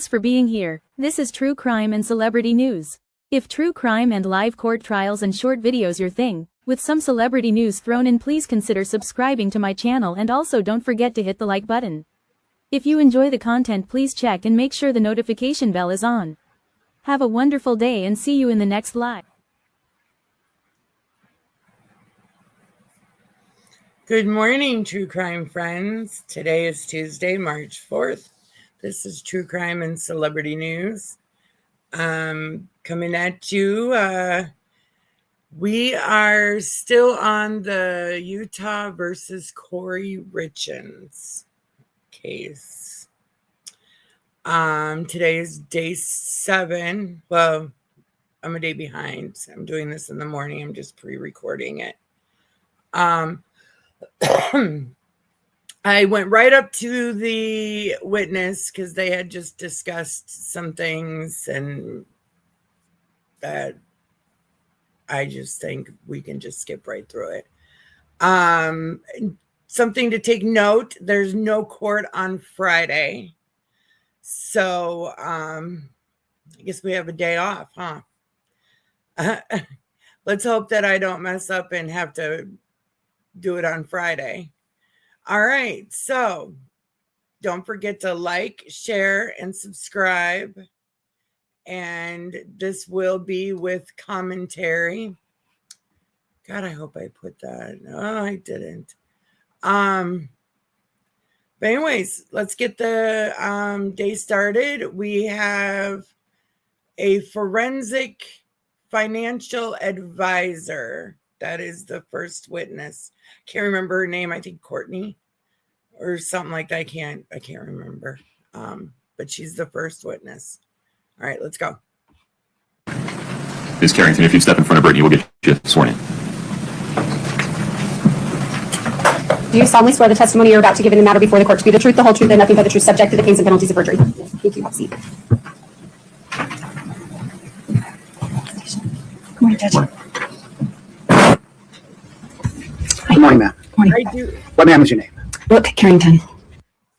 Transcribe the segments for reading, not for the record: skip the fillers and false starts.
Thanks for being here. This is true crime and celebrity news. If true crime and live court trials and short videos your thing, with some celebrity news thrown in, please consider subscribing to my channel, and also don't forget to hit the like button. If you enjoy the content, please check and make sure the notification bell is on. Have a wonderful day and see you in the next live. Good morning, true crime friends. Today is Tuesday, March 4th. This is True Crime and Celebrity News. Coming at you. We are still on the Utah versus Kouri Richins case. Today is day 7. Well, I'm a day behind. I'm doing this in the morning. I'm just pre-recording it. I went right up to the witness because they had just discussed some things, and that I just think we can just skip right through it. Something to take note, there's no court on Friday. So I guess we have a day off, huh? Let's hope that I don't mess up and have to do it on Friday. All right, so don't forget to like, share, and subscribe. And this will be with commentary. God, I hope I put that. No, I didn't. But anyways, let's get the day started. We have a forensic financial advisor. That is the first witness. Can't remember her name. I think Courtney or something like that. I can't remember. But she's the first witness. All right, let's go. Ms. Carrington, if you step in front of Brittany, we'll get you sworn in. Do you solemnly swear the testimony you're about to give in the matter before the court to be the truth, the whole truth, and nothing but the truth, subject to the pains and penalties of perjury? Thank you. Have a seat. Good morning, Judge. Good morning, ma'am. I do. What, ma'am, is your name? Brooke Carrington.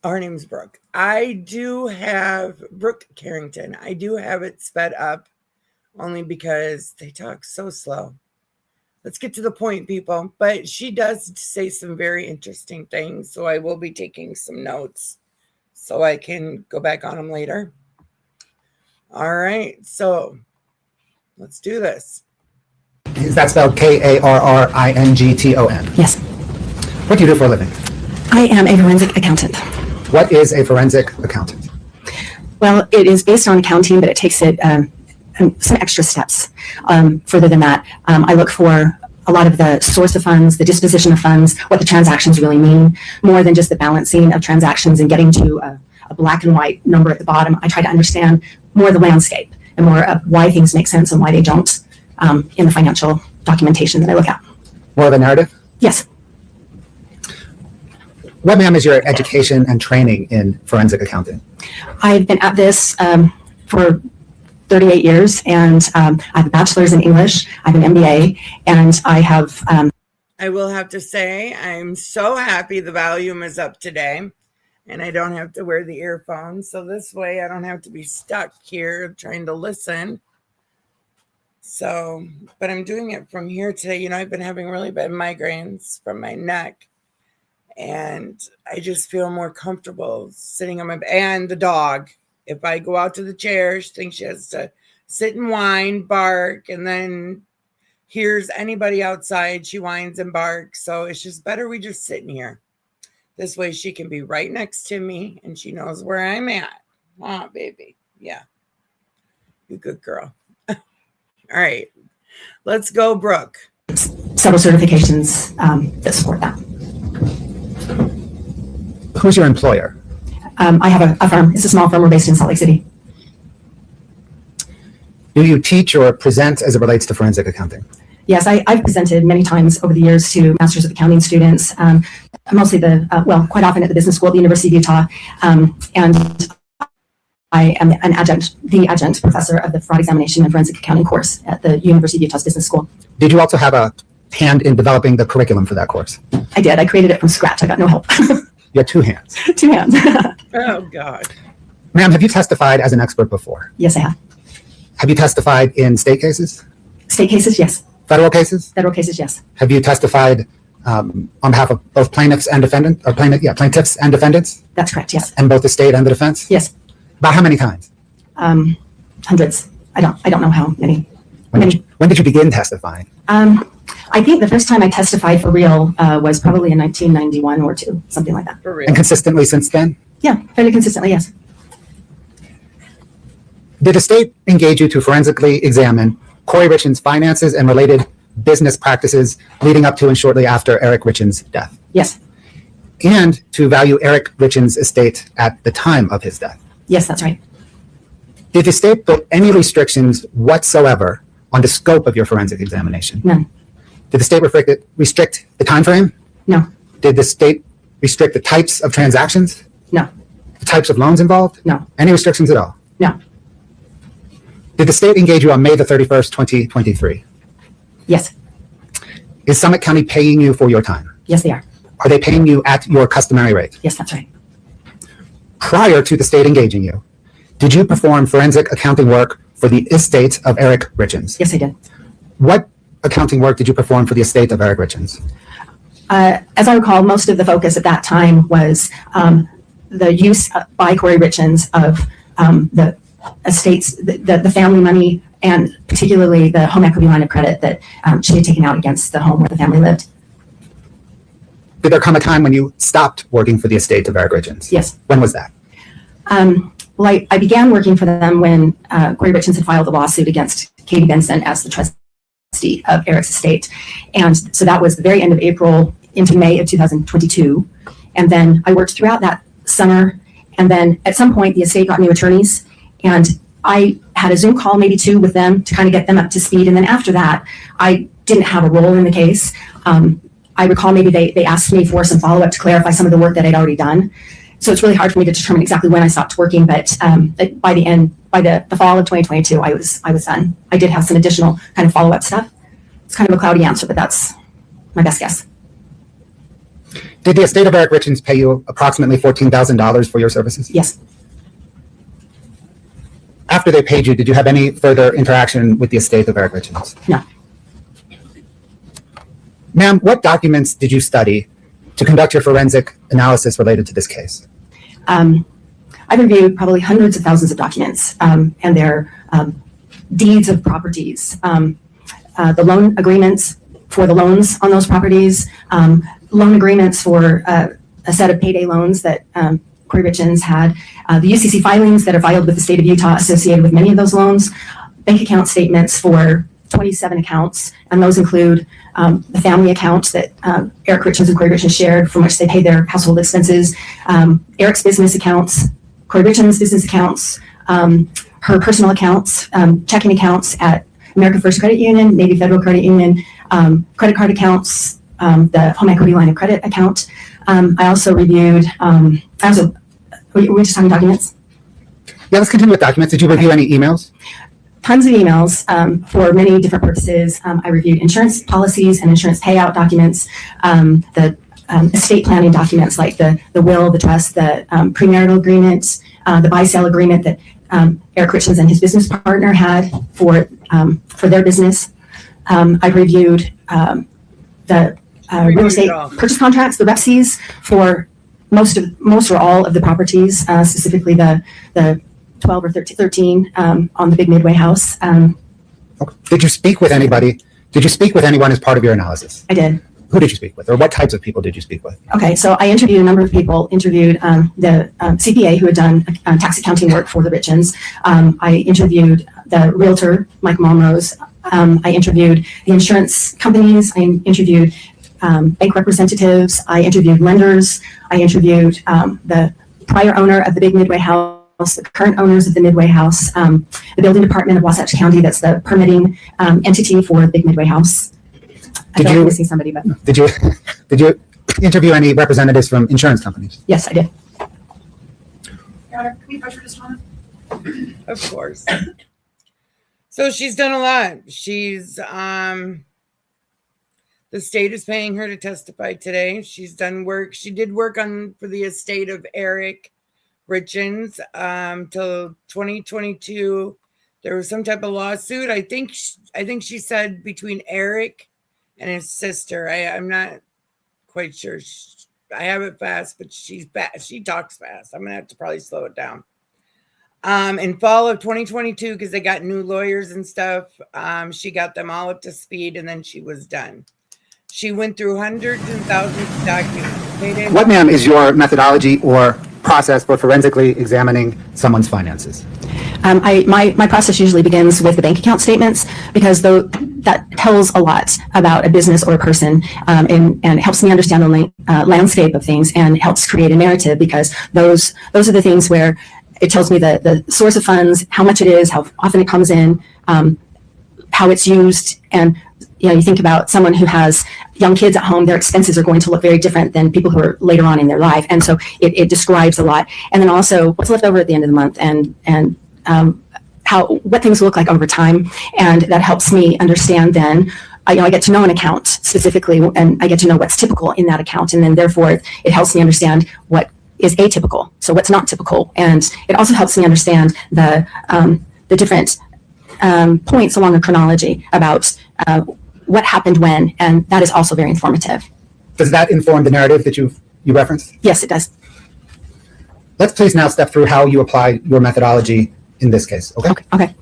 Our name's Brooke. I do have Brooke Carrington. I do have it sped up only because they talk so slow. Let's get to the point, people. But she does say some very interesting things, so I will be taking some notes so I can go back on them later. All right, so let's do this. Is that spelled Karrington? Yes. What do you do for a living? I am a forensic accountant. What is a forensic accountant? Well, it is based on accounting, but it takes it some extra steps. Further than that, I look for a lot of the source of funds, the disposition of funds, what the transactions really mean, more than just the balancing of transactions and getting to a black and white number at the bottom. I try to understand more of the landscape and more of why things make sense and why they don't in the financial documentation that I look at. More of a narrative? Yes. What, ma'am, is your education and training in forensic accounting? I've been at this for 38 years, and I have a bachelor's in English, I have an MBA, and I have... I will have to say, I'm so happy the volume is up today, and I don't have to wear the earphones, so this way I don't have to be stuck here trying to listen. So, but I'm doing it from here today. You know, I've been having really bad migraines from my neck, and I just feel more comfortable sitting on my bed. And the dog, if I go out to the chair, she thinks she has to sit and whine, bark, and then hears anybody outside, she whines and barks. So it's just better we just sit in here. This way she can be right next to me and she knows where I'm at. Oh, baby. Yeah. You good girl. All right. Let's go, Brooke. Several certifications that support that. Who's your employer? I have a firm. It's a small firm. We're based in Salt Lake City. Do you teach or present as it relates to forensic accounting? Yes, I've presented many times over the years to Masters of Accounting students, mostly quite often at the business school at the University of Utah. And I am the adjunct professor of the fraud examination and forensic accounting course at the University of Utah's business school. Did you also have a hand in developing the curriculum for that course? I did. I created it from scratch. I got no help. You had two hands. Two hands. Oh, God. Ma'am, have you testified as an expert before? Yes, I have. Have you testified in state cases? State cases, yes. Federal cases? Federal cases, yes. Have you testified on behalf of both plaintiffs and plaintiffs and defendants? That's correct, yes. And both the state and the defense? Yes. About how many times? Hundreds. I don't know how many. When did you begin testifying? I think the first time I testified for real was probably in 1991 or two, something like that. For real. And consistently since then? Yeah, fairly consistently, yes. Did the state engage you to forensically examine Kouri Richins' finances and related business practices leading up to and shortly after Eric Richins' death? Yes. And to value Eric Richins' estate at the time of his death? Yes, that's right. Did the state put any restrictions whatsoever on the scope of your forensic examination? None. Did the state restrict the time frame? No. Did the state restrict the types of transactions? No. The types of loans involved? No. Any restrictions at all? No. Did the state engage you on May the 31st, 2023? Yes. Is Summit County paying you for your time? Yes, they are. Are they paying you at your customary rate? Yes, that's right. Prior to the state engaging you, did you perform forensic accounting work for the estate of Eric Richins? Yes, I did. What accounting work did you perform for the estate of Eric Richins? As I recall, most of the focus at that time was the use by Kouri Richins of the estates, the family money, and particularly the home equity line of credit that she had taken out against the home where the family lived. Did there come a time when you stopped working for the estate of Eric Richins? Yes. When was that? Well, I began working for them when Kouri Richins had filed a lawsuit against Katie Benson as the trustee of Eric's estate. And so that was the very end of April into May of 2022. And then I worked throughout that summer. And then at some point, the estate got new attorneys. And I had a Zoom call, maybe two, with them to kind of get them up to speed. And then after that, I didn't have a role in the case. I recall maybe they asked me for some follow-up to clarify some of the work that I'd already done. So it's really hard for me to determine exactly when I stopped working, but by the fall of 2022, I was done. I did have some additional kind of follow-up stuff. It's kind of a cloudy answer, but that's my best guess. Did the estate of Eric Richins pay you approximately $14,000 for your services? Yes. After they paid you, did you have any further interaction with the estate of Eric Richins? No. Ma'am, what documents did you study to conduct your forensic analysis related to this case? I've reviewed probably hundreds of thousands of documents and their deeds of properties, the loan agreements for the loans on those properties, loan agreements for a set of payday loans that Kouri Richins had, the UCC filings that are filed with the state of Utah associated with many of those loans, bank account statements for 27 accounts, and those include the family accounts that Eric Richins and Kouri Richins shared, from which they pay their household expenses, Eric's business accounts, Kouri Richins' business accounts, her personal accounts, checking accounts at American First Credit Union, Navy Federal Credit Union, credit card accounts, the home equity line of credit account. I also reviewed, were we just talking documents? Yeah, let's continue with documents. Did you review any emails? Tons of emails for many different purposes. I reviewed insurance policies and insurance payout documents, the estate planning documents like the will, the trust, the premarital agreement, the buy-sale agreement that Eric Richins and his business partner had for their business. I reviewed the real estate purchase contracts, the REPCs for most or all of the properties, specifically the 12 or 13 on the Big Midway house. Okay. Did you speak with anybody? Did you speak with anyone as part of your analysis? I did. Who did you speak with, or what types of people did you speak with? Okay, so I interviewed a number of people. Interviewed the CPA who had done tax accounting work for the Richins. I interviewed the realtor, Mike Momrose. I interviewed the insurance companies. I interviewed bank representatives. I interviewed lenders. I interviewed the prior owner of the Big Midway house, the current owners of the Midway house, the building department of Wasatch County, that's the permitting entity for the Big Midway house. I feel like I'm missing somebody, but Did you interview any representatives from insurance companies? yes, I did. Your Honor, can we pressure this on? Of course. So she's done a lot. She's the state is paying her to testify today. She's done work. She did work for the estate of Eric Richins till 2022. There was some type of lawsuit. I think she said between Eric and his sister. I'm not quite sure. I have it fast, but she's fast. She talks fast. I'm gonna have to probably slow it down. In fall of 2022, because they got new lawyers and stuff, she got them all up to speed, and then she was done. She went through hundreds and thousands of documents. What, ma'am, is your methodology or process for forensically examining someone's finances? My process usually begins with the bank account statements, because that tells a lot about a business or a person, and helps me understand the landscape of things, and helps create a narrative, because those are the things where it tells me the source of funds, how much it is, how often it comes in, how it's used. And you think about someone who has young kids at home, their expenses are going to look very different than people who are later on in their life. And so it describes a lot. And then also what's left over at the end of the month, and what things look like over time. And that helps me understand then. I get to know an account specifically, and I get to know what's typical in that account. And then therefore it helps me understand what is atypical, so what's not typical. And it also helps me understand the different points along the chronology about what happened when, and that is also very informative. Does that inform the narrative that you referenced? Yes, it does. Let's please now step through how you apply your methodology in this case, okay? Okay.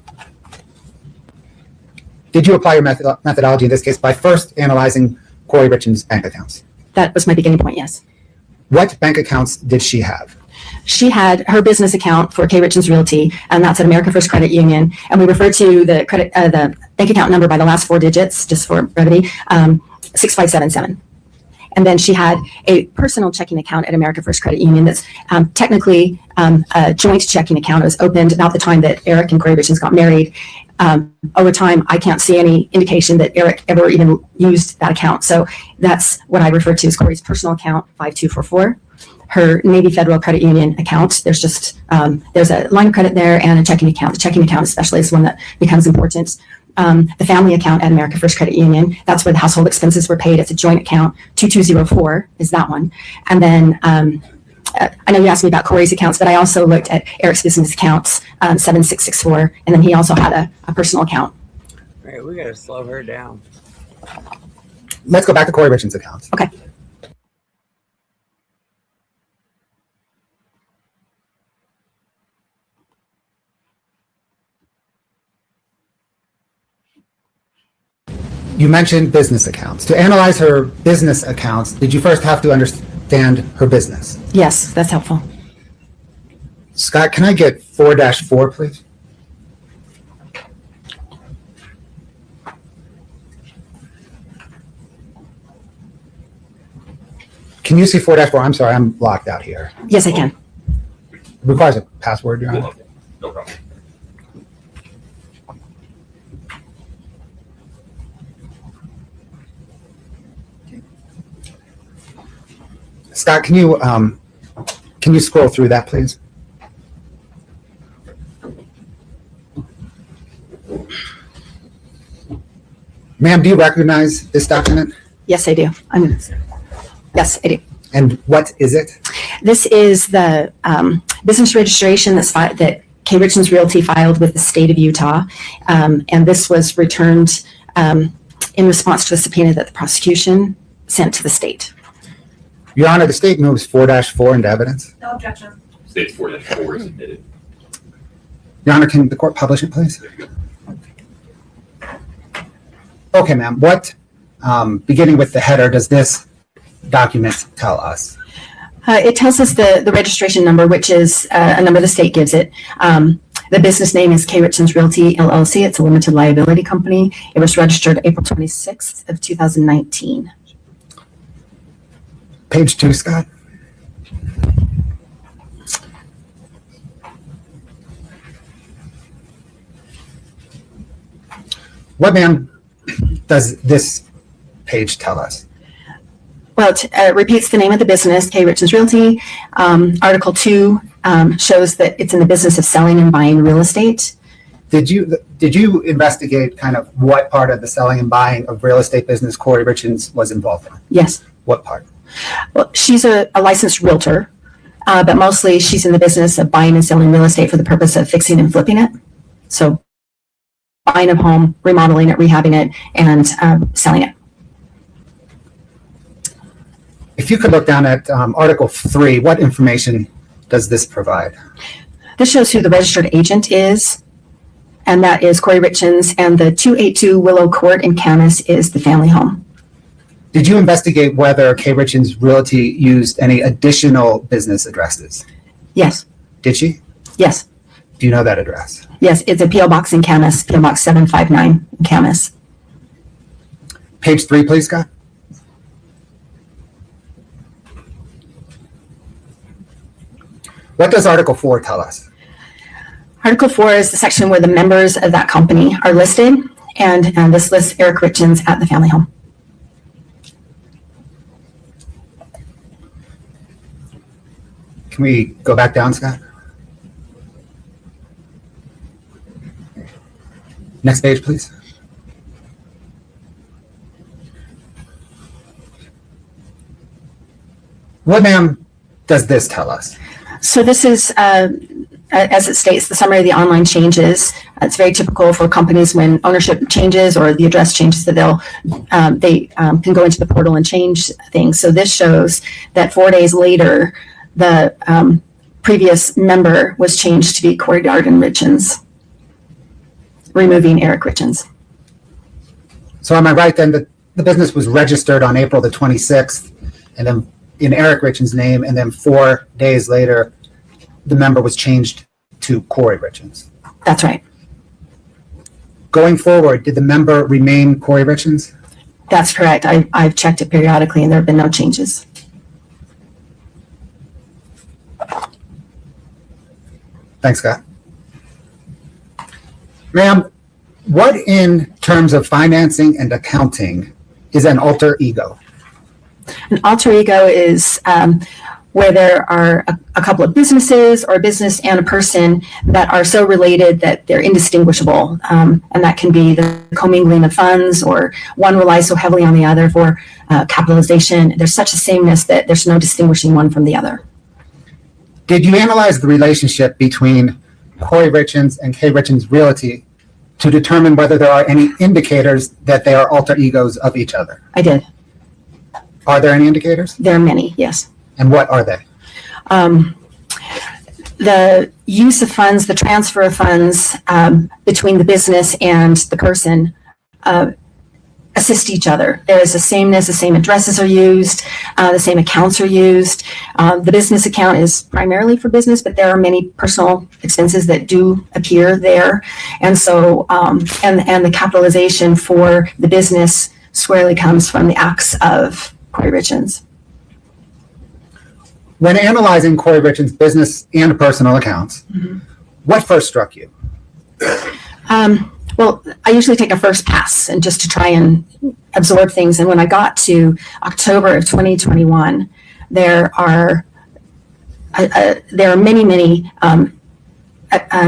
Did you apply your methodology in this case by first analyzing Kouri Richins' bank accounts? That was my beginning point, yes. What bank accounts did she have? She had her business account for K. Richins Realty, and that's at America First Credit Union. And we refer to the bank account number by the last 4 digits, just for brevity, 6577. And then she had a personal checking account at America First Credit Union that's technically a joint checking account. It was opened about the time that Eric and Kouri Richins got married. Over time, I can't see any indication that Eric ever even used that account. So that's what I refer to as Kouri's personal account, 5244. Her Navy Federal Credit Union account, there's just, there's a line of credit there and a checking account. The checking account especially is one that becomes important. The family account at America First Credit Union, that's where the household expenses were paid. It's a joint account. 2204 is that one. And then I know you asked me about Kouri's accounts, but I also looked at Eric's business accounts, 7664, and then he also had a personal account. All right, we got to slow her down. Let's go back to Kouri Richins' accounts. Okay. You mentioned business accounts. To analyze her business accounts, did you first have to understand her business? Yes, that's helpful. Scott, can I get 4-4, please? Can you see 4-4? I'm sorry, I'm locked out here. Yes, I can. It requires a password, Your Honor. No problem. Scott, can you scroll through that, please? Ma'am, do you recognize this document? Yes, I do. Yes, I do. And what is it? This is the business registration that K. Richins Realty filed with the state of Utah. And this was returned in response to a subpoena that the prosecution sent to the state. Your Honor, the state moves 4-4 into evidence. No objection. States 4-4 is admitted. Your Honor, can the court publish it, please? There you go. Okay, ma'am. What, beginning with the header, does this document tell us? It tells us the registration number, which is a number the state gives it. The business name is K. Richins Realty, LLC. It's a limited liability company. It was registered April 26th of 2019. Page 2, Scott. What, ma'am, does this page tell us? Well, it repeats the name of the business, K. Richins Realty. Article 2 shows that it's in the business of selling and buying real estate. Did you investigate kind of what part of the selling and buying of real estate business Kouri Richins was involved in? Yes. What part? Well, she's a licensed realtor, but mostly she's in the business of buying and selling real estate for the purpose of fixing and flipping it. So buying a home, remodeling it, rehabbing it, and selling it. If you could look down at Article 3, what information does this provide? This shows who the registered agent is, and that is Kouri Richins, and the 282 Willow Court in Camas is the family home. Did you investigate whether K. Richins Realty used any additional business addresses? Yes. Did she? Yes. Do you know that address? Yes, it's a P.O. Box in Camas, P.O. Box 759 in Camas. Page 3, please, Scott. What does Article 4 tell us? Article 4 is the section where the members of that company are listed, and this lists Eric Richins at the family home. Can we go back down, Scott? Next page, please. What, ma'am, does this tell us? So this is, as it states, the summary of the online changes. It's very typical for companies when ownership changes or the address changes that they can go into the portal and change things. So this shows that 4 days later, the previous member was changed to be Kouri Richins, removing Eric Richins. So am I right then that the business was registered on April the 26th and then in Eric Richins' name, and then 4 days later, the member was changed to Kouri Richins? That's right. Going forward, did the member remain Kouri Richins? That's correct. I've checked it periodically and there have been no changes. Thanks, Scott. Ma'am, what in terms of financing and accounting is an alter ego? An alter ego is where there are a couple of businesses or a business and a person that are so related that they're indistinguishable. And that can be the commingling of funds, or one relies so heavily on the other for capitalization. There's such a sameness that there's no distinguishing one from the other. Did you analyze the relationship between Kouri Richins and K. Richins Realty to determine whether there are any indicators that they are alter egos of each other? I did. Are there any indicators? There are many, yes. And what are they? The use of funds, the transfer of funds between the business and the person assist each other. There is a sameness, the same addresses are used, the same accounts are used. The business account is primarily for business, but there are many personal expenses that do appear there. And so, and the capitalization for the business squarely comes from the acts of Kouri Richins. When analyzing Kouri Richins' business and personal accounts, what first struck you? Well, I usually take a first pass and just to try and absorb things. And when I got to October of 2021, there are many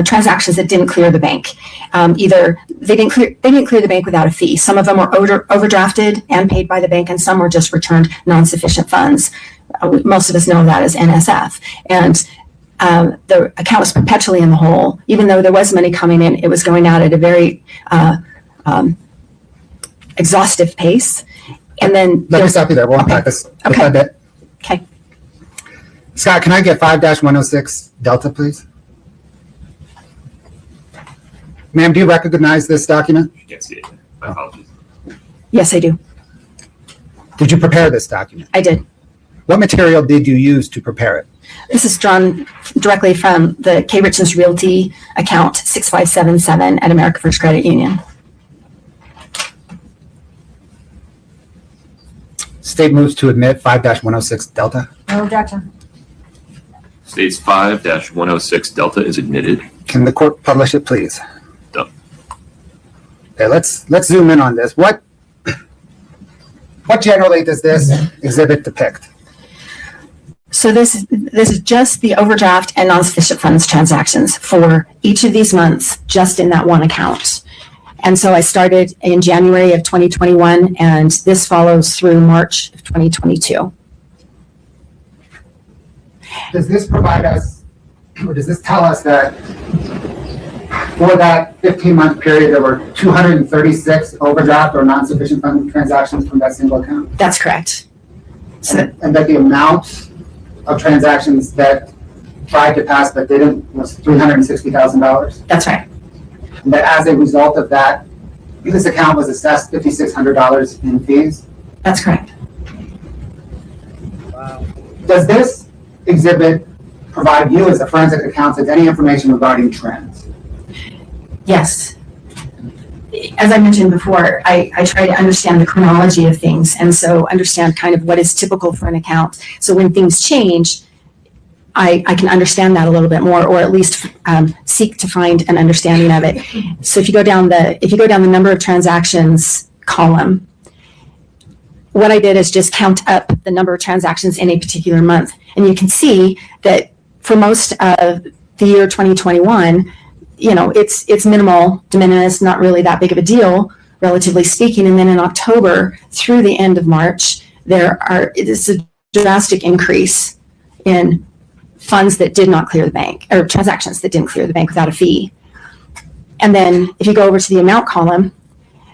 transactions that didn't clear the bank. Either they didn't clear the bank without a fee. Some of them were overdrafted and paid by the bank, and some were just returned non-sufficient funds. Most of us know that as NSF. And the account was perpetually in the hole. Even though there was money coming in, it was going out at a very exhaustive pace. And then Let me stop you there. We'll unpack this a bit. Okay. Scott, can I get 5-106 Delta, please? Ma'am, do you recognize this document? You can't see it. My apologies. Yes, I do. Did you prepare this document? I did. What material did you use to prepare it? This is drawn directly from the K. Richins Realty account 6577 at America First Credit Union. State moves to admit 5-106 Delta. No objection. States 5-106 Delta is admitted. Can the court publish it, please? Done. Okay, let's zoom in on this. What generally does this exhibit depict? So this is just the overdraft and non-sufficient funds transactions for each of these months, just in that one account. And so I started in January of 2021, and this follows through March of 2022. Does this provide us, or does this tell us that for that 15-month period, there were 236 overdraft or non-sufficient fund transactions from that single account? That's correct. So, And that the amount of transactions that tried to pass but didn't was $360,000? that's right. And that as a result of that, this account was assessed $5,600 in fees? That's correct. Wow. Does this exhibit provide you as a forensic accountant any information regarding trends? Yes. As I mentioned before, I try to understand the chronology of things, and so understand kind of what is typical for an account. So when things change, I can understand that a little bit more, or at least seek to find an understanding of it. So if you go down the number of transactions column, what I did is just count up the number of transactions in a particular month, and you can see that for most of the year 2021, it's minimal, de minimis, not really that big of a deal, relatively speaking. And then in October through the end of March, it is a drastic increase in funds that did not clear the bank, or transactions that didn't clear the bank without a fee. And then if you go over to the amount column,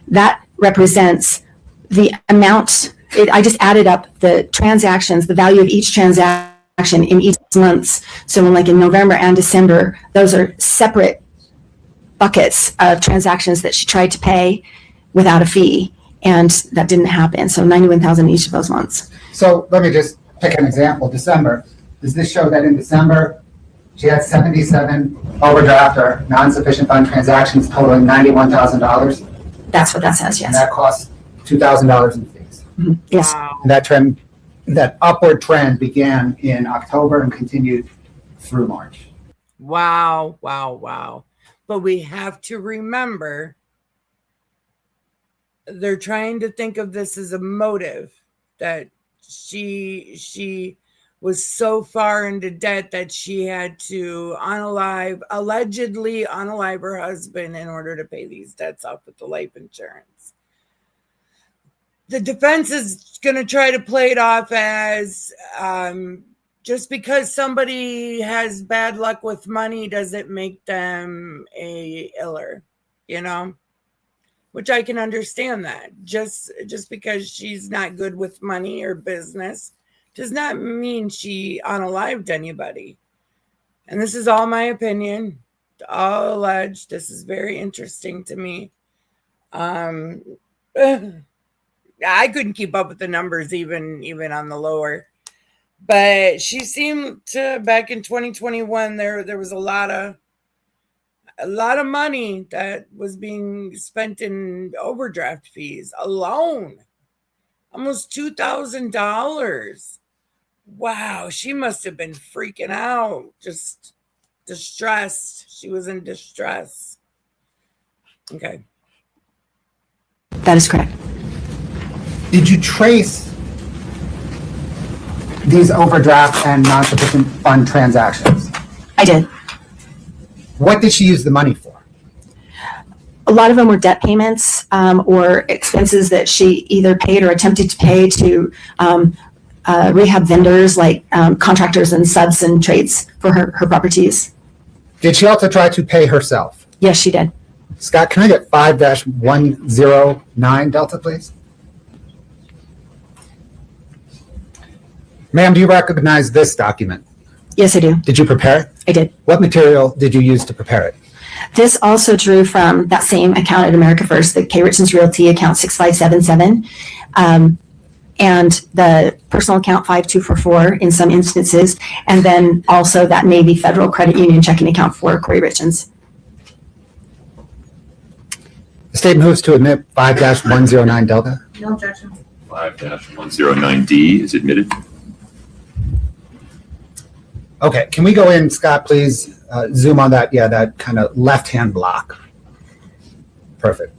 that represents the amount. I just added up the transactions, the value of each transaction in each month. So in November and December, those are separate buckets of transactions that she tried to pay without a fee, and that didn't happen. So 91,000 each of those months. So let me just pick an example. December. Does this show that in December she had 77 overdraft or non-sufficient fund transactions totaling $91,000? That's what that says, And yes. that cost $2,000 in fees. Yes. Wow. And that upward trend began in October and continued through March. Wow, wow, wow. But we have to remember they're trying to think of this as a motive, that she was so far into debt that she had to allegedly unalive her husband in order to pay these debts off with the life insurance. The defense is going to try to play it off as just because somebody has bad luck with money doesn't make them a iller, which I can understand that. Just because she's not good with money or business does not mean she unalived anybody. And this is all my opinion, all alleged. This is very interesting to me. I couldn't keep up with the numbers even on the lower. But she seemed to, back in 2021, there was a lot of money that was being spent in overdraft fees alone. Almost $2,000. Wow, she must have been freaking out, just distressed. She was in distress. Okay. That is correct. Did you trace these overdraft and non-sufficient fund transactions? I did. What did she use the money for? A lot of them were debt payments or expenses that she either paid or attempted to pay to rehab vendors, like contractors and subs and trades for her properties. Did she also try to pay herself? Yes, she did. Scott, can I get 5-109 Delta, please? Ma'am, do you recognize this document? Yes, I do. Did you prepare it? I did. What material did you use to prepare it? This also drew from that same account at America First, the Kouri Richins Realty account 6577, and the personal account 5244 in some instances, and then also that Navy Federal Credit Union checking account for Kouri Richins. The state moves to admit 5-109 Delta. No objection. 5-109D is admitted. Okay, can we go in, Scott, please? Zoom on that, that kind of left-hand block. Perfect.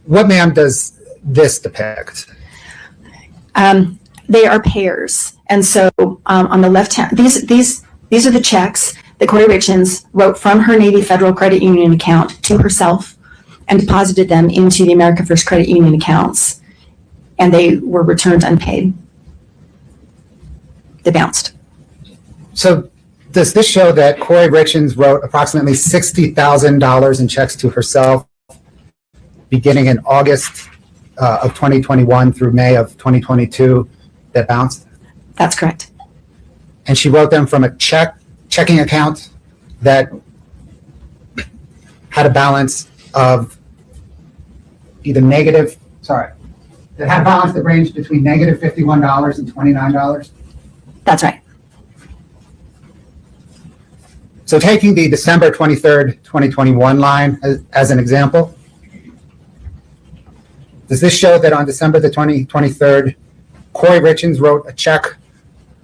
What, ma'am, does this depict? They are pairs. And so on the left hand, these are the checks that Kouri Richins wrote from her Navy Federal Credit Union account to herself and deposited them into the America First Credit Union accounts. And they were returned unpaid. that bounced. So does this show that Kouri Richins wrote approximately $60,000 in checks to herself beginning in August of 2021 through May of 2022 that bounced? That's correct. And she wrote them from a checking account that had a balance of either that had a balance that ranged between negative $51 and $29. That's right. So taking the December 23rd, 2021 line as an example, does this show that on December the 23rd, Kouri Richins wrote a check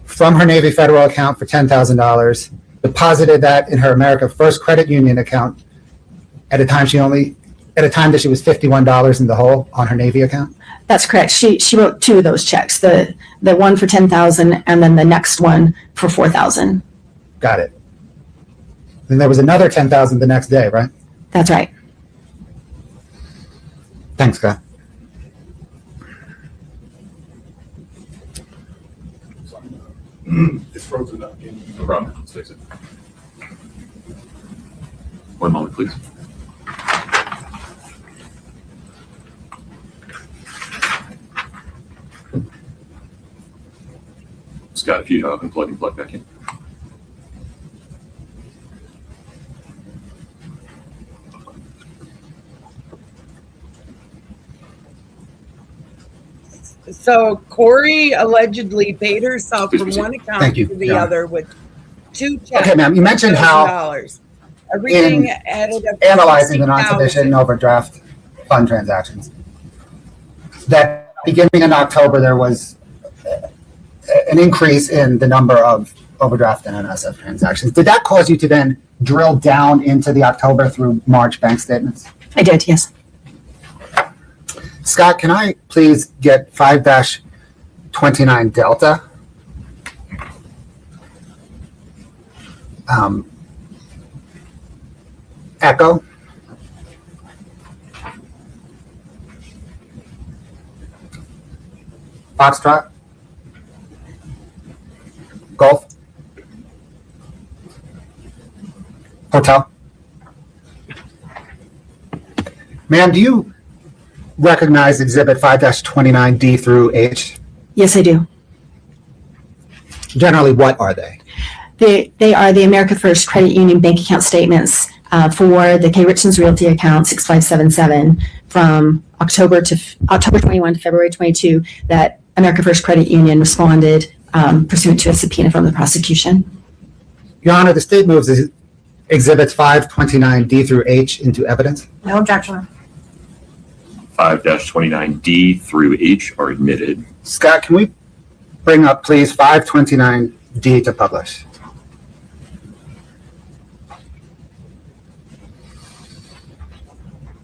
from her Navy Federal account for $10,000, deposited that in her America First Credit Union account at a time that she was $51 in the hole on her Navy account? That's correct. She wrote two of those checks, the one for $10,000 and then the next one for $4,000. Got it. Then there was another $10,000 the next day, right? That's right. Thanks, Scott. It's frozen up. No problem. Let's fix it. One moment, please. Scott, if you unplug and plug back in. So Kouri allegedly paid herself from one account Thank you, to the yeah. other with two checks. Okay, ma'am, you mentioned how $1,000. Everything added up to analyzing the $60,000. non-sufficient overdraft fund transactions, that beginning in October, there was an increase in the number of overdraft and NSF transactions. Did that cause you to then drill down into the October through March bank statements? I did, yes. Scott, can I please get 5-29 Delta? Echo. Foxtrot. Golf. Hotel. Ma'am, do you recognize Exhibit 5-29D through H? Yes, I do. Generally, what are they? They are the America First Credit Union bank account statements for the K. Richins Realty account 6577 from October 21 to February 22 that America First Credit Union responded pursuant to a subpoena from the prosecution. Your Honor, the state moves Exhibits 5-29D through H into evidence. No objection. 5-29D through H are admitted. Scott, can we bring up, please, 5-29D to publish?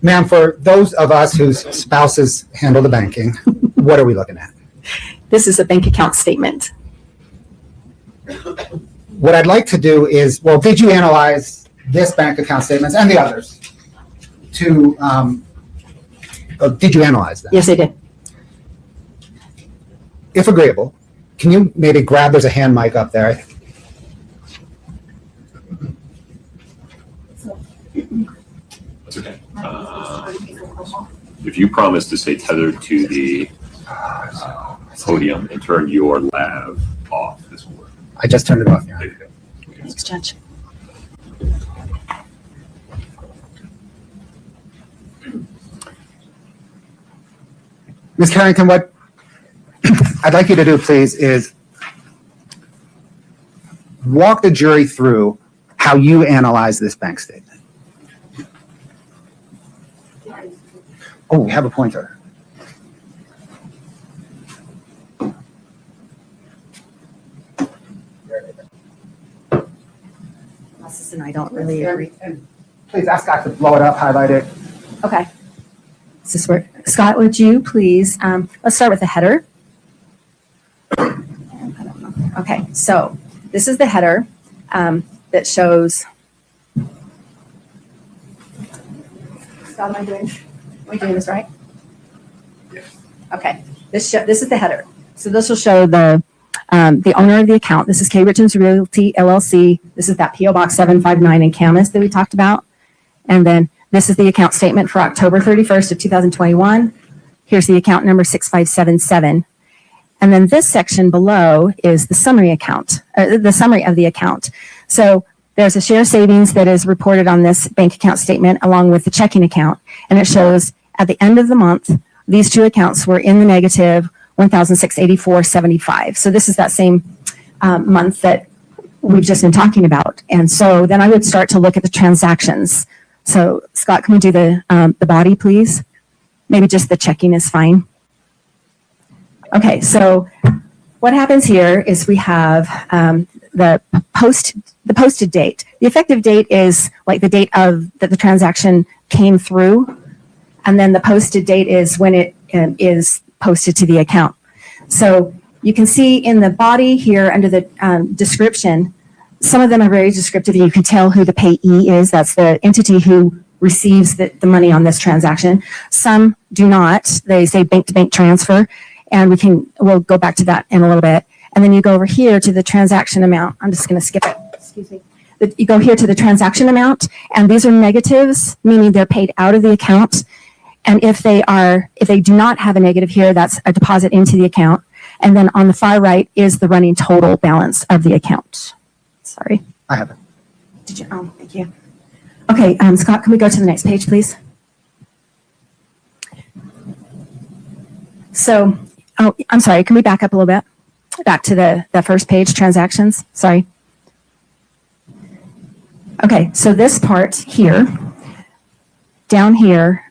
Ma'am, for those of us whose spouses handle the banking, what are we looking at? This is a bank account statement. What I'd like to do is, well, did you analyze this bank account statements and the others to, did you analyze them? Yes, I did. If agreeable, can you maybe grab, there's a hand mic up there. That's okay. If you promise to stay tethered to the podium and turn your lav off, this will work. I just turned it off, Your There Honor. you go. Thanks, Judge. Ms. Carrington, what I'd like you to do, please, is walk the jury through how you analyze this bank statement. Oh, we have a pointer. My sister and I don't really agree. And please ask Scott to blow it up, highlight it. Okay. Does this work? Scott, would you please, let's start with the header. Okay, so this is the header that shows. Scott, am I doing this right? Yes. Okay, this is the header. So this will show the the owner of the account. This is Kouri Richins Realty LLC. This is that PO Box 759 in Camas that we talked about. And then this is the account statement for October 31st of 2021. Here's the account number 6577. And then this section below is the summary account, the summary of the account. So there's a share savings that is reported on this bank account statement along with the checking account. And it shows at the end of the month, these two accounts were in the negative $1,684.75. So this is that same month that we've just been talking about. And so then I would start to look at the transactions. So Scott, can we do the body, please? Maybe just the checking is fine. Okay, so what happens here is we have the posted date. The effective date is like the date of that the transaction came through, and then the posted date is when it is posted to the account. So you can see in the body here under the description, some of them are very descriptive. You can tell who the payee is. That's the entity who receives the money on this transaction. Some do not. They say bank-to-bank transfer, and we'll go back to that in a little bit. And then you go over here to the transaction amount. I'm just going to skip it. Excuse me. You go here to the transaction amount, and these are negatives, meaning they're paid out of the account. And if they do not have a negative here, that's a deposit into the account. And then on the far right is the running total balance of the account. Sorry. I have it. Did you? Oh, thank you. Okay, Scott, can we go to the next page, please? So, oh, I'm sorry. Can we back up a little bit? Back to the first page, transactions. Sorry. Okay, so this part here, down here,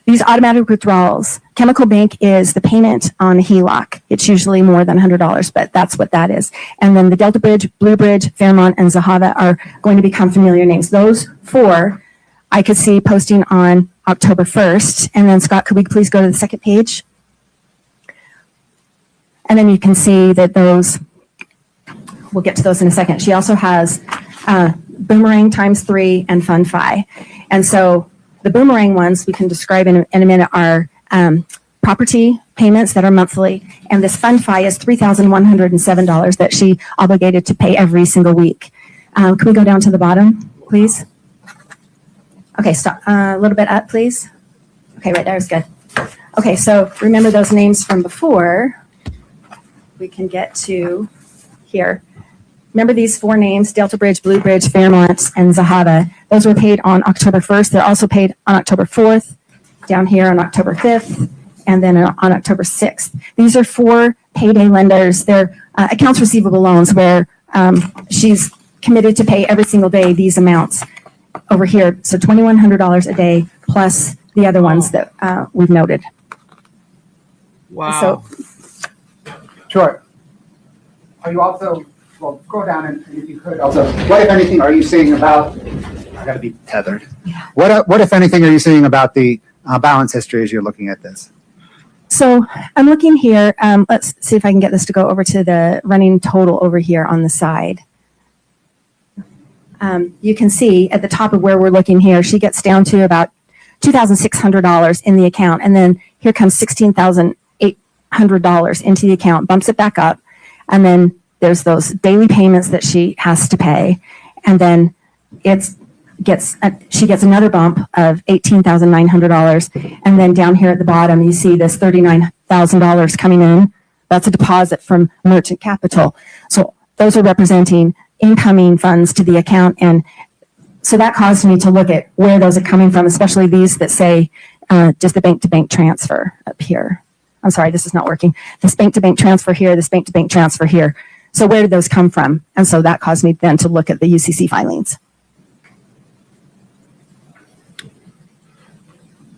these automatic withdrawals. Chemical Bank is the payment on a HELOC. It's usually more than $100, but that's what that is. And then the Delta Bridge, Blue Bridge, Fairmont, and Zahava are going to become familiar names. Those four I could see posting on October 1st. And then Scott, could we please go to the second page? And then you can see that those, we'll get to those in a second. She also has Boomerang ×3 and Fund Fi. And so the Boomerang ones we can describe in a minute are property payments that are monthly. And this Fund Fi is $3,107 that she obligated to pay every single week. Can we go down to the bottom, please? Okay, stop a little bit up, please. Okay, right there is good. Okay, so remember those names from before. We can get to here. Remember these four names, Delta Bridge, Blue Bridge, Fairmont, and Zahava. Those were paid on October 1st. They're also paid on October 4th, down here on October 5th, and then on October 6th. These are four payday lenders. They're accounts receivable loans where she's committed to pay every single day these amounts over here. So $2,100 a day plus the other ones that we've noted. Wow. So, Sure. Are you also, well, go down and if you could also, what if anything are you seeing about, I gotta be tethered. Yeah. What if anything are you seeing about the balance history as you're looking at this? So I'm looking here. Let's see if I can get this to go over to the running total over here on the side. You can see at the top of where we're looking here, she gets down to about $2,600 in the account. And then here comes $16,800 into the account, bumps it back up. And then there's those daily payments that she has to pay. And then she gets another bump of $18,900. And then down here at the bottom, you see this $39,000 coming in. That's a deposit from Merchant Capital. So those are representing incoming funds to the account. And so that caused me to look at where those are coming from, especially these that say just the bank-to-bank transfer up here. I'm sorry, this is not working. This bank-to-bank transfer here, this bank-to-bank transfer here. So where did those come from? And so that caused me then to look at the UCC filings.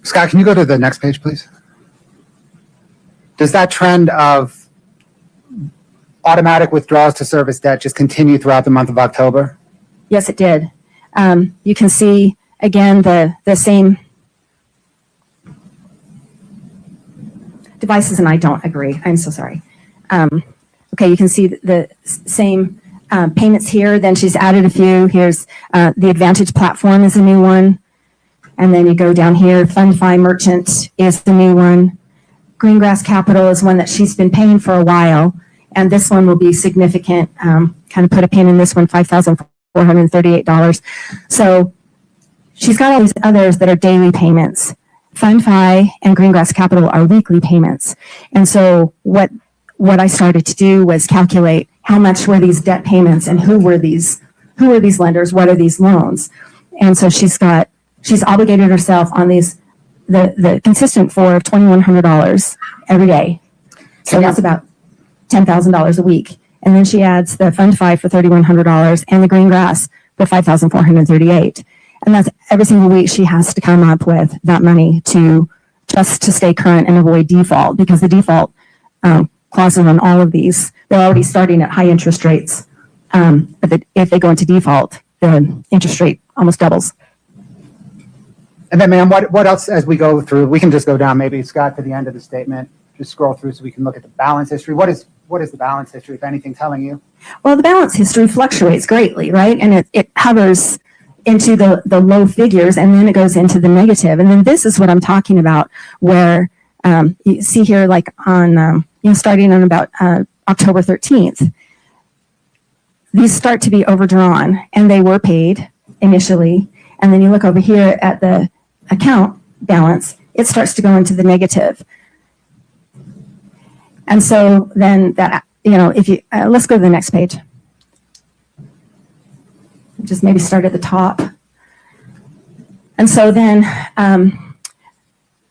Scott, can you go to the next page, please? Does that trend of automatic withdrawals to service debt just continue throughout the month of October? Yes, it did. You can see, again, the same devices, and I don't agree. I'm so sorry. Okay, you can see the same payments here. Then she's added a few. Here's the Advantage platform is a new one. And then you go down here, Fund Fi Merchant is the new one. Greengrass Capital is one that she's been paying for a while, and this one will be significant. Kind of put a pin in this one, $5,438. So she's got all these others that are daily payments. Fund Fi and Greengrass Capital are weekly payments. And so what I started to do was calculate how much were these debt payments and who were these lenders, what are these loans? And so she's obligated herself on these, the consistent for $2,100 every day. So that's about $10,000 a week. And then she adds the Fund Fi for $3,100 and the Greengrass for $5,438. And that's every single week she has to come up with that money just to stay current and avoid default, because the default clauses on all of these, they're already starting at high interest rates. But if they go into default, the interest rate almost doubles. And then, ma'am, what else as we go through? We can just go down, maybe, Scott, to the end of the statement. Just scroll through so we can look at the balance history. What is the balance history, if anything, telling you? Well, the balance history fluctuates greatly, right? And it hovers into the low figures, and then it goes into the negative. And then this is what I'm talking about, where you see here, like on, starting on about October 13th, these start to be overdrawn, and they were paid initially. And then you look over here at the account balance, it starts to go into the negative. And so then that, if you, let's go to the next page. Just maybe start at the top. And so then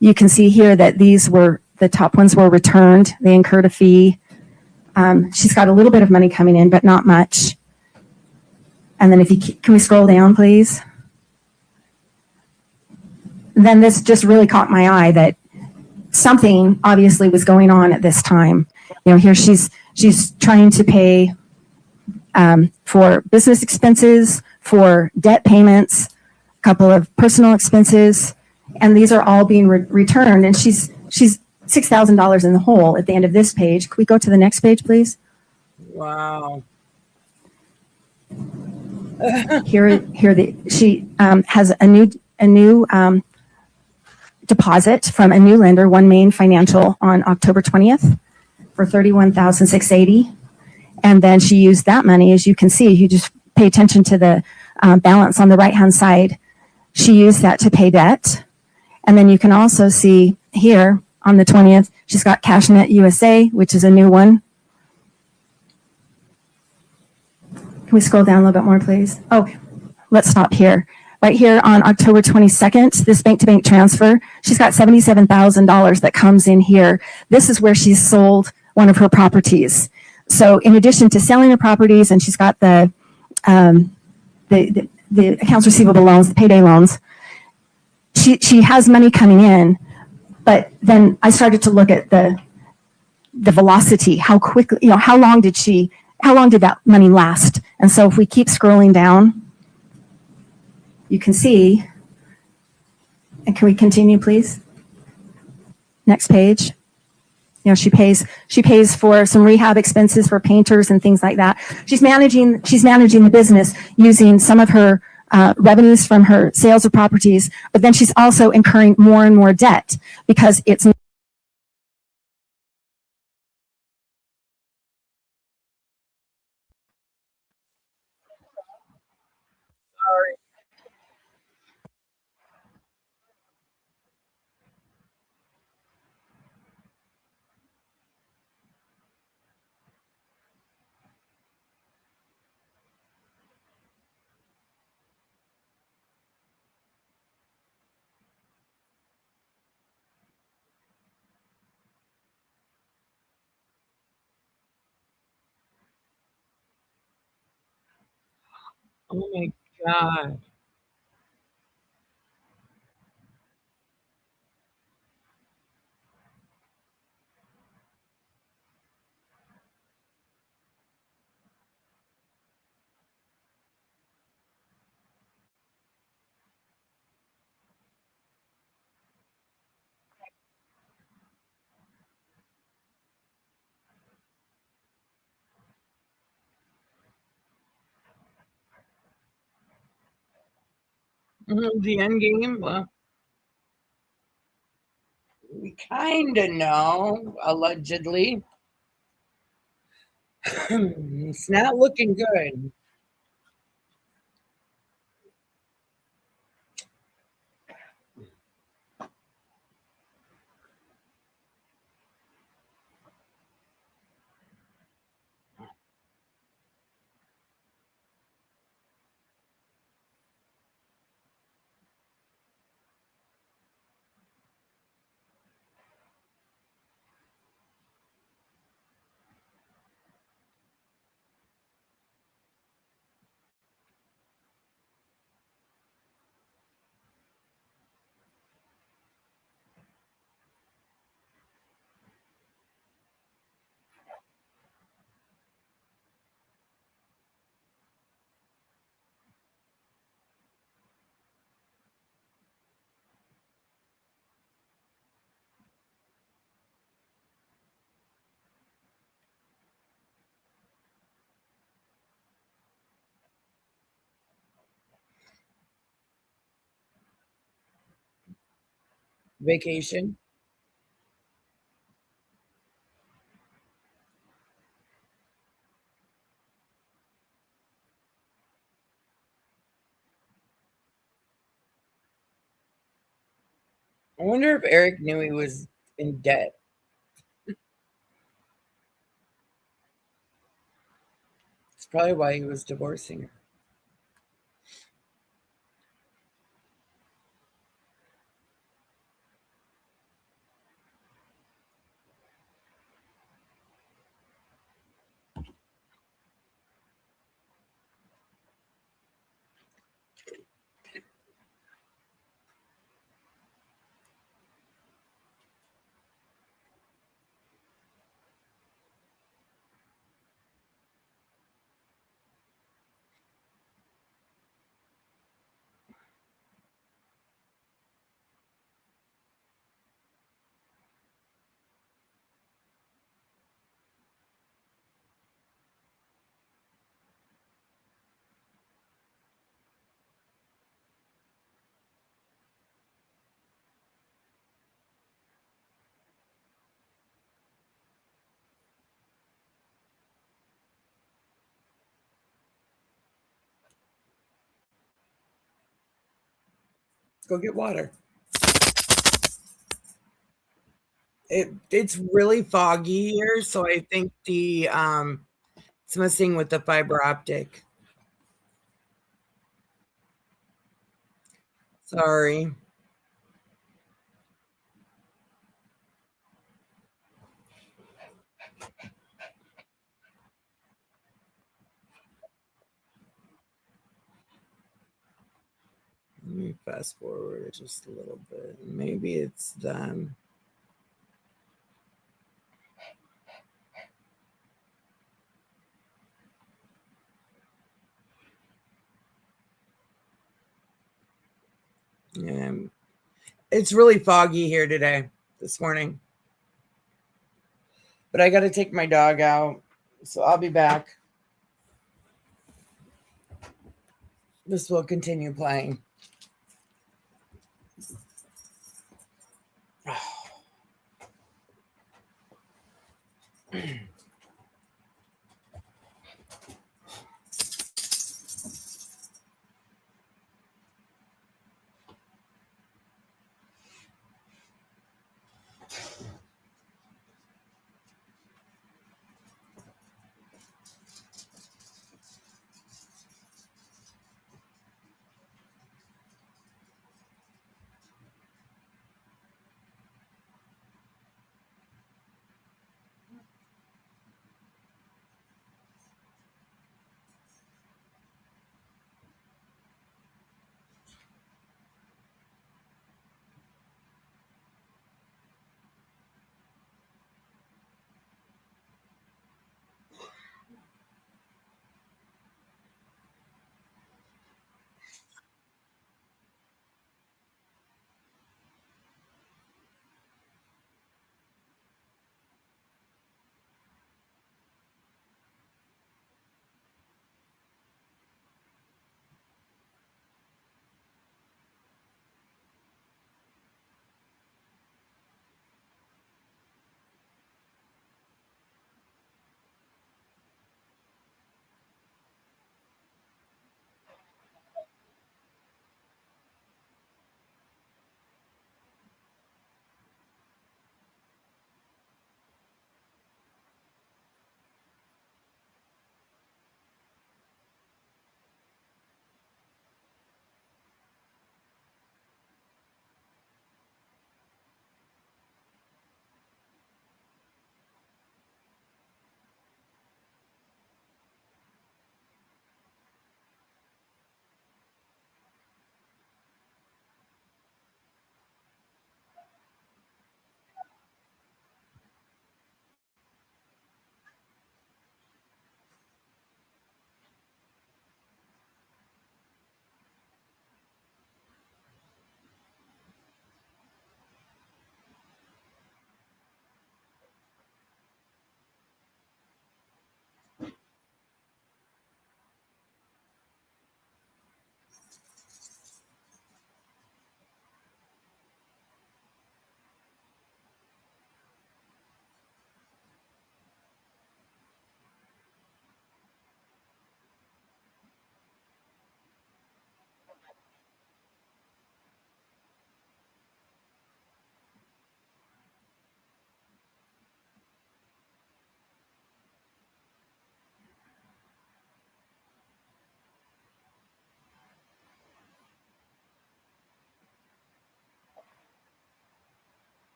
you can see here that the top ones were returned. They incurred a fee. She's got a little bit of money coming in, but not much. And then can we scroll down, please? Then this just really caught my eye that something obviously was going on at this time. Here she's trying to pay for business expenses, for debt payments, a couple of personal expenses, and these are all being returned. And she's $6,000 in the hole at the end of this page. Can we go to the next page, please? Wow. She has a new deposit from a new lender, One Main Financial, on October 20th for $31,680. And then she used that money, as you can see, you just pay attention to the balance on the right-hand side. She used that to pay debt. And then you can also see here on the 20th, she's got CashNet USA, which is a new one. Can we scroll down a little bit more, please? Oh, let's stop here. Right here on October 22nd, this bank-to-bank transfer, she's got $77,000 that comes in here. This is where she's sold one of her properties. So in addition to selling her properties, and she's got the accounts receivable loans, the payday loans, she has money coming in. But then I started to look at the velocity, how quickly, how long did that money last? And so if we keep scrolling down, you can see, and can we continue, please? Next page. She pays for some rehab expenses for painters and things like that. She's managing the business using some of her revenues from her sales of properties, but then she's also incurring more and more debt because it's Sorry. Oh my God. The end game. Kinda no, allegedly. It's not looking good. Vacation. I wonder if Eric knew he was in debt. It's probably why he was divorcing her. Let's go get water. It's really foggy here, so I think the it's messing with the fiber optic. Sorry. Let me fast forward it just a little bit. Maybe it's them. Yeah. It's really foggy here today, this morning. But I got to take my dog out, so I'll be back. This will continue playing.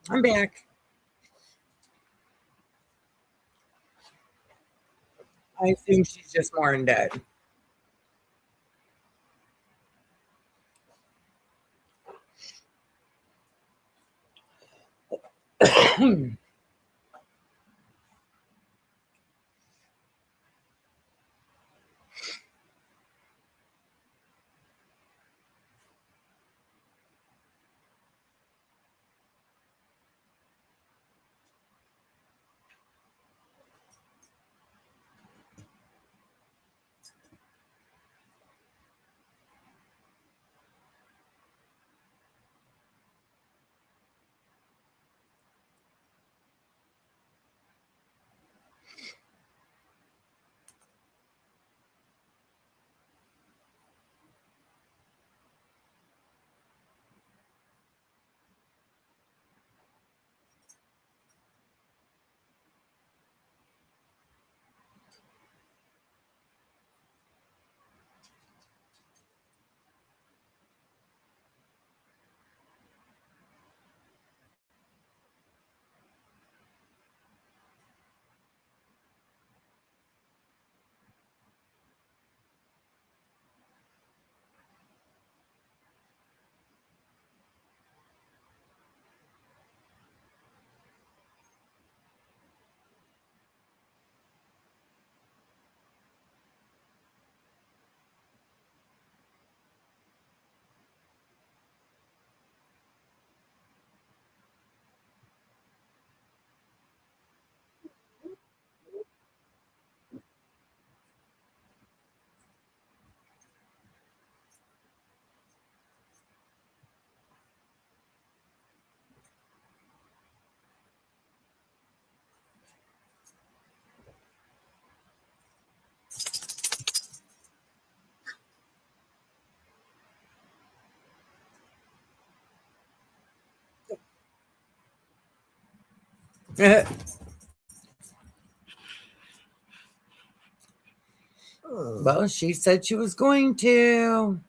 I'm back. I assume she's just more in debt. Well, she said she was going to.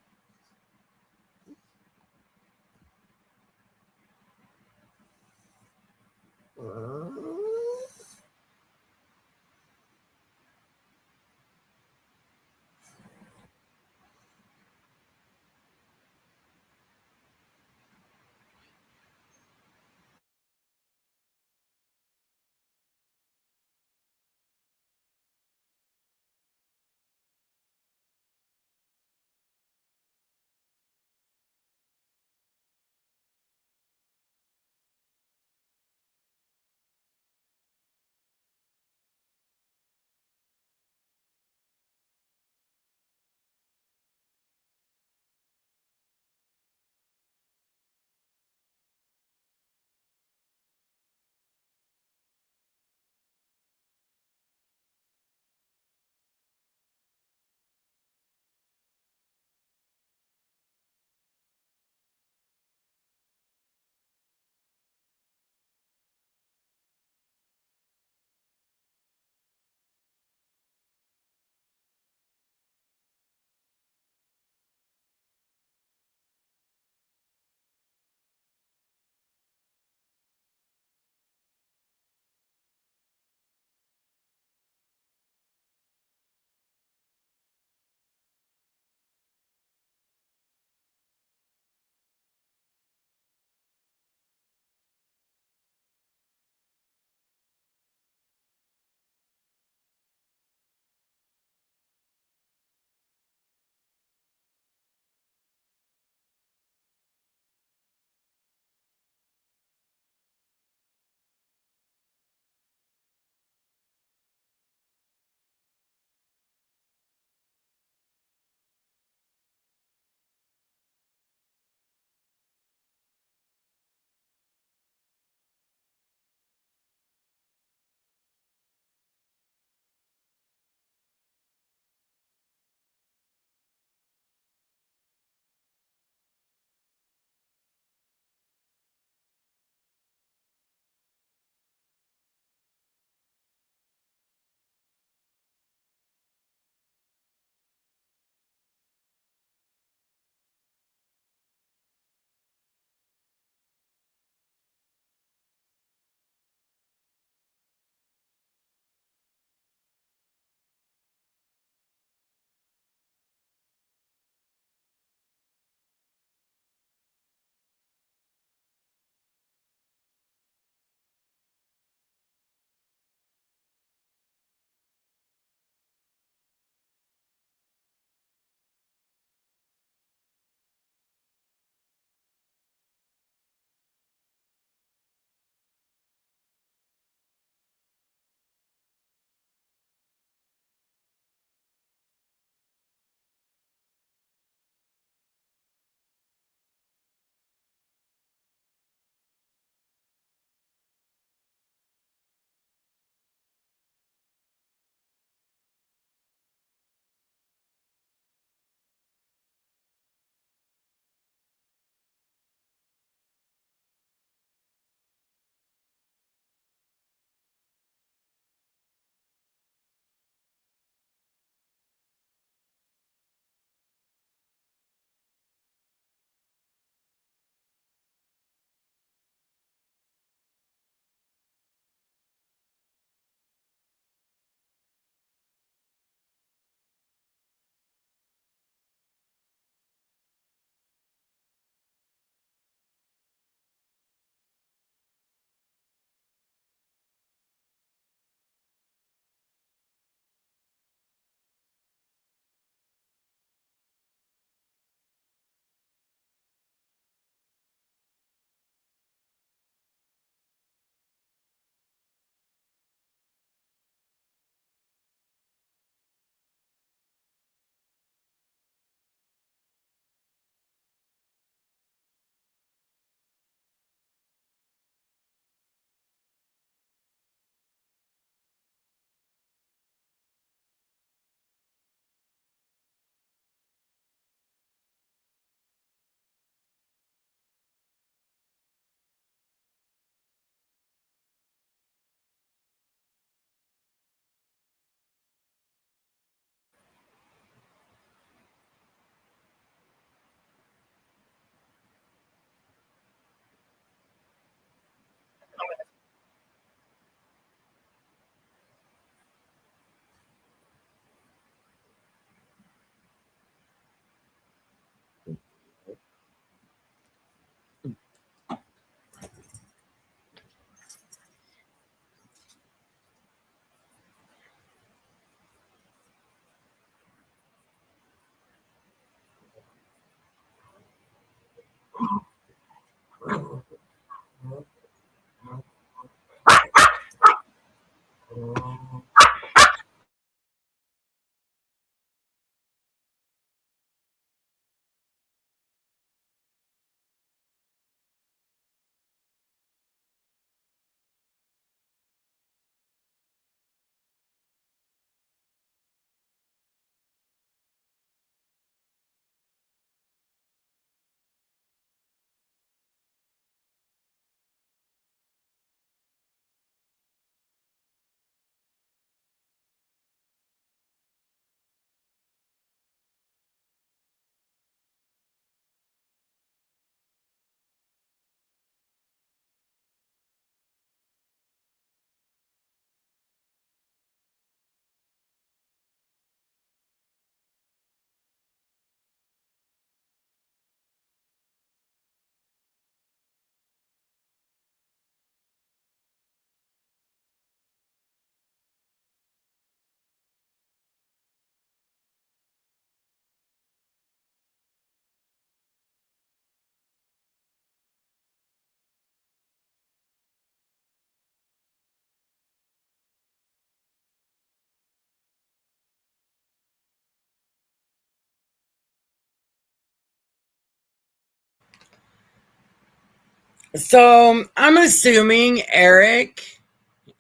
So I'm assuming Eric,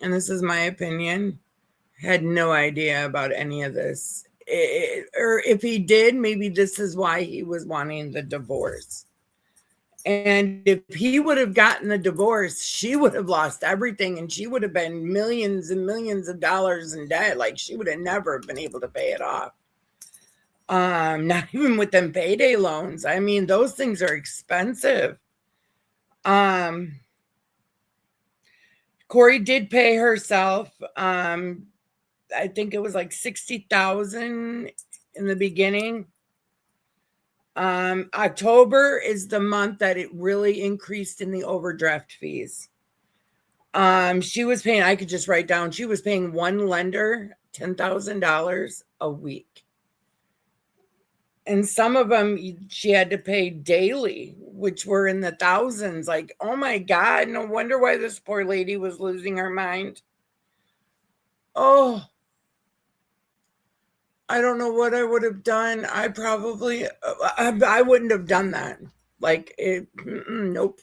and this is my opinion, had no idea about any of this. Or if he did, maybe this is why he was wanting the divorce. And if he would have gotten the divorce, she would have lost everything and she would have been millions and millions of dollars in debt. Like she would have never been able to pay it off. Not even with them payday loans. I mean, those things are expensive. Kouri did pay herself. I think it was like 60,000 in the beginning. October is the month that it really increased in the overdraft fees. She was paying, I could just write down, she was paying one lender $10,000 a week. And some of them she had to pay daily, which were in the thousands. Like, oh my God, no wonder why this poor lady was losing her mind. Oh, I don't know what I would have done. I probably, I wouldn't have done that. Like, nope.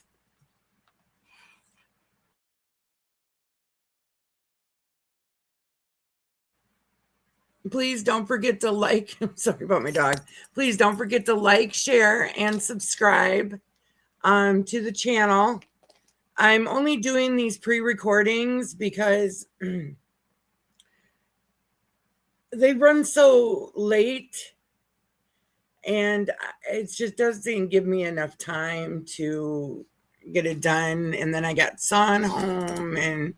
Please don't forget to like. I'm sorry about my dog. Please don't forget to like, share, and subscribe to the channel. I'm only doing these pre-recordings because they run so late and it just doesn't give me enough time to get it done. And then I got son home and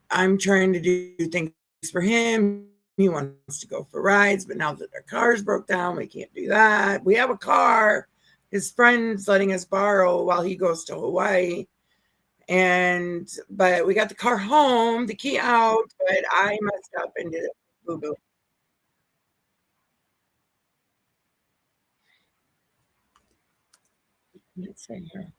I'm trying to do things for him. He wants to go for rides, but now that our car's broke down, we can't do that. We have a car. His friend's letting us borrow while he goes to Hawaii. But we got the car home, the key out, but I messed up and did it. Boo boo. Let's see here.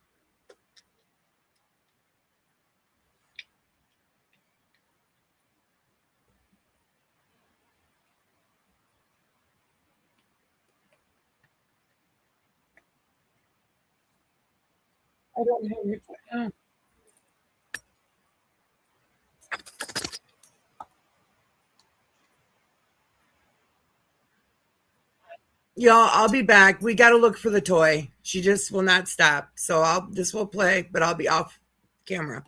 I don't have your. Oh. Y'all, I'll be back. We got to look for the toy. She just will not stop. So this will play, but I'll be off camera.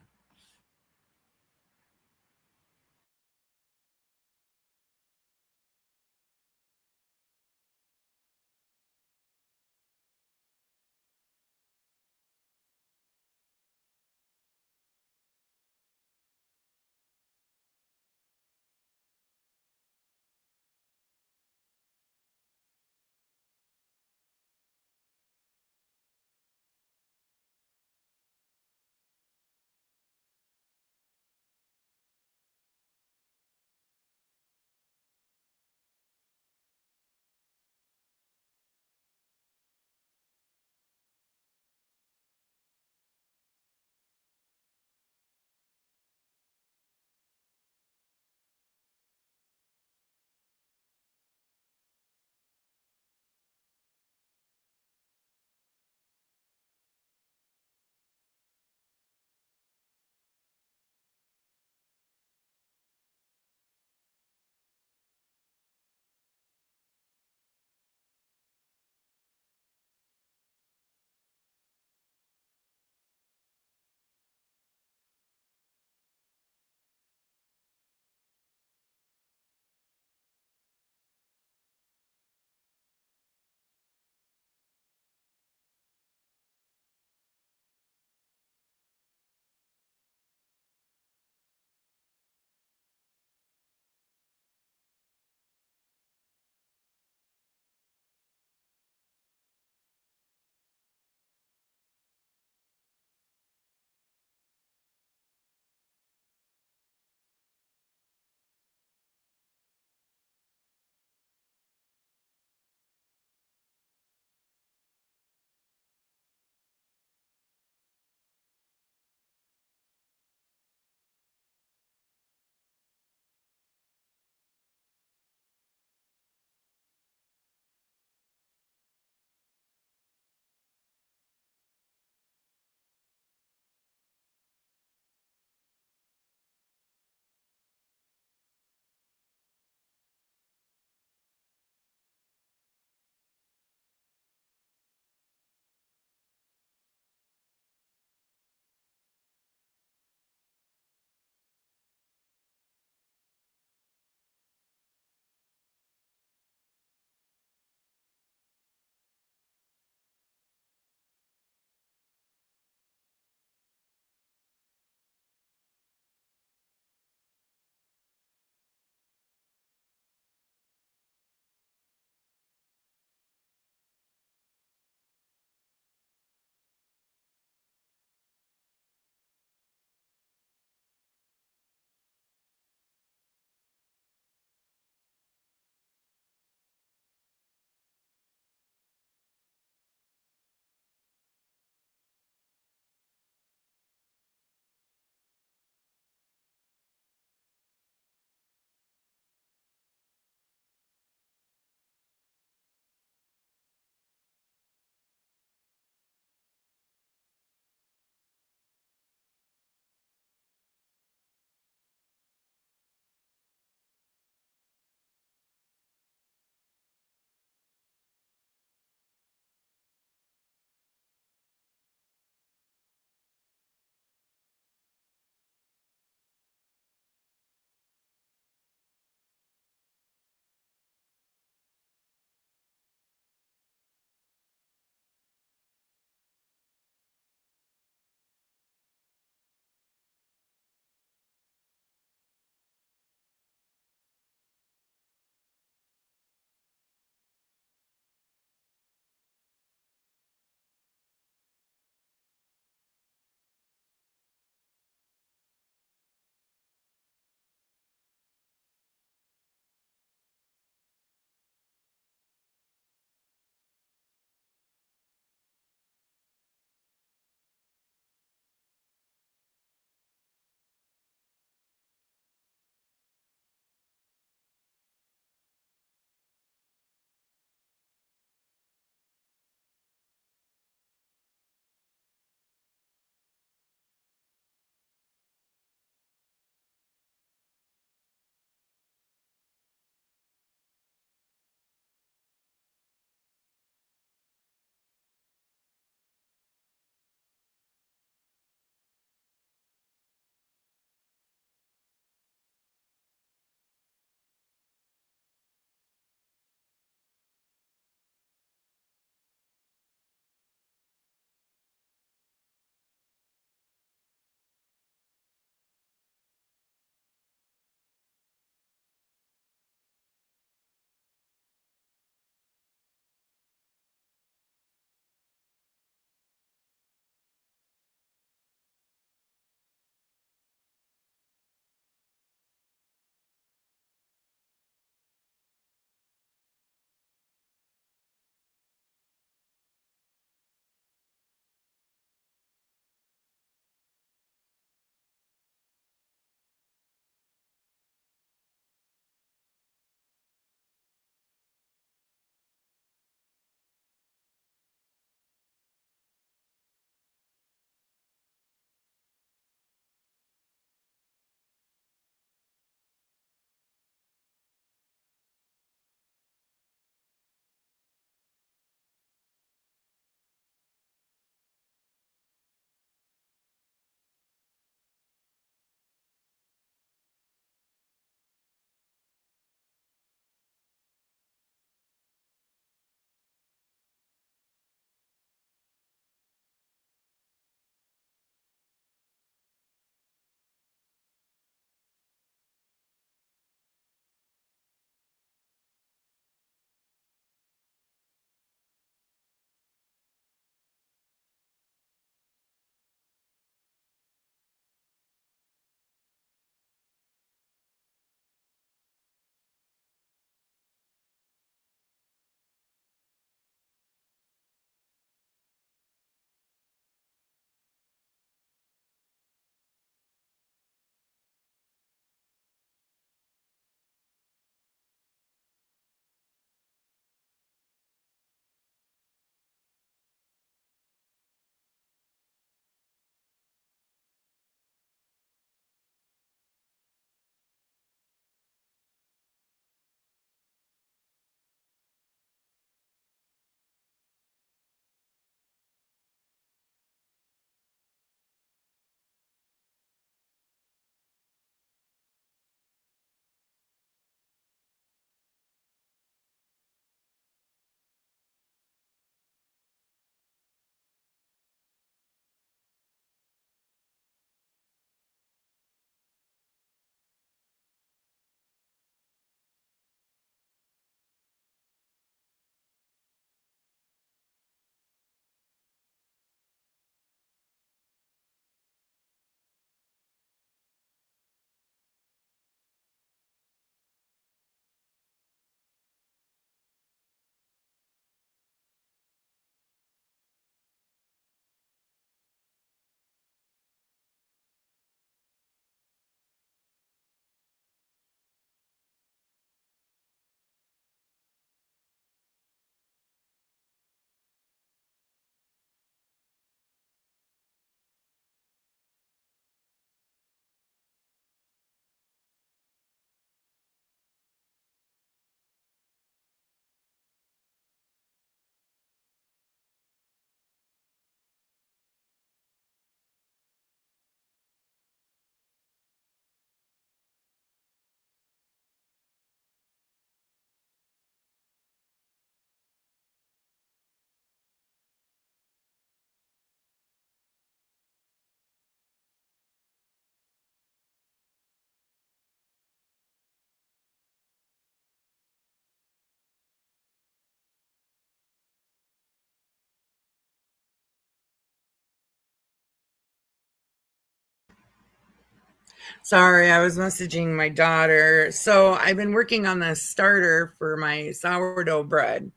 Sorry, I was messaging my daughter. So I've been working on the starter for my sourdough bread.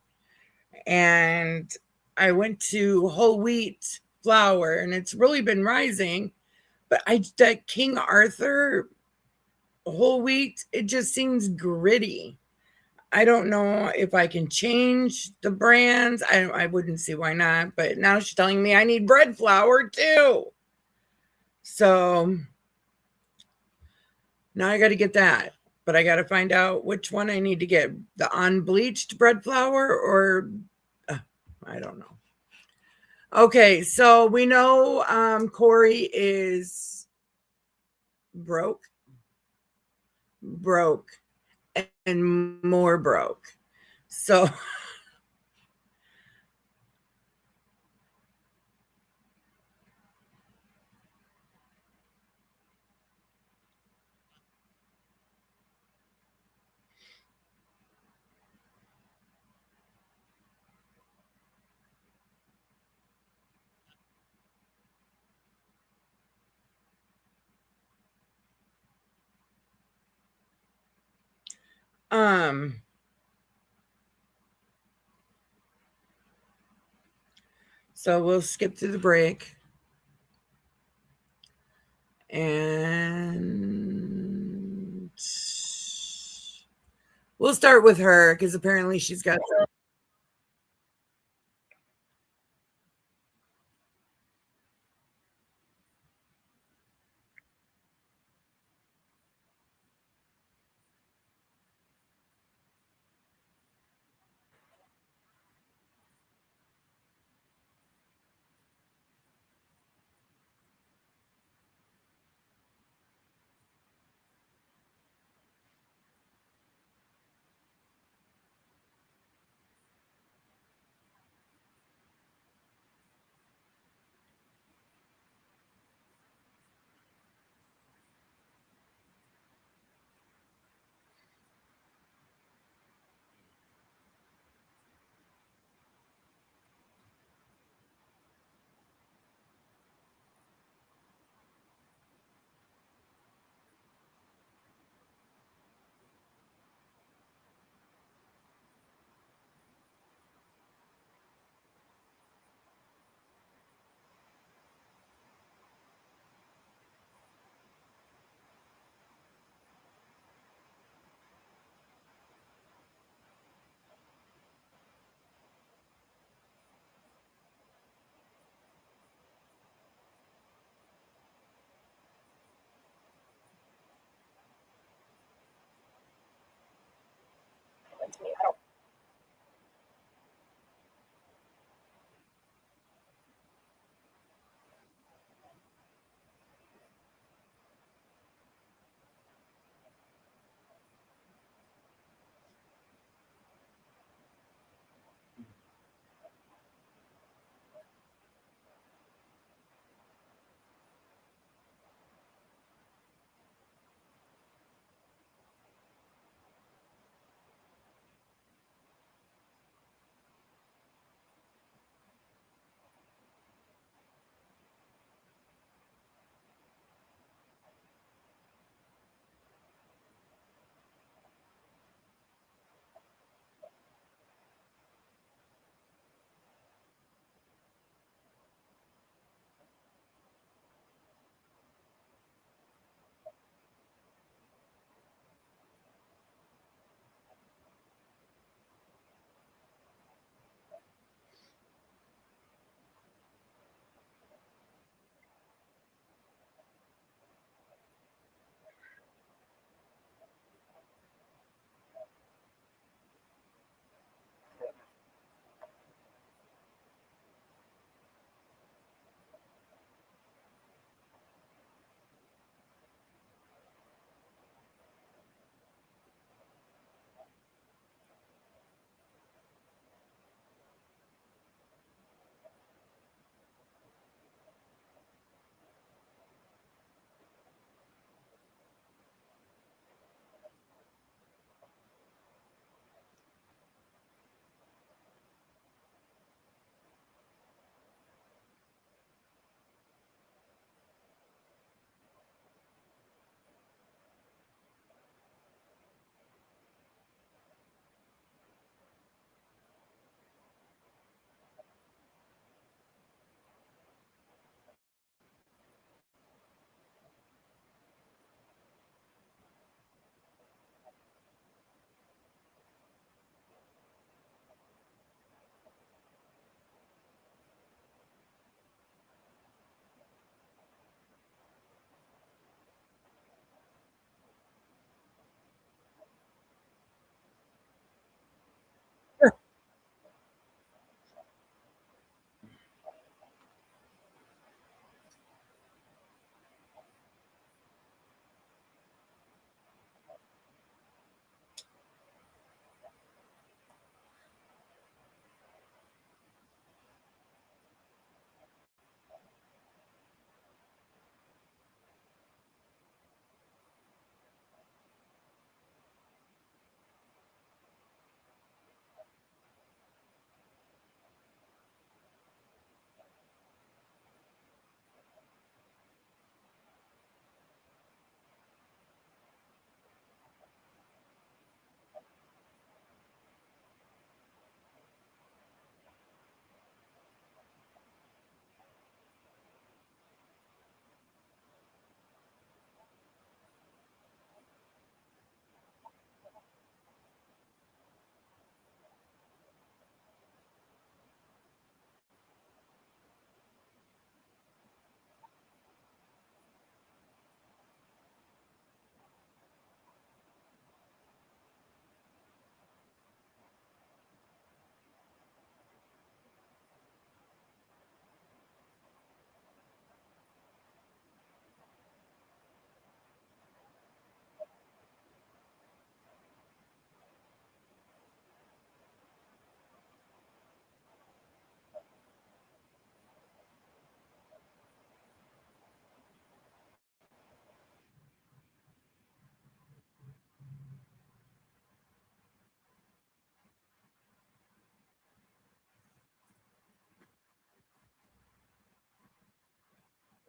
And I went to whole wheat flour and it's really been rising. But that King Arthur whole wheat, it just seems gritty. I don't know if I can change the brands. I wouldn't see why not. But now she's telling me I need bread flour too. So now I got to get that. But I got to find out which one I need to get, the unbleached bread flour or I don't know. Okay, so we know Kouri is broke, and more broke. So so we'll skip to the break. And we'll start with her because apparently she's got.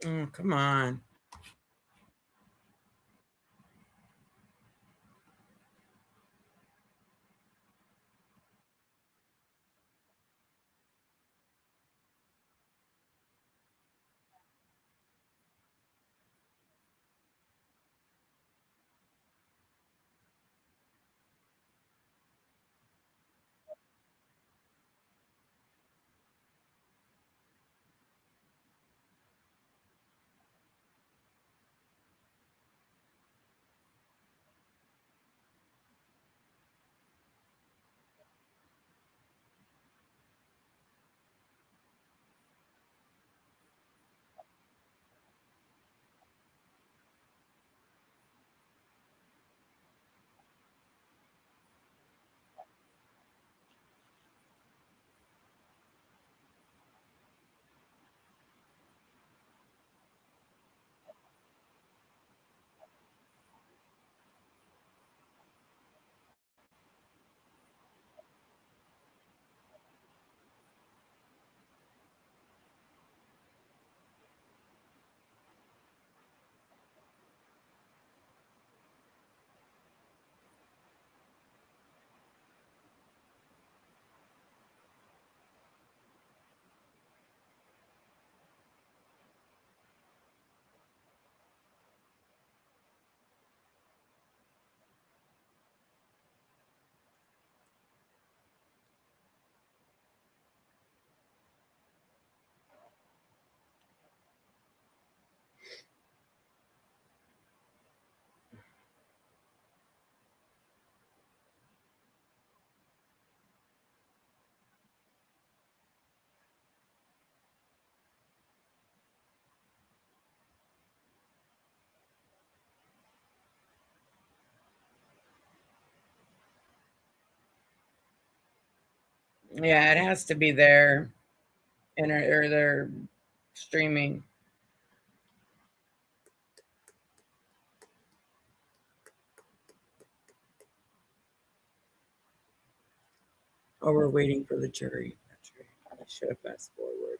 Oh, come on. Yeah, it has to be there, or they're streaming. Oh, we're waiting for the jury. That's right. I should have fast forward.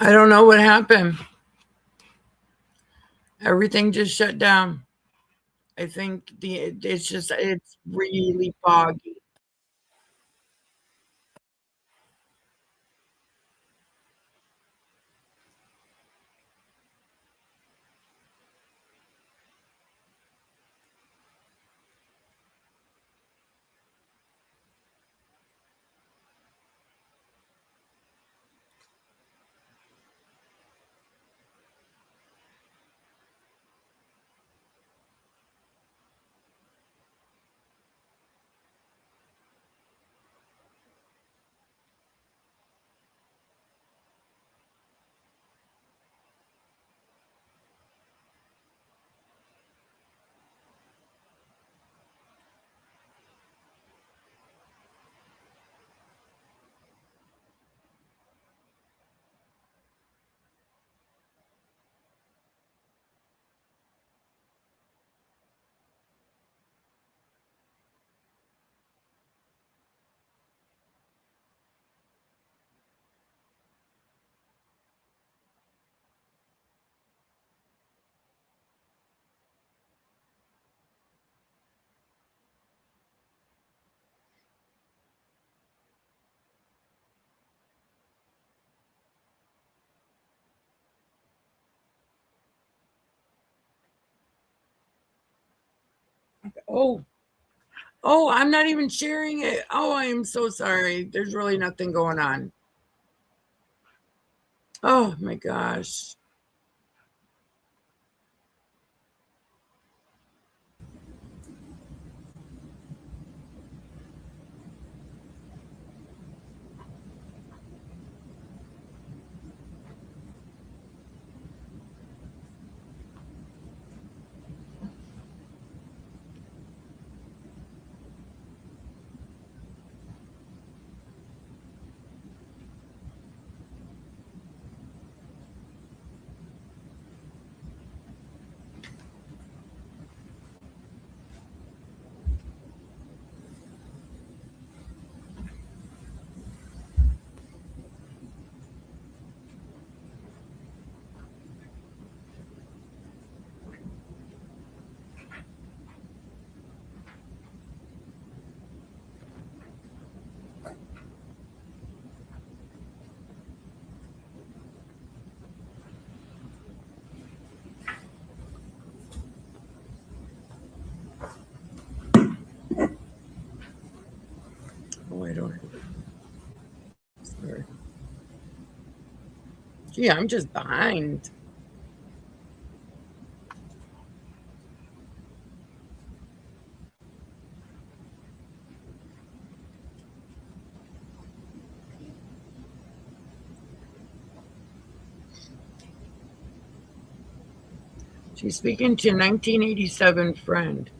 I don't know what happened. Everything just shut down. I think it's really foggy. Oh, I'm not even sharing it. Oh, I am so sorry. There's really nothing going on. Oh my gosh. Oh, I don't have it. Sorry. Gee, I'm just behind. She's speaking to 1987 friend.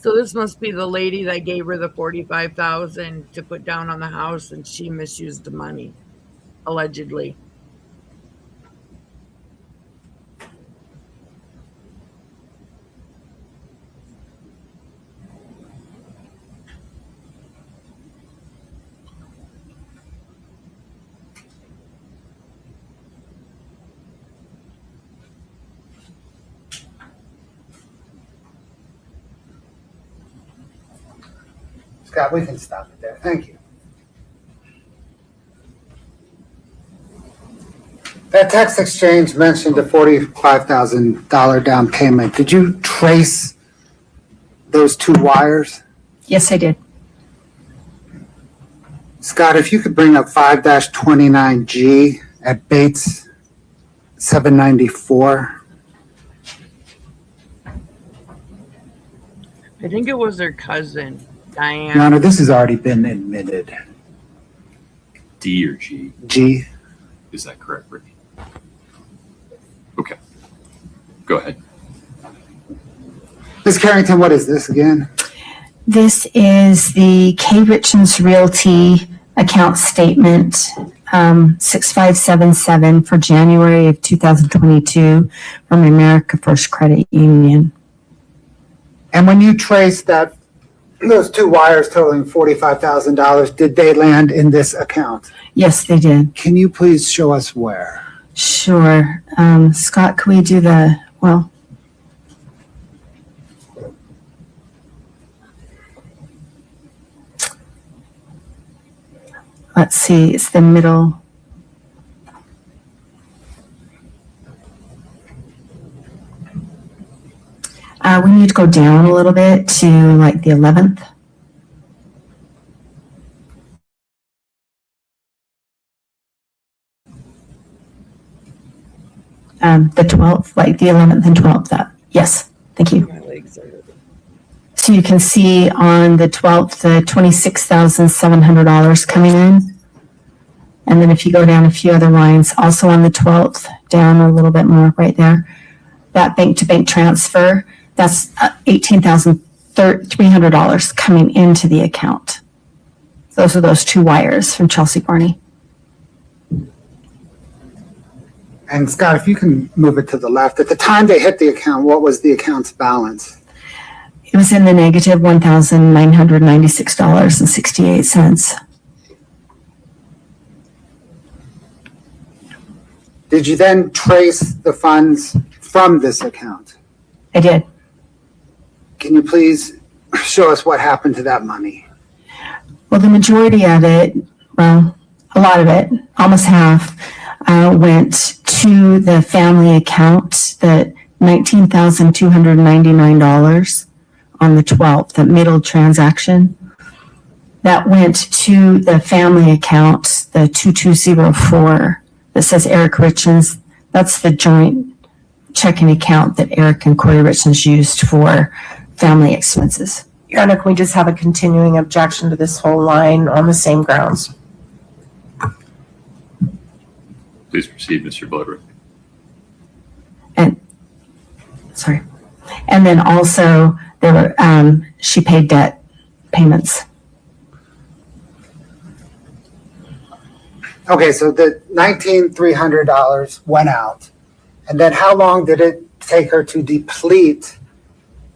So this must be the lady that gave her the 45,000 to put down on the house, and she misused the money, allegedly. Scott, we can stop it there. Thank you. That text exchange mentioned a $45,000 down payment. Did you trace those two wires? Yes, I did. Scott, if you could bring up 5-29G at Bates 794. I think it was her cousin, Diane. Your Honor, this has already been admitted. D or G? G. Is that correct, Rick? Okay. Go ahead. Ms. Carrington, what is this again? This is the Kouri Richins Realty account statement, 6577 for January of 2022 from America First Credit Union. And when you traced those two wires totaling $45,000, did they land in this account? Yes, they did. Can you please show us where? Sure. Scott, can we do let's see, it's the middle. We need to go down a little bit to like the 11th. The 12th, like the 11th and 12th. Yes, thank you. My legs are. So you can see on the 12th, the $26,700 coming in. And then if you go down a few other lines, also on the 12th, down a little bit more right there, that bank-to-bank transfer, that's $18,300 coming into the account. Those are those two wires from Chelsea Barney. And Scott, if you can move it to the left. At the time they hit the account, what was the account's balance? It was in the negative $1,996.68. Did you then trace the funds from this account? I did. Can you please show us what happened to that money? Well, the majority of it, well, a lot of it, almost half, went to the family account, the $19,299 on the 12th, the middle transaction. That went to the family account, the 2204 that says Eric Richins. That's the joint checking account that Eric and Kouri Richins used for family expenses. Your Honor, can we just have a continuing objection to this whole line on the same grounds? Please proceed, Mr. Bloodworth. Sorry. And then also there were, she paid debt payments. Okay, so the $19,300 went out. And then how long did it take her to deplete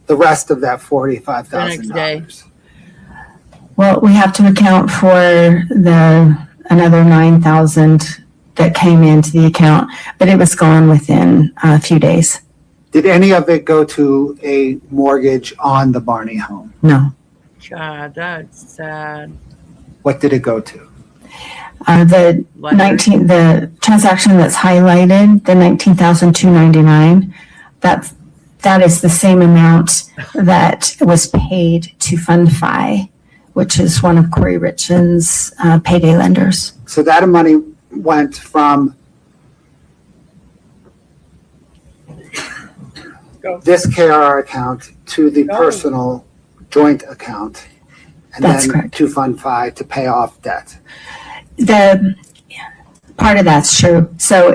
the rest of that $45,000? Well, we have to account for another $9,000 that came into the account, but it was gone within a few days. Did any of it go to a mortgage on the Barney home? No. God, that's sad. What did it go to? The transaction that's highlighted, the $19,299, that is the same amount that was paid to Fund Fi, which is one of Kouri Richins' payday lenders. So that money went from this KRR account to the personal joint account, and That's then correct. to Fund Fi to pay off debt. The part of that's true. So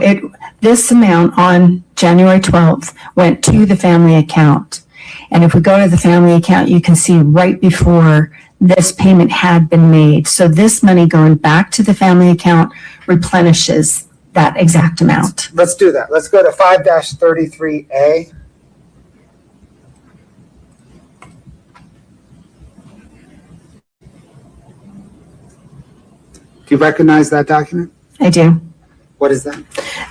this amount on January 12th went to the family account. And if we go to the family account, you can see right before this payment had been made. So this money going back to the family account replenishes that exact amount. Let's do that. Let's go to 5-33A. Do you recognize that document? I do. What is that?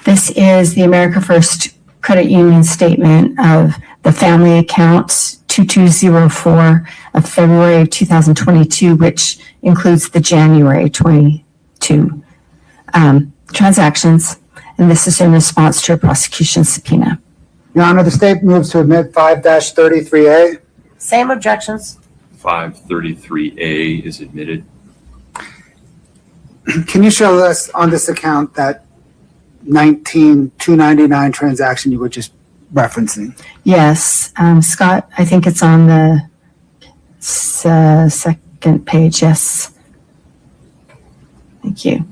This is the America First Credit Union statement of the family account 2204 of February of 2022, which includes the January 22 transactions. And this is in response to a prosecution subpoena. Your Honor, the state moves to admit 5-33A. Same objections. 533A is admitted. Can you show us on this account that 19,299 transaction you were just referencing? Yes, Scott, I think it's on the second page. Yes. Thank you.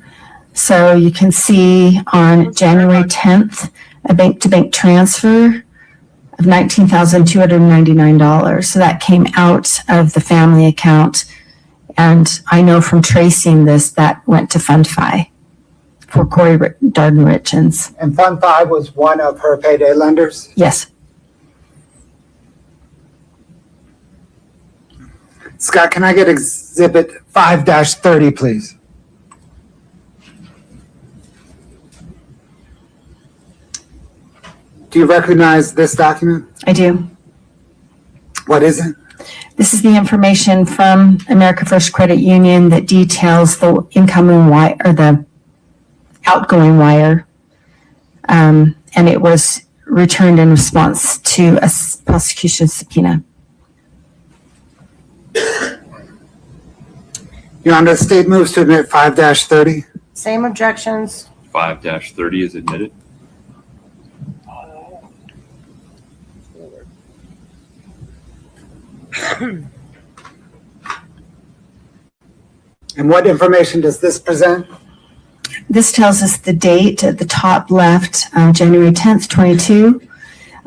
So you can see on January 10th, a bank-to-bank transfer of $19,299. So that came out of the family account. And I know from tracing this, that went to Fund Fi for Kouri Richins. And Fund 5 was one of her payday lenders? Yes. Scott, can I get Exhibit 5-30, please? Do you recognize this document? I do. What is it? This is the information from America First Credit Union that details the incoming wire or the outgoing wire. And it was returned in response to a prosecution subpoena. Your Honor, the state moves to admit 5-30. Same objections. 5-30 is admitted. And what information does this present? This tells us the date at the top left, January 10th, 22.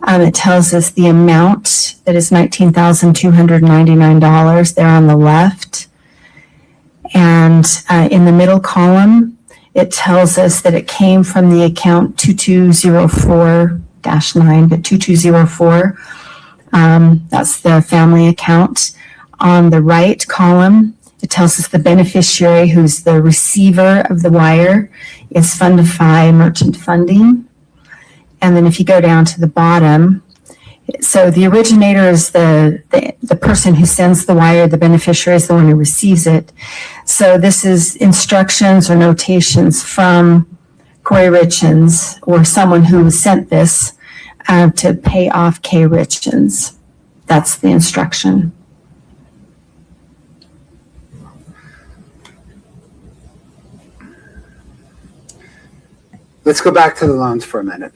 It tells us the amount that is $19,299 there on the left. And in the middle column, it tells us that it came from the account 2204-9, but 2204. That's the family account. On the right column, it tells us the beneficiary, who's the receiver of the wire, is Fund Fi Merchant Funding. And then if you go down to the bottom, so the originator is the person who sends the wire, the beneficiary is the one who receives it. So this is instructions or notations from Kouri Richins or someone who sent this to pay off K. Richins. That's the instruction. Let's go back to the loans for a minute.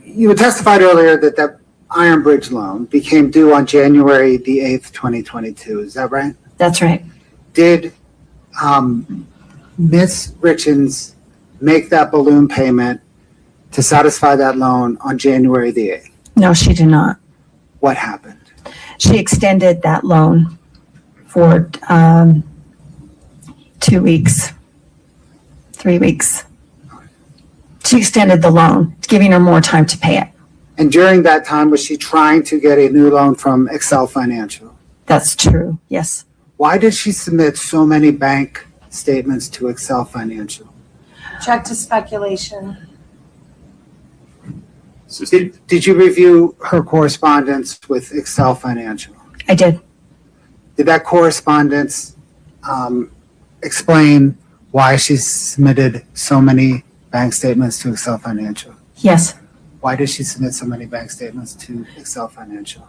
You testified earlier that that Iron Bridge loan became due on January the 8th, 2022. Is that right? That's right. Did Ms. Richins make that balloon payment to satisfy that loan on January the 8th? No, she did not. What happened? She extended that loan for 2 weeks, 3 weeks. She extended the loan, giving her more time to pay it. And during that time, was she trying to get a new loan from Excel Financial? That's true, yes. Why did she submit so many bank statements to Excel Financial? Check to speculation. Did you review her correspondence with Excel Financial? I did. Did that correspondence explain why she submitted so many bank statements to Excel Financial? Yes. Why did she submit so many bank statements to Excel Financial?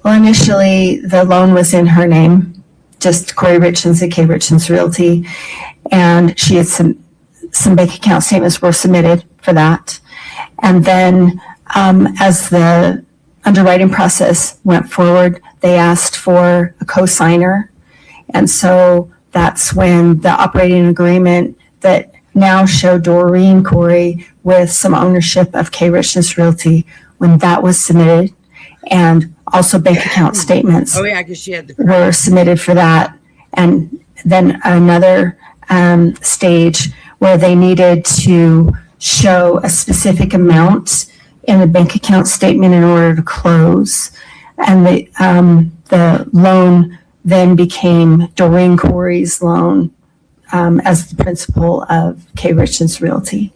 Well, initially, the loan was in her name, just Kouri Richins and K. Richins Realty, and she had some bank account statements were submitted for that. And then as the underwriting process went forward, they asked for a co-signer. And so that's when the operating agreement that now showed Doreen Kouri with some ownership of K. Richins Realty, when that was submitted, and also bank account statements Oh yeah, because she had the were submitted for that. And then another stage where they needed to show a specific amount in the bank account statement in order to close. And the loan then became Doreen Kouri's loan as the principal of K. Richins Realty.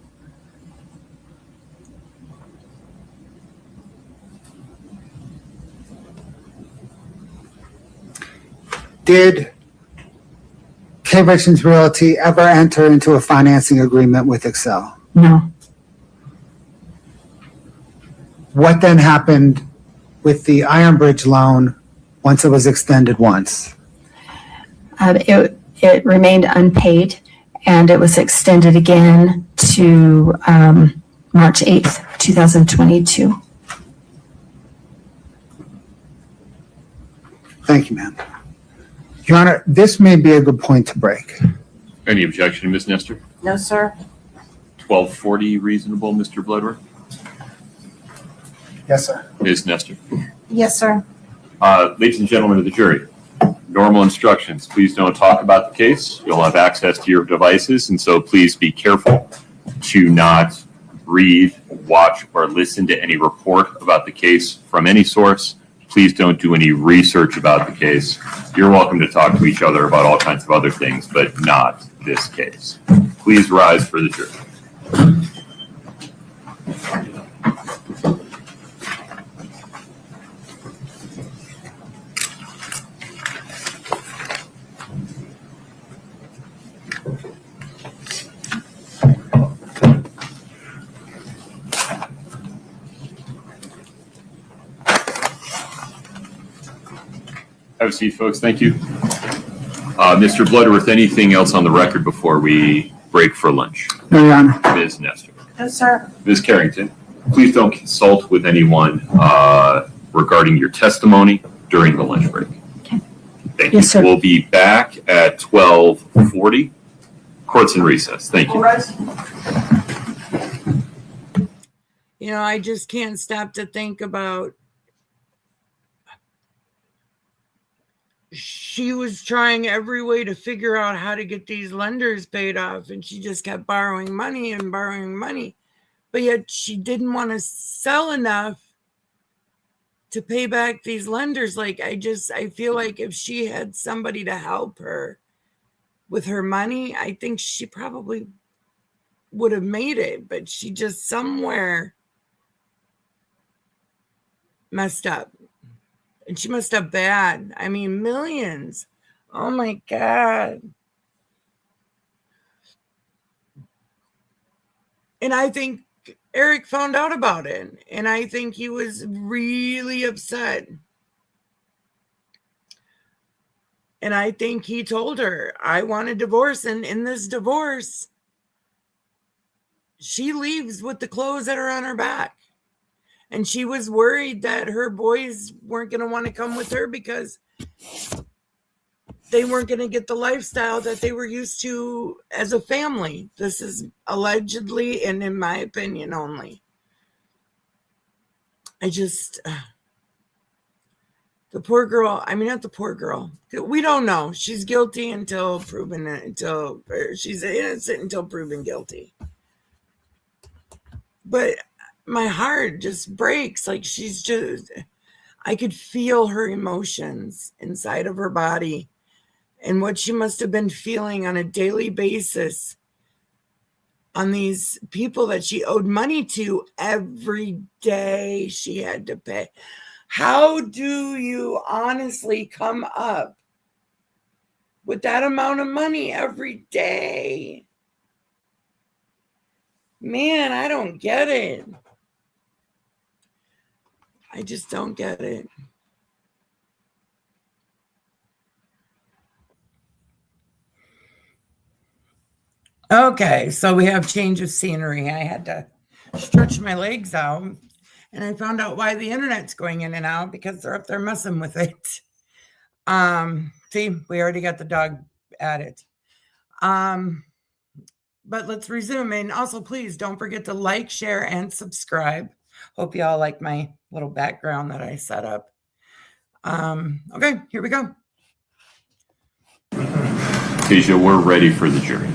Did Kouri Richins Realty ever enter into a financing agreement with Excel? No. What then happened with the Iron Bridge loan once it was extended once? It remained unpaid, and it was extended again to March 8th, 2022. Thank you, ma'am. Your Honor, this may be a good point to break. Any objection, Ms. Nestor? No, sir. 1240 reasonable, Mr. Bloodworth? Yes, sir. Ms. Nestor? Yes, sir. Ladies and gentlemen of the jury, normal instructions. Please don't talk about the case. You'll have access to your devices, and so please be careful to not read, watch, or listen to any report about the case from any source. Please don't do any research about the case. You're welcome to talk to each other about all kinds of other things, but not this case. Please rise for the jury. Have a seat, folks. Thank you. Mr. Bloodworth, anything else on the record before we break for lunch? No, Your Honor. Ms. Nestor. No, sir. Ms. Carrington, please don't consult with anyone regarding your testimony during the lunch break. Okay. Thank Yes, you. sir. We'll be back at 12:40. Court's in recess. Thank you. You know, I just can't stop to think about she was trying every way to figure out how to get these lenders paid off, and she just kept borrowing money and borrowing money. But yet she didn't want to sell enough to pay back these lenders. Like, I feel like if she had somebody to help her with her money, I think she probably would have made it, but she just somewhere messed up. And she messed up bad. I mean, millions. Oh my God. And I think Eric found out about it. And I think he was really upset. And I think he told her, I want a divorce. And in this divorce, she leaves with the clothes that are on her back. And she was worried that her boys weren't going to want to come with her because they weren't going to get the lifestyle that they were used to as a family. This is allegedly, and in my opinion only. The poor girl, I mean, not the poor girl. We don't know. She's guilty until she's innocent until proven guilty. But my heart just breaks. Like, I could feel her emotions inside of her body and what she must have been feeling on a daily basis on these people that she owed money to every day she had to pay. How do you honestly come up with that amount of money every day? Man, I don't get it. I just don't get it. Okay, so we have change of scenery. I had to stretch my legs out, and I found out why the internet's going in and out, because they're up there messing with it. See, we already got the dog at it. But let's resume. And also, please don't forget to like, share, and subscribe. Hope you all like my little background that I set up. Okay, here we go. Tasia, we're ready for the jury.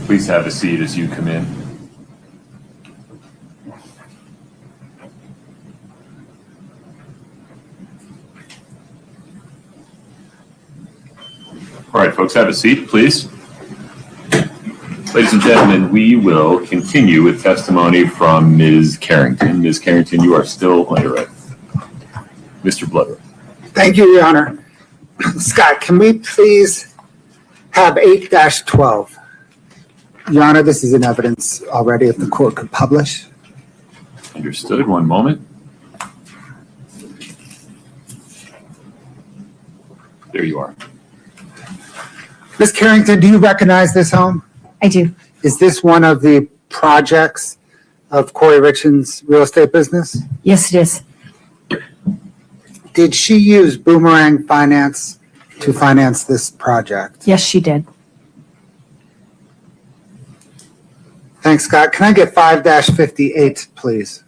Please have a seat as you come in. All right, folks, have a seat, please. Ladies and gentlemen, we will continue with testimony from Ms. Carrington. Ms. Carrington, you are still on your right. Mr. Bloodworth. Thank you, Your Honor. Scott, can we please have 8-12? Your Honor, this is in evidence already if the court could publish. Understood. One moment. There you are. Ms. Carrington, do you recognize this home? I do. Is this one of the projects of Kouri Richins' real estate business? Yes, it is. Did she use Boomerang Finance to finance this project? Yes, she did. Thanks, Scott. Can I get 5-58, please?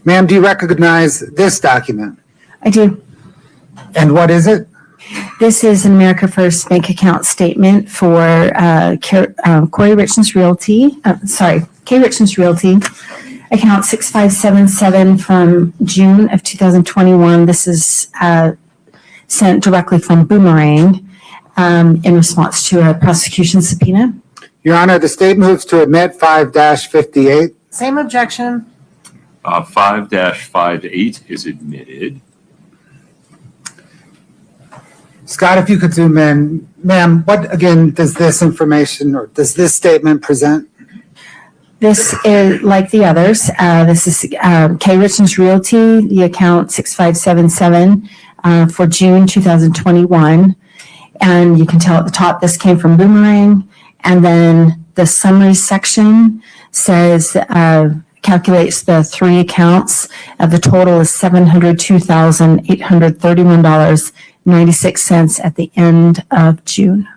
Ma'am, do you recognize this document? I do. And what is it? This is an America First bank account statement for Kouri Richins Realty. K. Richins Realty, account 6577 from June of 2021. This is sent directly from Boomerang in response to a prosecution subpoena. Your Honor, the state moves to admit 5-58. Same objection. 5-58 is admitted. Scott, if you could zoom in. Ma'am, what again does this information or does this statement present? This is like the others. This is K. Richins Realty, the account 6577 for June 2021. And you can tell at the top this came from Boomerang. And then the summary section says, calculates the three accounts. The total is $702,831.96 at the end of June.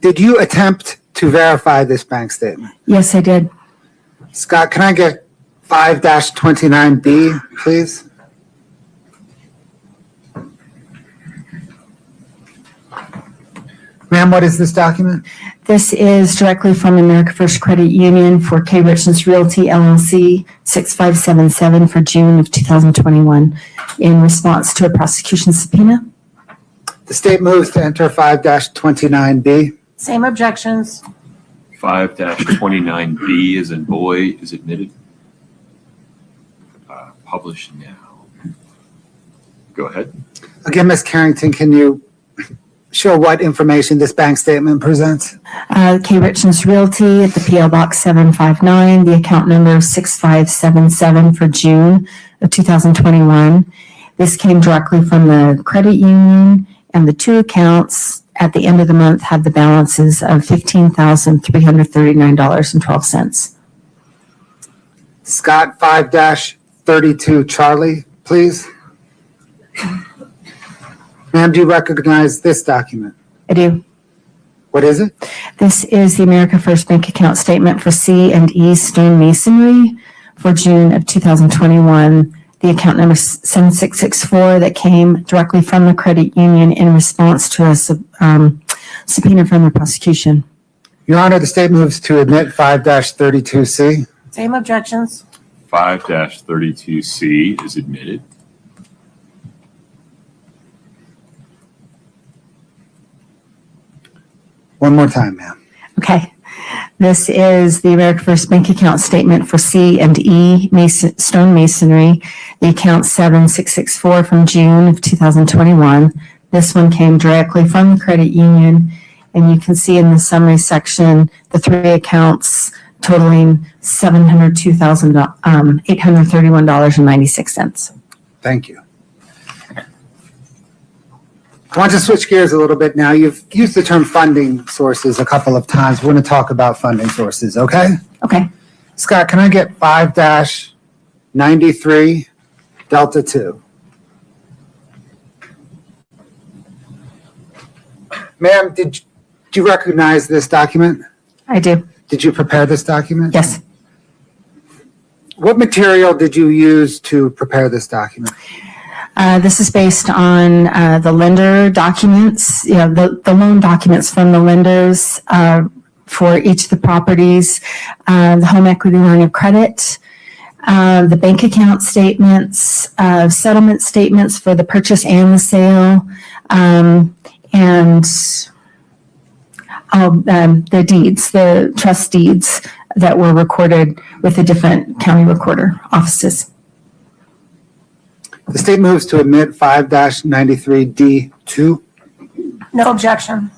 Did you attempt to verify this bank statement? Yes, I did. Scott, can I get 5-29B, please? Ma'am, what is this document? This is directly from America First Credit Union for K. Richins Realty LLC 6577 for June of 2021 in response to a prosecution subpoena. The state moves to enter 5-29B. Same objections. 5-29B as in boy is admitted. Published now. Go ahead. Again, Ms. Carrington, can you show what information this bank statement presents? K. Richins Realty at the PO Box 759, the account number 6577 for June of 2021. This came directly from the credit union, and the two accounts at the end of the month had the balances of $15,339.12. Scott, 5-32 Charlie, please. Ma'am, do you recognize this document? I do. What is it? This is the America First bank account statement for C&E Stone Masonry for June of 2021. The account number 7664 that came directly from the credit union in response to a subpoena from the prosecution. Your Honor, the state moves to admit 5-32C. Same objections. 5-32C is admitted. One more time, ma'am. Okay. This is the America First Bank account statement for C and E Stone Masonry, the account 7664 from June of 2021. This one came directly from the credit union, and you can see in the summary section the three accounts totaling $702,831.96. Thank you. I want to switch gears a little bit now. You've used the term funding sources a couple of times. We're going to talk about funding sources, okay? Okay. Scott, can I get 5-93 Delta 2? Ma'am, did you recognize this document? I do. Did you prepare this document? Yes. What material did you use to prepare this document? This is based on the lender documents, the loan documents from the lenders for each of the properties, the home equity line of credit, the bank account statements, settlement statements for the purchase and the sale, and the deeds, the trust deeds that were recorded with the different county recorder offices. The state moves to admit 5-93D2. No objection.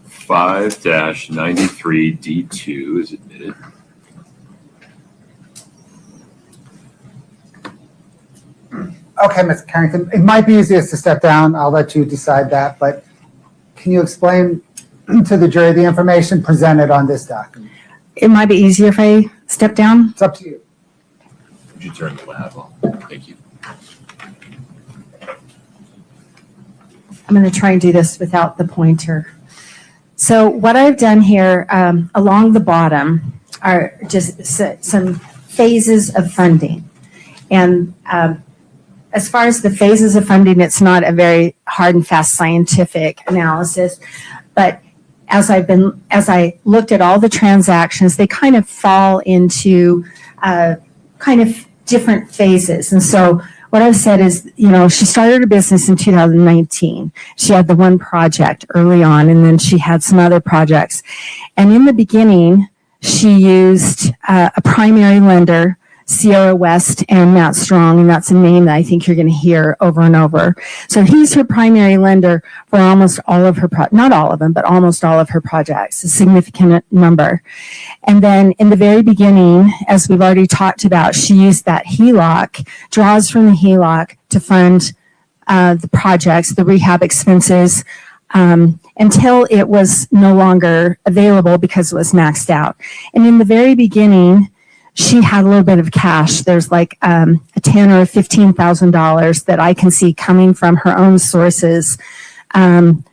5-93D2 is admitted. Okay, Ms. Carrington, it might be easiest to step down. I'll let you decide that, but can you explain to the jury the information presented on this document? It might be easier if I step down. It's up to you. Would you turn the lab on? Thank you. I'm going to try and do this without the pointer. So what I've done here along the bottom are just some phases of funding. And as far as the phases of funding, it's not a very hard and fast scientific analysis, but as I looked at all the transactions, they kind of fall into kind of different phases. And so what I've said is, she started her business in 2019. She had the one project early on, and then she had some other projects. And in the beginning, she used a primary lender, Sierra West and Matt Strong, and that's a name that I think you're going to hear over and over. So he's her primary lender for almost all of her, not all of them, but almost all of her projects, a significant number. And then in the very beginning, as we've already talked about, she used that HELOC, draws from the HELOC to fund the projects, the rehab expenses, until it was no longer available because it was maxed out. And in the very beginning, she had a little bit of cash. There's like a $10,000 or $15,000 that I can see coming from her own sources to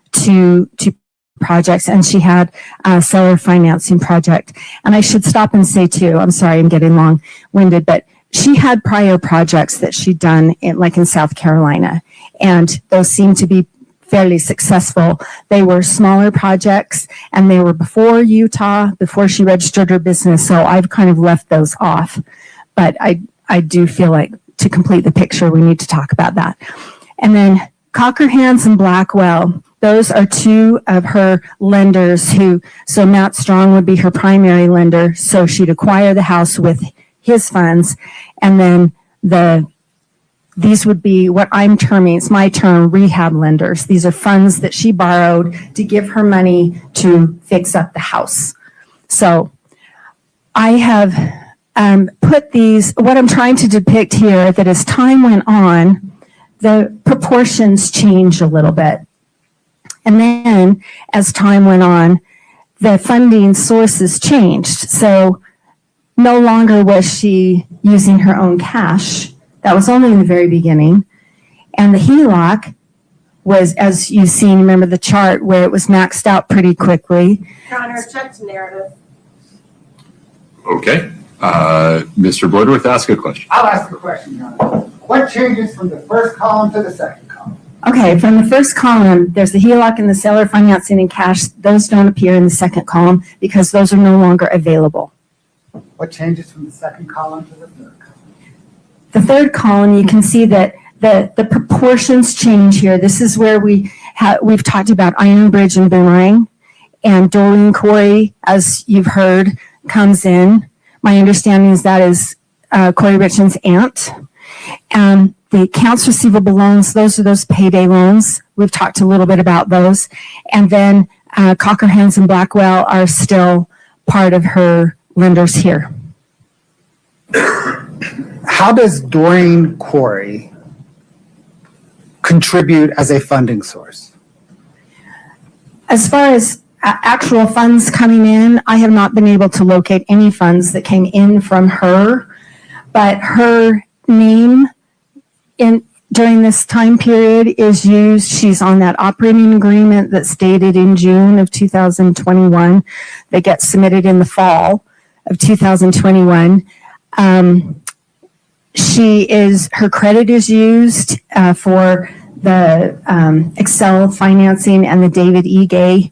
projects, and she had a seller financing project. And I should stop and say too, I'm sorry, I'm getting long-winded, but she had prior projects that she'd done in South Carolina, and those seemed to be fairly successful. They were smaller projects, and they were before Utah, before she registered her business, so I've kind of left those off. But I do feel like to complete the picture, we need to talk about that. And then Cocker Hands and Blackwell, those are two of her lenders so Matt Strong would be her primary lender, so she'd acquire the house with his funds, and then these would be what I'm terming, it's my term, rehab lenders. These are funds that she borrowed to give her money to fix up the house. So I have put these, what I'm trying to depict here, that as time went on, the proportions changed a little bit. And then as time went on, the funding sources changed. So no longer was she using her own cash. That was only in the very beginning. And the HELOC was, as you've seen, remember the chart where it was maxed out pretty quickly. Your Honor, check the narrative. Okay. Mr. Bloodworth, ask a question. I'll ask the question, Your Honor. What changes from the first column to the second column? Okay, from the first column, there's the HELOC and the seller financing and cash. Those don't appear in the second column because those are no longer available. What changes from the second column to the third column? The third column, you can see that the proportions change here. This is where we've talked about Iron Bridge and Boomerang, and Doreen Kouri, as you've heard, comes in. My understanding is that is Kouri Richins' aunt. The accounts receivable loans, those are those payday loans. We've talked a little bit about those. And then Cocker Hens and Blackwell are still part of her lenders here. How does Doreen Kouri contribute as a funding source? As far as actual funds coming in, I have not been able to locate any funds that came in from her, but her name during this time period is used. She's on that operating agreement that's dated in June of 2021 that gets submitted in the fall of 2021. Her credit is used for the Excel financing and the David E. Gay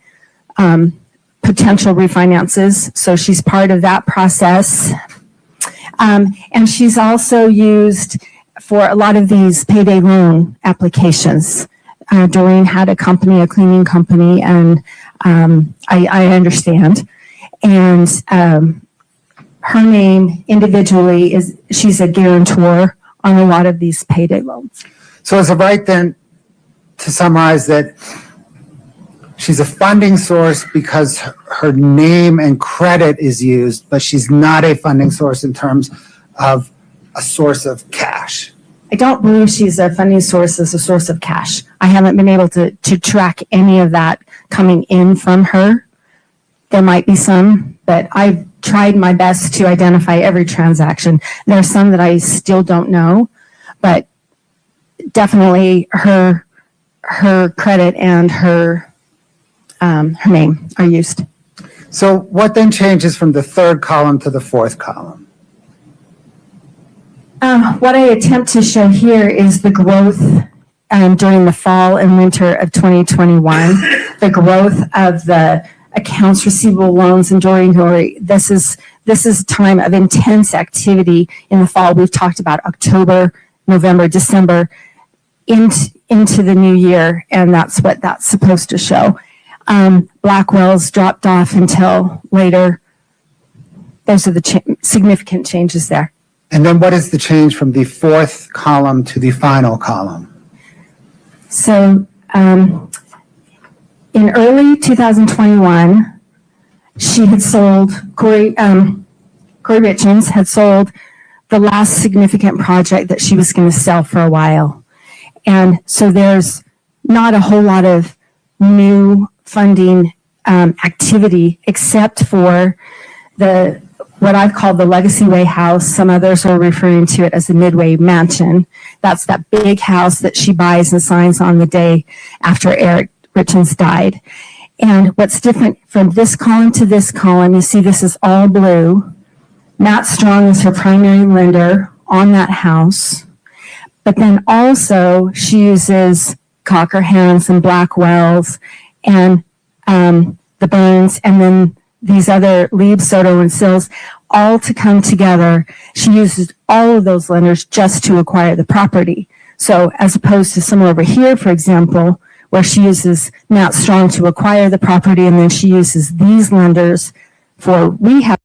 potential refinances. So she's part of that process. And she's also used for a lot of these payday loan applications. Doreen had a cleaning company, and I understand. And her name individually she's a guarantor on a lot of these payday loans. So is it right then to summarize that she's a funding source because her name and credit is used, but she's not a funding source in terms of a source of cash? I don't believe she's a funding source as a source of cash. I haven't been able to track any of that coming in from her. There might be some, but I've tried my best to identify every transaction. There are some that I still don't know, but definitely her credit and her name are used. So what then changes from the third column to the fourth column? What I attempt to show here is the growth during the fall and winter of 2021, the growth of the accounts receivable loans and Doreen Kouri. This is a time of intense activity in the fall. We've talked about October, November, December into the new year, and that's what that's supposed to show. Blackwell's dropped off until later. Those are the significant changes there. And then what is the change from the fourth column to the final column? So in early 2021, she had sold, Kouri Richins had sold the last significant project that she was going to sell for a while. And so there's not a whole lot of new funding activity except for what I've called the Legacy Way house. Some others are referring to it as the Midway Mansion. That's that big house that she buys and signs on the day after Eric Richins died. And what's different from this column to this column, you see this is all blue. Matt Strong is her primary lender on that house. But then also she uses Cocker Hens and Blackwells and the Burns, and then these other Lieb, Soto, and Sills, all to come together. She uses all of those lenders just to acquire the property. So as opposed to some over here, for example, where she uses Matt Strong to acquire the property, and then she uses these lenders for rehab.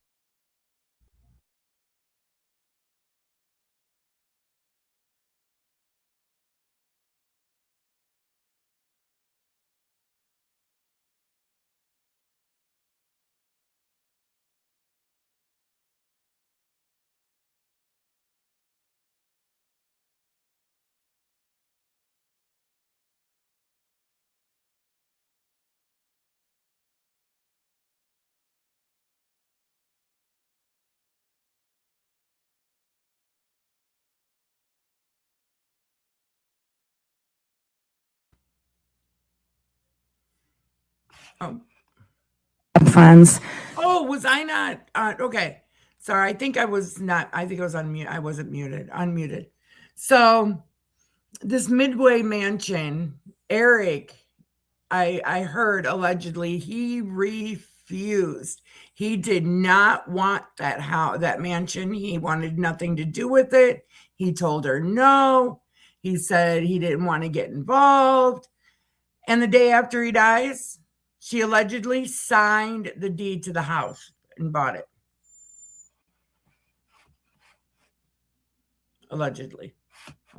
funds. Oh, was I not? Okay. Sorry. I think I was not. I think I was on mute. I wasn't muted. Unmuted. So this Midway mansion, Eric, I heard allegedly he refused. He did not want that mansion. He wanted nothing to do with it. He told her no. He said he didn't want to get involved. And the day after he dies, she allegedly signed the deed to the house and bought it. Allegedly.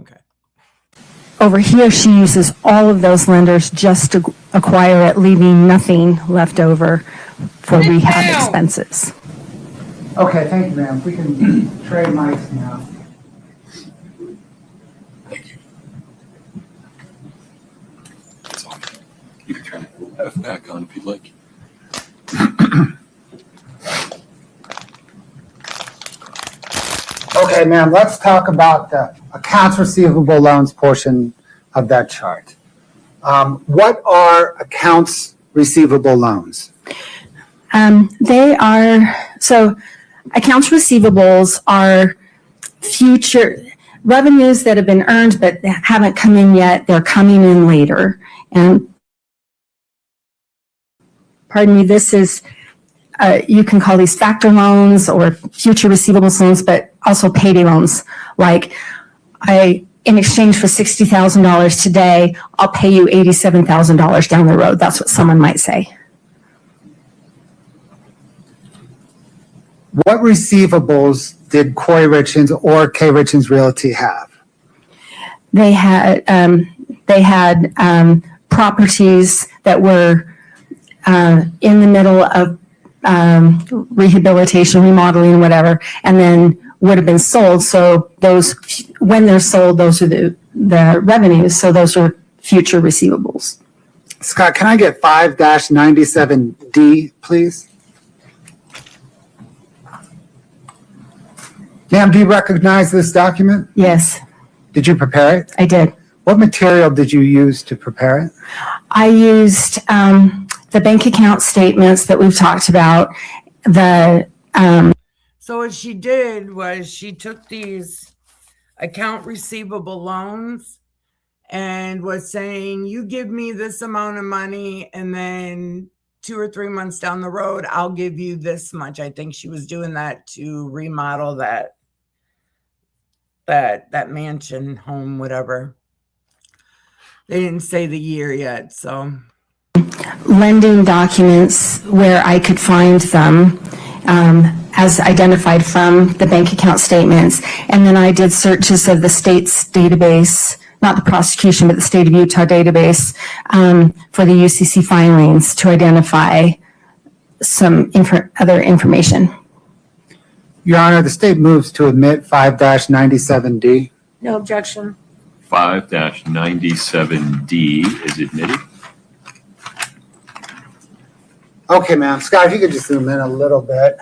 Okay. Over here, she uses all of those lenders just to acquire it, leaving nothing left over for rehab expenses. Okay, thank you, ma'am. We can trade mics now. Thank you. That's all. You can turn it back on if you'd like. Okay, ma'am, let's talk about the accounts receivable loans portion of that chart. What are accounts receivable loans? Accounts receivables are future revenues that have been earned but haven't come in yet. They're coming in later. And pardon me, this is, you can call these factor loans or future receivables loans, but also payday loans. Like, in exchange for $60,000 today, I'll pay you $87,000 down the road. That's what someone might say. What receivables did Kouri Richins or K. Richins Realty have? They had properties that were in the middle of rehabilitation, remodeling, whatever, and then would have been sold. So those, when they're sold, those are the revenues. So those are future receivables. Scott, can I get 5-97D, please? Ma'am, do you recognize this document? Yes, Did you prepare it? I did. What material did you use to prepare it? I used the bank account statements that we've talked about. So what she did was she took these account receivable loans and was saying, you give me this amount of money, and then 2 or 3 months down the road, I'll give you this much. I think she was doing that to remodel that mansion, home, whatever. They didn't say the year yet, so. Lending documents where I could find them as identified from the bank account statements. And then I did searches of the state's database, not the prosecution, but the state of Utah database for the UCC filings to identify some other information. Your Honor, the state moves to admit 5-97D. No objection. 5-97D is admitted. Okay, ma'am. Scott, if you could just zoom in a little bit.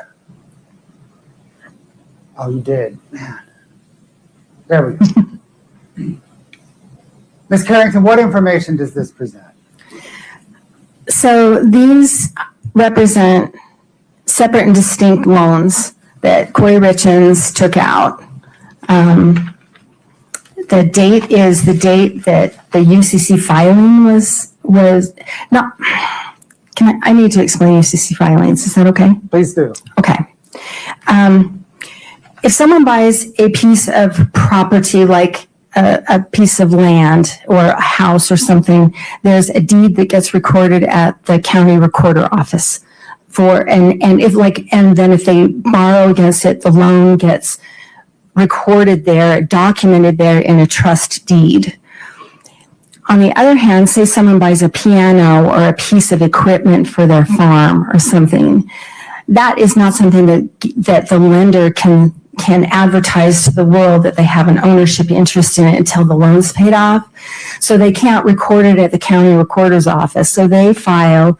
Oh, you did. Man. There we go. Ms. Carrington, what information does this present? So these represent separate and distinct loans that Kouri Richins took out. The date is the date that the UCC filing was not. I need to explain UCC filings. Is that okay? Please do. Okay. If someone buys a piece of property like a piece of land or a house or something, there's a deed that gets recorded at the county recorder office and then if they borrow against it, the loan gets recorded there, documented there in a trust deed. On the other hand, say someone buys a piano or a piece of equipment for their farm or something, that is not something that the lender can advertise to the world that they have an ownership interest in it until the loan's paid off. So they can't record it at the county recorder's office. So they file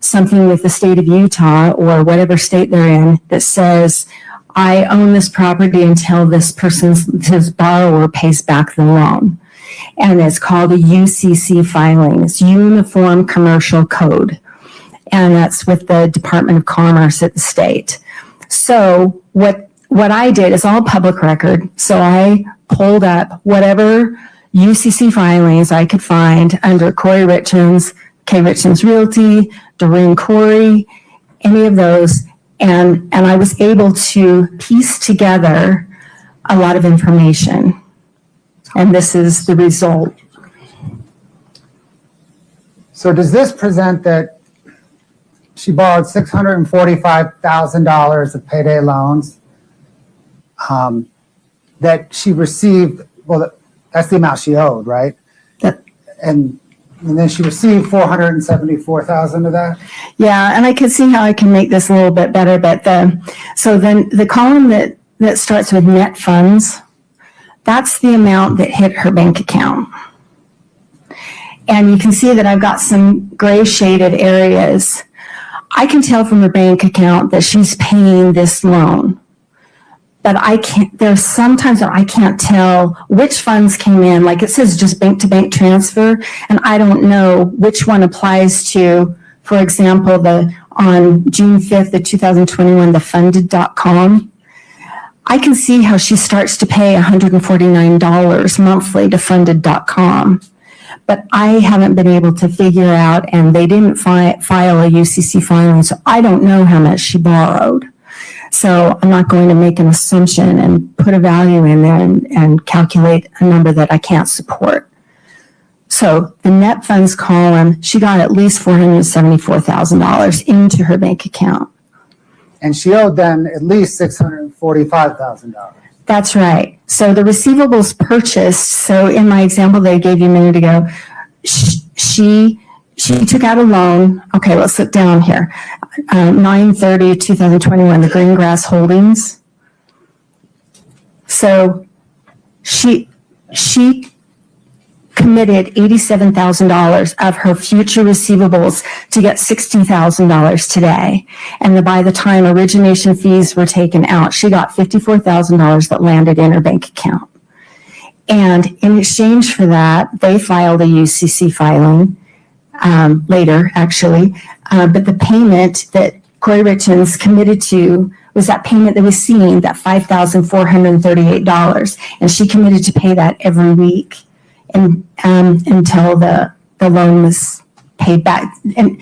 something with the state of Utah or whatever state they're in that says, I own this property until his borrower pays back the loan. And it's called a UCC filing. It's Uniform Commercial Code. And that's with the Department of Commerce at the state. So what I did is all public record. So I pulled up whatever UCC filings I could find under Kouri Richins, K. Richins Realty, Doreen Kouri, any of those. And I was able to piece together a lot of information. And this is the result. So does this present that she borrowed $645,000 of payday loans that she received? Well, that's the amount she owed, right? And then she received $474,000 of that. Yeah, and I can see how I can make this a little bit better. But so then the column that starts with net funds, that's the amount that hit her bank account. And you can see that I've got some gray shaded areas. I can tell from her bank account that she's paying this loan. But there's sometimes that I can't tell which funds came in. Like it says just bank to bank transfer, and I don't know which one applies to, for example, on June 5th of 2021, the funded.com. I can see how she starts to pay $149 monthly to funded.com. But I haven't been able to figure out, and they didn't file a UCC filing, so I don't know how much she borrowed. So I'm not going to make an assumption and put a value in there and calculate a number that I can't support. So the net funds column, she got at least $474,000 into her bank account. And she owed them at least $645,000. That's right. So the receivables purchased, so in my example they gave you a minute ago, she took out a loan. Okay, let's look down here. 9/30/2021, the Greengrass Holdings. So she committed $87,000 of her future receivables to get $60,000 today. And by the time origination fees were taken out, she got $54,000 that landed in her bank account. And in exchange for that, they filed a UCC filing later, actually. But the payment that Kouri Richins committed to was that payment that was seen, that $5,438. And she committed to pay that every week and until the loan was paid back. And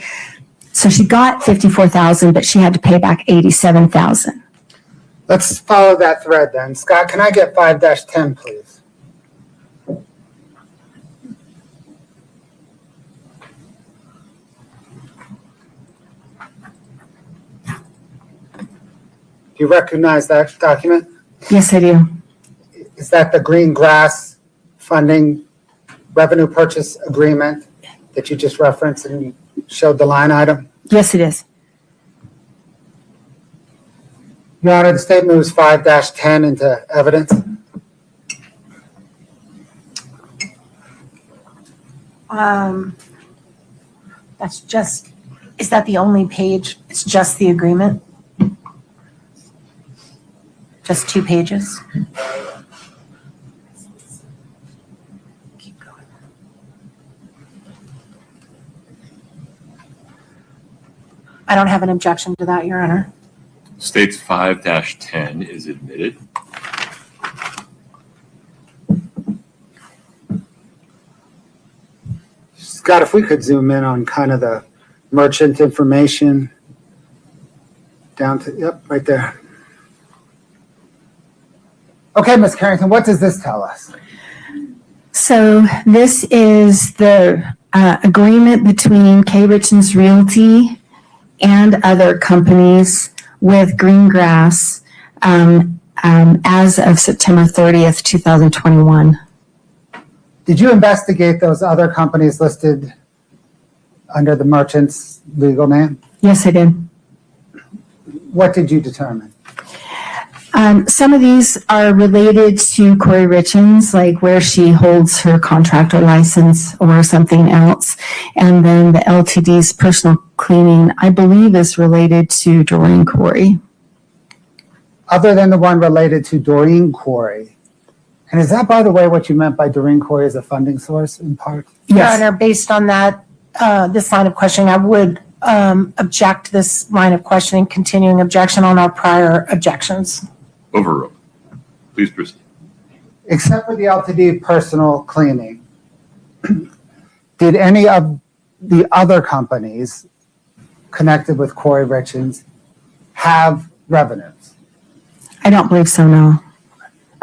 so she got $54,000, but she had to pay back $87,000. Let's follow that thread then. Scott, can I get 5-10, please? Do you recognize that document? Yes, I do. Is that the green grass funding revenue purchase agreement that you just referenced and you showed the line item? Yes, it is. Your Honor, the state moves 5-10 into evidence. That's just, is that the only page? It's just the agreement? Just 2 pages? Keep going. I don't have an objection to that, Your Honor. States 5-10 is admitted. Scott, if we could zoom in on kind of the merchant information down to, yep, right there. Okay, Ms. Carrington, what does this tell us? So this is the agreement between K. Richins Realty and other companies with Greengrass as of September 30th, 2021. Did you investigate those other companies listed under the merchant's legal name? Yes, I did. What did you determine? Some of these are related to Kouri Richins, like where she holds her contractor license or something else. And then the LTD's personal cleaning, I believe, is related to Doreen Kouri. Other than the one related to Doreen Kouri. And is that, by the way, what you meant by Doreen Kouri as a funding source in part? Your Yes. Honor, based on that, this line of questioning, I would object this line of questioning, continuing objection on our prior objections. Overruled. Please proceed. except for the LTD personal cleaning, did any of the other companies connected with Kouri Richins have revenues? I don't believe so, no.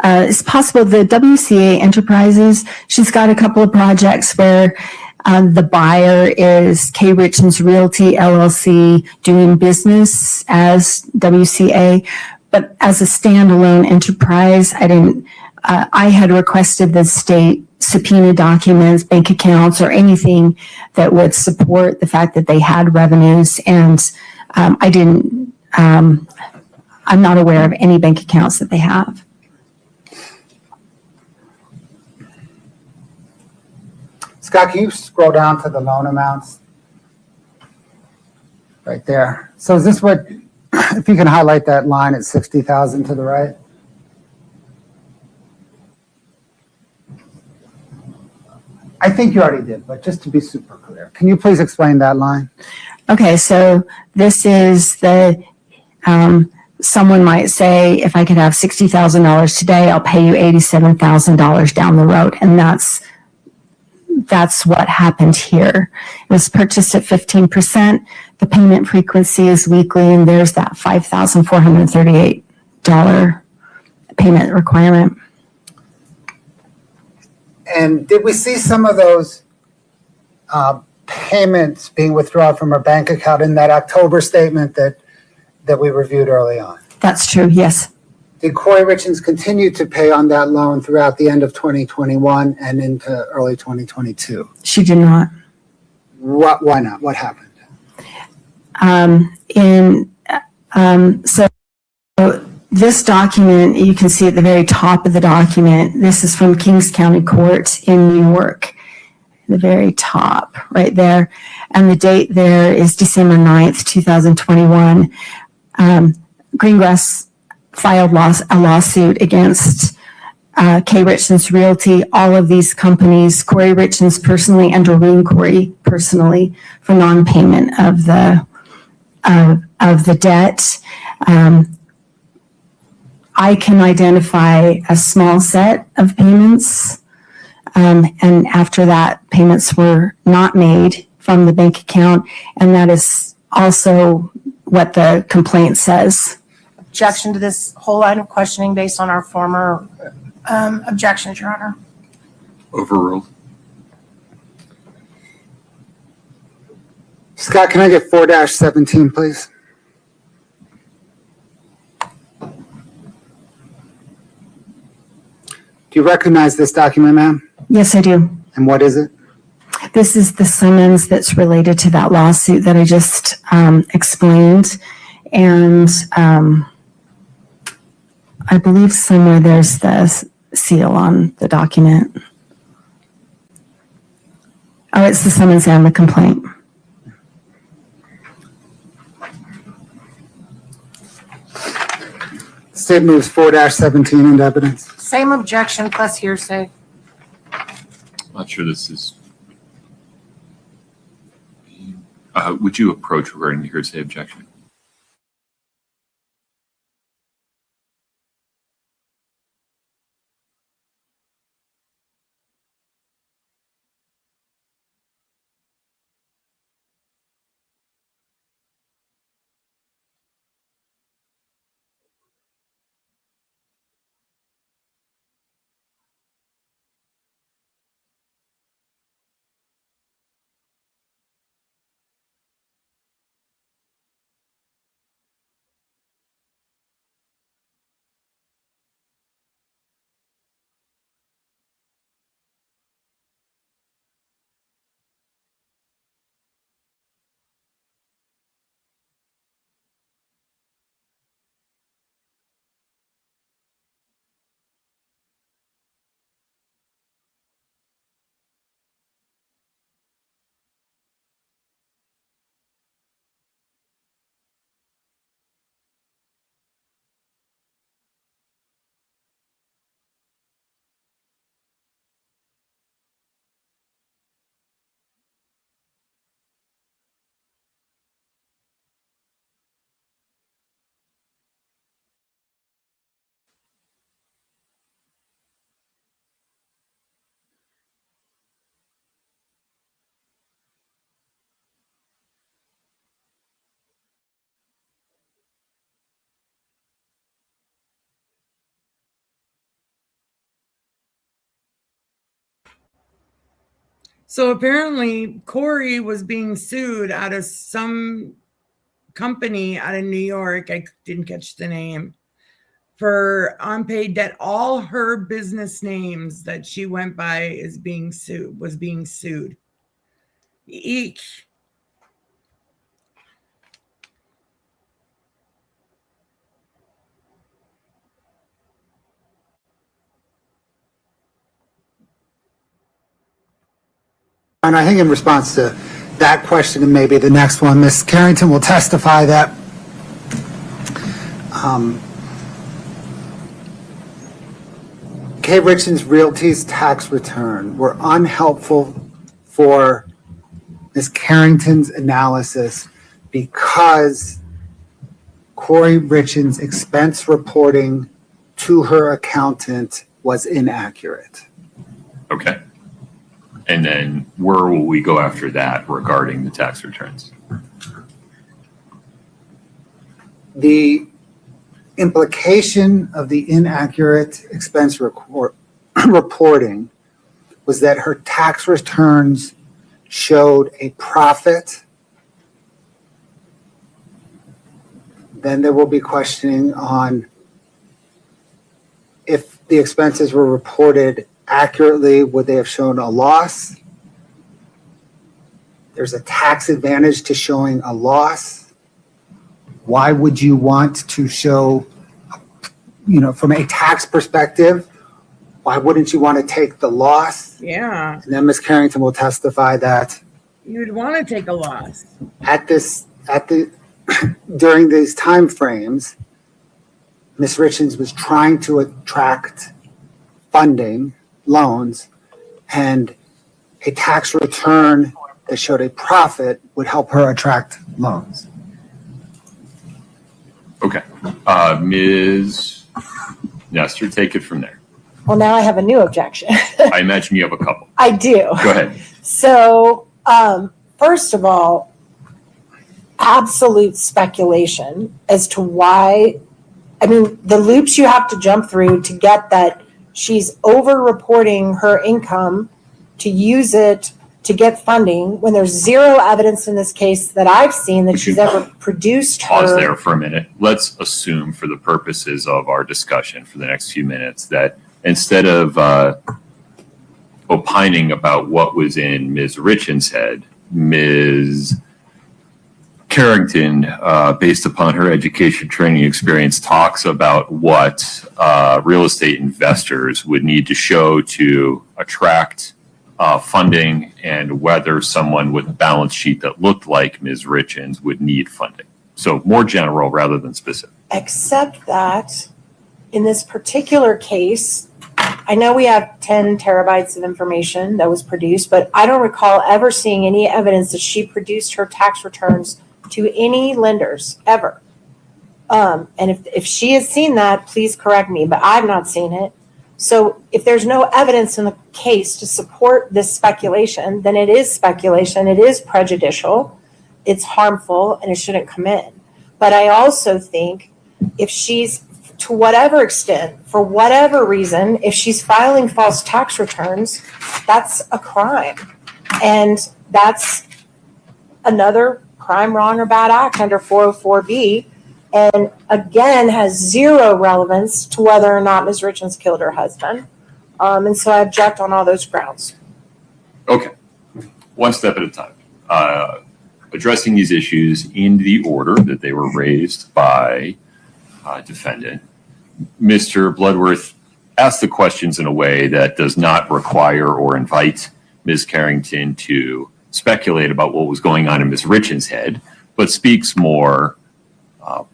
It's possible the WCA Enterprises, she's got a couple of projects where the buyer is K. Richins Realty LLC doing business as WCA, but as a standalone enterprise, I had requested the state subpoena documents, bank accounts, or anything that would support the fact that they had revenues, and I didn't, I'm not aware of any bank accounts that they have. Scott, can you scroll down to the loan amounts? Right there. So is this what, if you can highlight that line at 60,000 to the right? I think you already did, but just to be super clear, can you please explain that line? Okay, so this is the, someone might say, if I could have $60,000 today, I'll pay you $87,000 down the road. And that's what happened here. It was purchased at 15%. The payment frequency is weekly, and there's that $5,438 payment requirement. And did we see some of those payments being withdrawn from our bank account in that October statement that we reviewed early on? That's true, yes. Did Kouri Richins continue to pay on that loan throughout the end of 2021 and into early 2022? She did not. Why not? What happened? So this document, you can see at the very top of the document, this is from Kings County Court in New York, the very top right there. And the date there is December 9th, 2021. Greengrass filed a lawsuit against K. Richins Realty, all of these companies, Kouri Richins personally and Doreen Kouri personally, for non-payment of the debt. I can identify a small set of payments, and after that, payments were not made from the bank account, and that is also what the complaint says. Objection to this whole line of questioning based on our former objections, Your Honor. Overruled. Scott, can I get 4-17, please? Do you recognize this document, ma'am? Yes, I do. And what is it? This is the summons that's related to that lawsuit that I just explained. And I believe somewhere there's the seal on the document. Oh, it's the summons and the complaint. State moves 4-17 into evidence. Same objection plus hearsay. Not sure this is. Would you approach regarding the hearsay objection? So apparently Kouri was being sued out of some company out of New York. I didn't catch the name, for unpaid debt. All her business names that she went by was being sued. Eek. And I think in response to that question and maybe the next one, Ms. Carrington will testify that Kouri Richins Realty's tax return were unhelpful for Ms. Carrington's analysis because Kouri Richins' expense reporting to her accountant was inaccurate. Okay. And then where will we go after that regarding the tax returns? The implication of the inaccurate expense reporting was that her tax returns showed a profit. Then there will be questioning on if the expenses were reported accurately, would they have shown a loss? There's a tax advantage to showing a loss. Why would you want to show, from a tax perspective, why wouldn't you want to take the loss? Yeah. And then Ms. Carrington will testify that You'd want to take a loss. during these time frames, Ms. Richins was trying to attract funding, loans, and a tax return that showed a profit would help her attract loans. Okay. Ms. Nestor, take it from there. Well, now I have a new objection. I imagine you have a couple. I do. Go ahead. So, first of all, absolute speculation as to why, the loops you have to jump through to get that she's over-reporting her income to use it to get funding when there's zero evidence in this case that I've seen that she's ever produced Pause her. there for a minute. Let's assume for the purposes of our discussion for the next few minutes that instead of opining about what was in Ms. Richins' head, Ms. Carrington, based upon her education, training, experience, talks about what real estate investors would need to show to attract funding and whether someone with a balance sheet that looked like Ms. Richins would need funding. So more general rather than specific. Except that in this particular case, I know we have 10 terabytes of information that was produced, but I don't recall ever seeing any evidence that she produced her tax returns to any lenders ever. And if she has seen that, please correct me, but I've not seen it. So if there's no evidence in the case to support this speculation, then it is speculation, it is prejudicial, it's harmful, and it shouldn't come in. But I also think if she's, to whatever extent, for whatever reason, if she's filing false tax returns, that's a crime. And that's another crime, wrong, or bad act under 404B. And again, has zero relevance to whether or not Ms. Richins killed her husband. And so I object on all those grounds. Okay. One step at a time. Addressing these issues in the order that they were raised by defendant. Mr. Bloodworth asked the questions in a way that does not require or invite Ms. Carrington to speculate about what was going on in Ms. Richins' head, but speaks more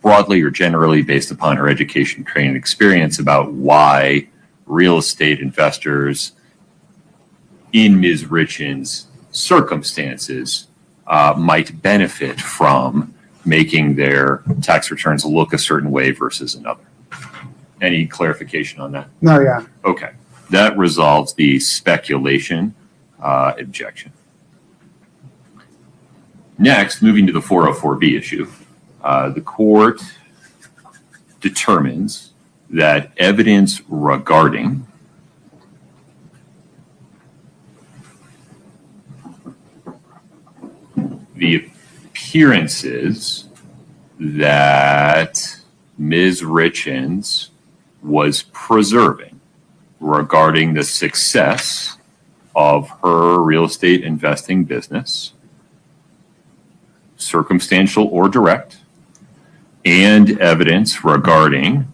broadly or generally based upon her education, training, and experience about why real estate investors in Ms. Richins' circumstances might benefit from making their tax returns look a certain way versus another. Any clarification on that? No, yeah. Okay. That resolves the speculation objection. Next, moving to the 404B issue, the court determines that evidence regarding the appearances that Ms. Richins was preserving regarding the success of her real estate investing business, circumstantial or direct, and evidence regarding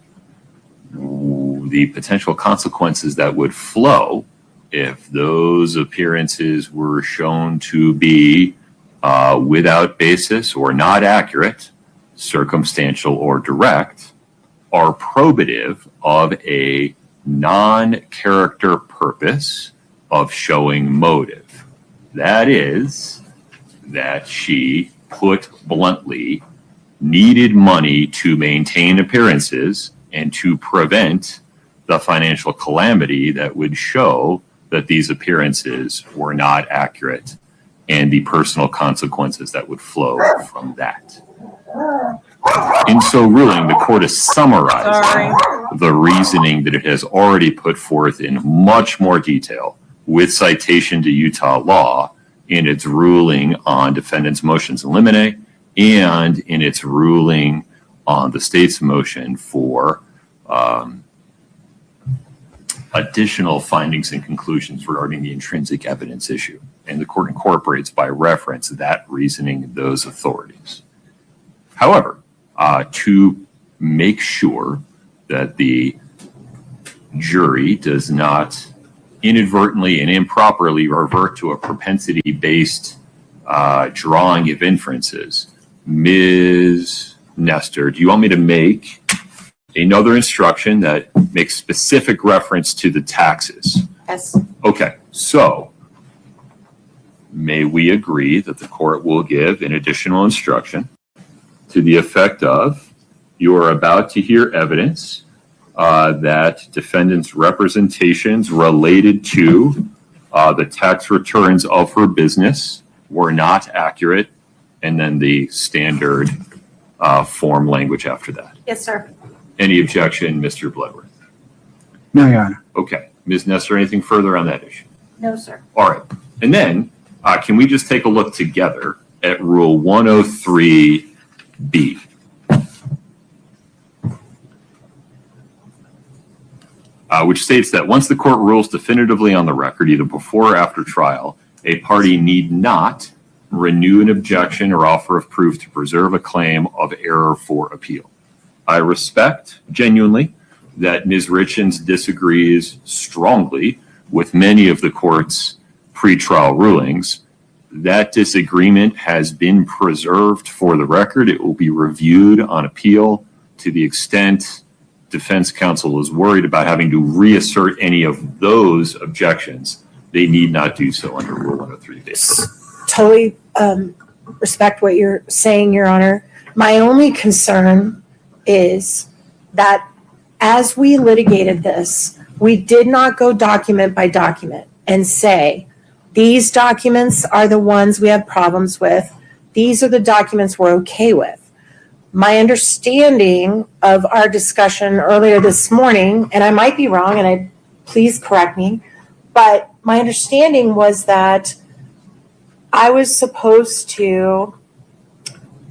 the potential consequences that would flow if those appearances were shown to be without basis or not accurate, circumstantial or direct, are probative of a non-character purpose of showing motive. That is, that she, put bluntly, needed money to maintain appearances and to prevent the financial calamity that would show that these appearances were not accurate and the personal consequences that would flow from that. In so ruling, the court is summarizing the reasoning that it has already put forth in much more detail with citation to Utah law in its ruling on defendant's motions in limine and in its ruling on the state's motion for additional findings and conclusions regarding the intrinsic evidence issue. And the court incorporates by reference that reasoning and those authorities. However, to make sure that the jury does not inadvertently and improperly revert to a propensity-based drawing of inferences, Ms. Nestor, do you want me to make another instruction that makes specific reference to the taxes? Yes. Okay, so may we agree that the court will give an additional instruction to the effect of, you are about to hear evidence that defendant's representations related to the tax returns of her business were not accurate, and then the standard form language after that. Yes, sir. Any objection, Mr. Bloodworth? No, Your Honor. Okay. Ms. Nestor, anything further on that issue? No, sir. All right. And then can we just take a look together at Rule 103B? Which states that once the court rules definitively on the record, either before or after trial, a party need not renew an objection or offer of proof to preserve a claim of error for appeal. I respect genuinely that Ms. Richins disagrees strongly with many of the court's pretrial rulings. That disagreement has been preserved for the record. It will be reviewed on appeal. To the extent defense counsel is worried about having to reassert any of those objections, they need not do so under Rule 103B. Totally respect what you're saying, Your Honor. My only concern is that as we litigated this, we did not go document by document and say, these documents are the ones we have problems with. These are the documents we're okay with. My understanding of our discussion earlier this morning, and I might be wrong, and please correct me, but my understanding was that I was supposed to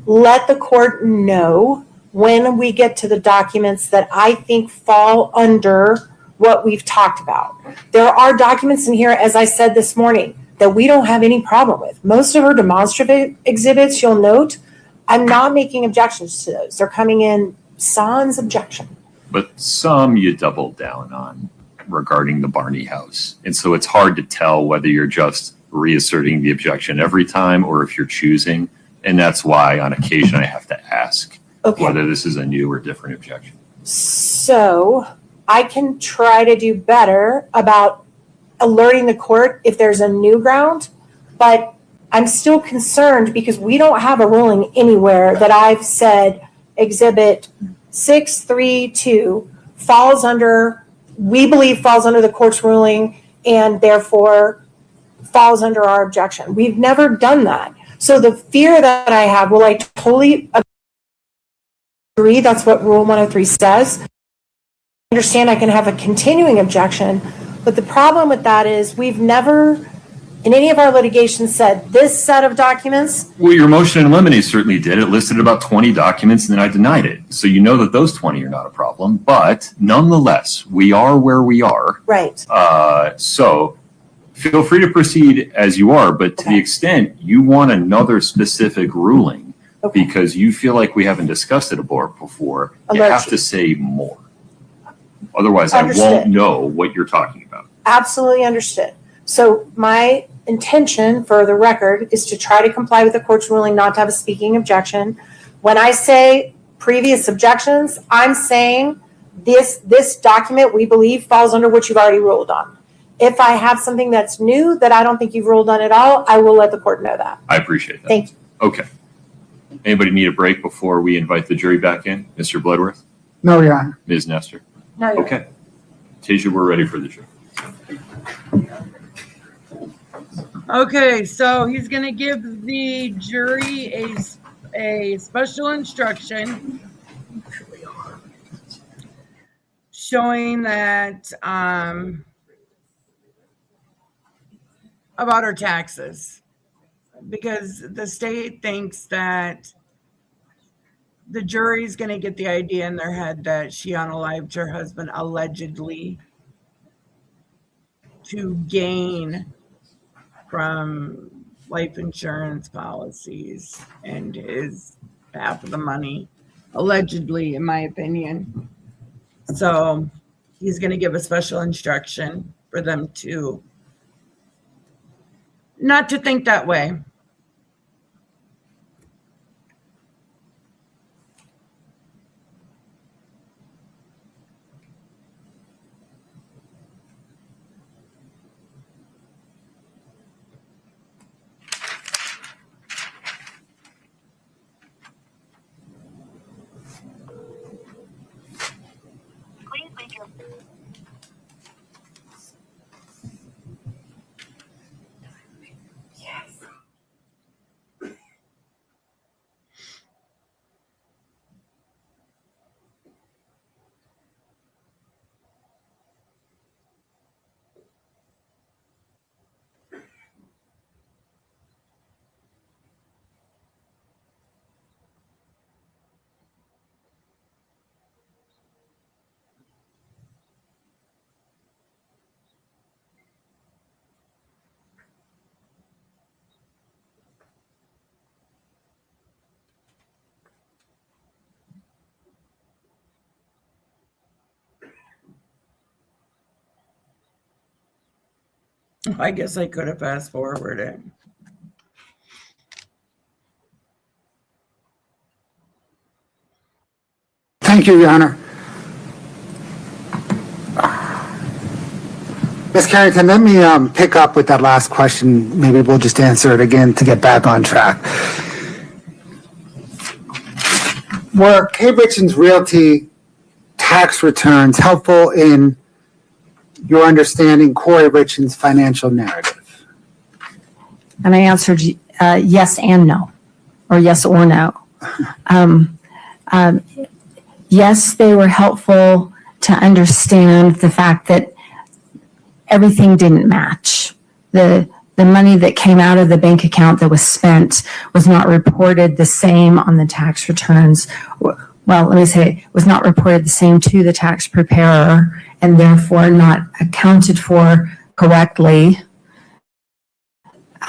let the court know when we get to the documents that I think fall under what we've talked about. There are documents in here, as I said this morning, that we don't have any problem with. Most of our demonstrative exhibits, you'll note, I'm not making objections to those. They're coming in sans objection. But some you doubled down on regarding the Barney house. And so it's hard to tell whether you're just reasserting the objection every time or if you're choosing. And that's why on occasion I have to ask whether this is a new or different objection. So I can try to do better about alerting the court if there's a new ground, but I'm still concerned because we don't have a ruling anywhere that I've said exhibit 632 we believe falls under the court's ruling and therefore falls under our objection. We've never done that. So the fear that I have, well, I totally agree. That's what Rule 103 says. I understand I can have a continuing objection, but the problem with that is we've never in any of our litigation said this set of documents. Well, your motion in limine certainly did. It listed about 20 documents, and then I denied it. So you know that those 20 are not a problem. But nonetheless, we are where we are. Right. So feel free to proceed as you are. But to the extent you want another specific ruling because you feel like we haven't discussed it before, you have to say more. Otherwise, I won't know what you're talking about. Absolutely understood. So my intention for the record is to try to comply with the court's ruling not to have a speaking objection. When I say previous objections, I'm saying this document we believe falls under what you've already ruled on. If I have something that's new that I don't think you've ruled on at all, I will let the court know that. I appreciate that. Thank you. Okay. Anybody need a break before we invite the jury back in? Mr. Bloodworth? No, Your Honor. Ms. Nestor? No, you're Okay. Tasia, we're ready for the jury. Okay, so he's going to give the jury a special instruction showing that about her taxes, because the state thinks that the jury's going to get the idea in their head that she unalived her husband allegedly to gain from life insurance policies and his half of the money, allegedly, in my opinion. So he's going to give a special instruction for them to not to think that way. I guess I could have fast forwarded it. Thank you, Your Honor. Ms. Carrington, let me pick up with that last question. Maybe we'll just answer it again to get back on track. Were Kouri Richins Realty tax returns helpful in your understanding Kouri Richins' financial narrative? And I answered yes and no, or yes or no. Yes, they were helpful to understand the fact that everything didn't match. The money that came out of the bank account that was spent was not reported the same on the tax returns. Well, let me say, was not reported the same to the tax preparer and therefore not accounted for correctly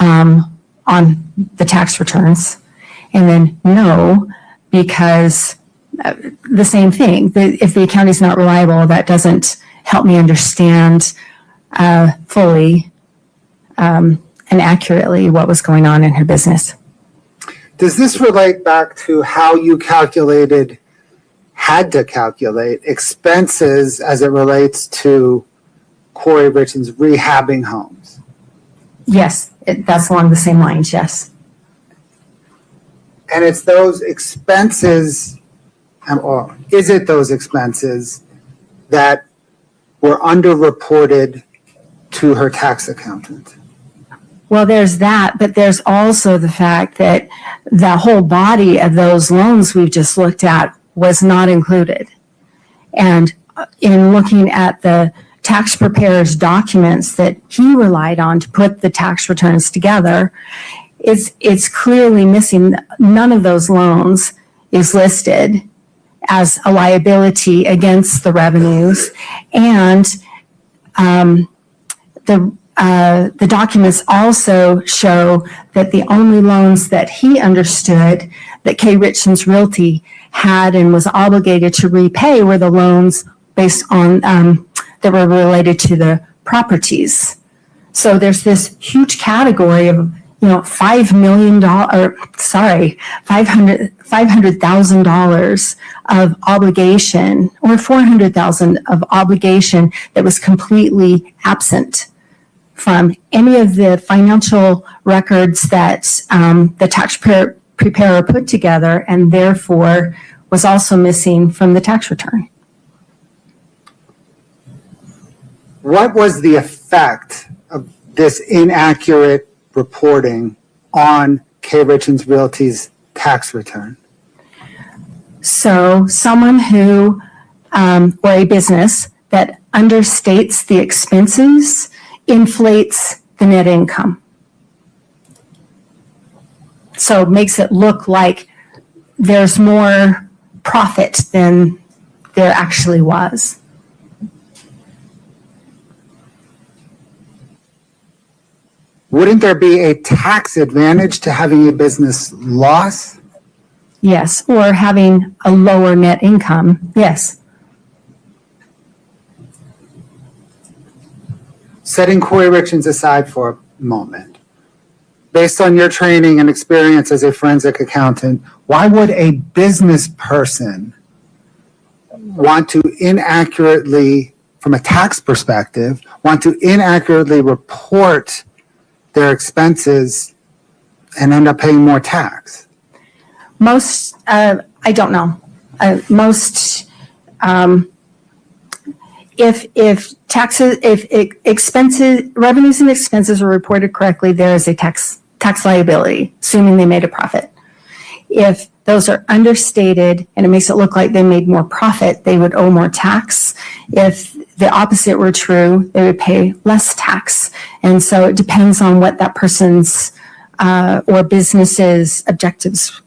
on the tax returns. And then no, because the same thing, if the accounting is not reliable, that doesn't help me understand fully and accurately what was going on in her business. Does this relate back to how you had to calculate expenses as it relates to Kouri Richins rehabbing homes? Yes, that's along the same lines, yes. And it's those expenses, or is it those expenses that were underreported to her tax accountant? Well, there's that, but there's also the fact that the whole body of those loans we've just looked at was not included. And in looking at the tax preparer's documents that he relied on to put the tax returns together, it's clearly missing. None of those loans is listed as a liability against the revenues. And the documents also show that the only loans that he understood that Kouri Richins Realty had and was obligated to repay were the loans based on that were related to the properties. So there's this huge category of $500,000 of obligation, or $400,000 of obligation that was completely absent from any of the financial records that the tax preparer put together, and therefore was also missing from the tax return. What was the effect of this inaccurate reporting on Kouri Richins Realty's tax return? So someone who, or a business that understates the expenses inflates the net income. So it makes it look like there's more profit than there actually was. Wouldn't there be a tax advantage to having a business loss? Yes, or having a lower net income. Yes. Setting Kouri Richins aside for a moment, based on your training and experience as a forensic accountant, why would a business person want to inaccurately, from a tax perspective, want to inaccurately report their expenses and end up paying more tax? Most, I don't know. Most, if taxes, if expenses, revenues and expenses are reported correctly, there is a tax liability, assuming they made a profit. If those are understated and it makes it look like they made more profit, they would owe more tax. If the opposite were true, they would pay less tax. And so it depends on what that person's or business's objectives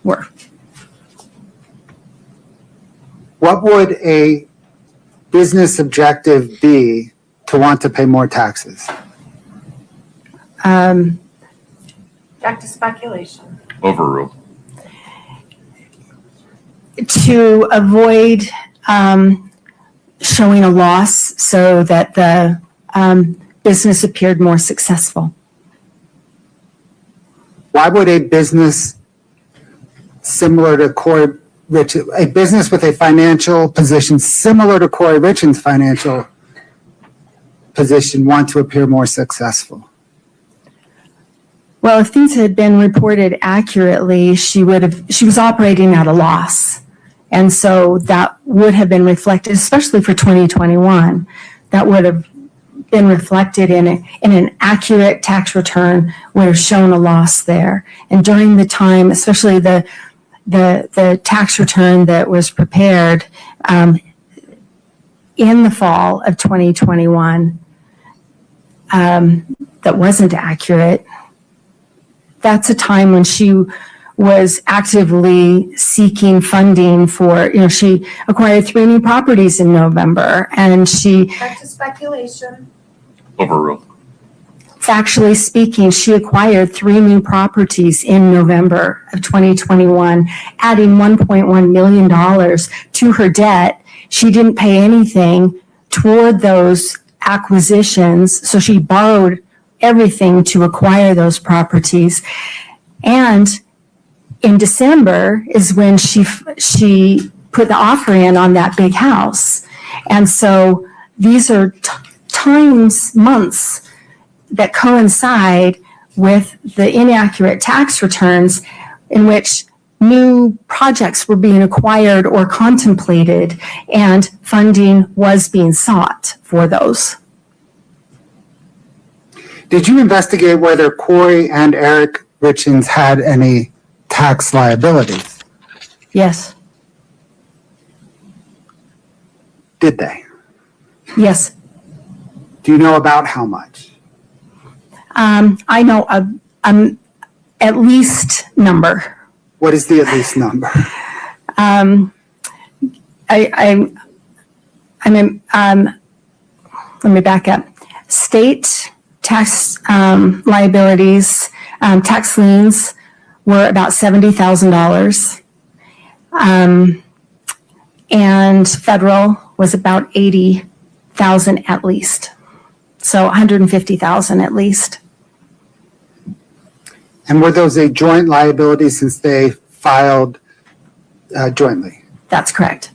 were. What would a business objective be to want to pay more taxes? Back to speculation. Overruled. To avoid showing a loss so that the business appeared more successful. Why would a business similar to Kouri Richins, a business with a financial position similar to Kouri Richins' financial position, want to appear more successful? Well, if things had been reported accurately, she was operating at a loss. And so that would have been reflected, especially for 2021, that would have been reflected in an accurate tax return, would have shown a loss there. And during the time, especially the tax return that was prepared in the fall of 2021 that wasn't accurate, that's a time when she was actively seeking funding for, she acquired 3 new properties in November, and she, Back to speculation. Overruled. factually speaking, she acquired 3 new properties in November of 2021, adding $1.1 million to her debt. She didn't pay anything toward those acquisitions, so she borrowed everything to acquire those properties. And in December is when she put the offer in on that big house. And so these are months that coincide with the inaccurate tax returns in which new projects were being acquired or contemplated and funding was being sought for those. Did you investigate whether Kouri and Eric Richins had any tax liabilities? Yes, Did they? yes. Do you know about how much? I know at least number. What is the at least number? Let me back up. State tax liabilities, tax liens were about $70,000. And federal was about 80,000 at least. So 150,000 at least. And were those a joint liability since they filed jointly? That's correct.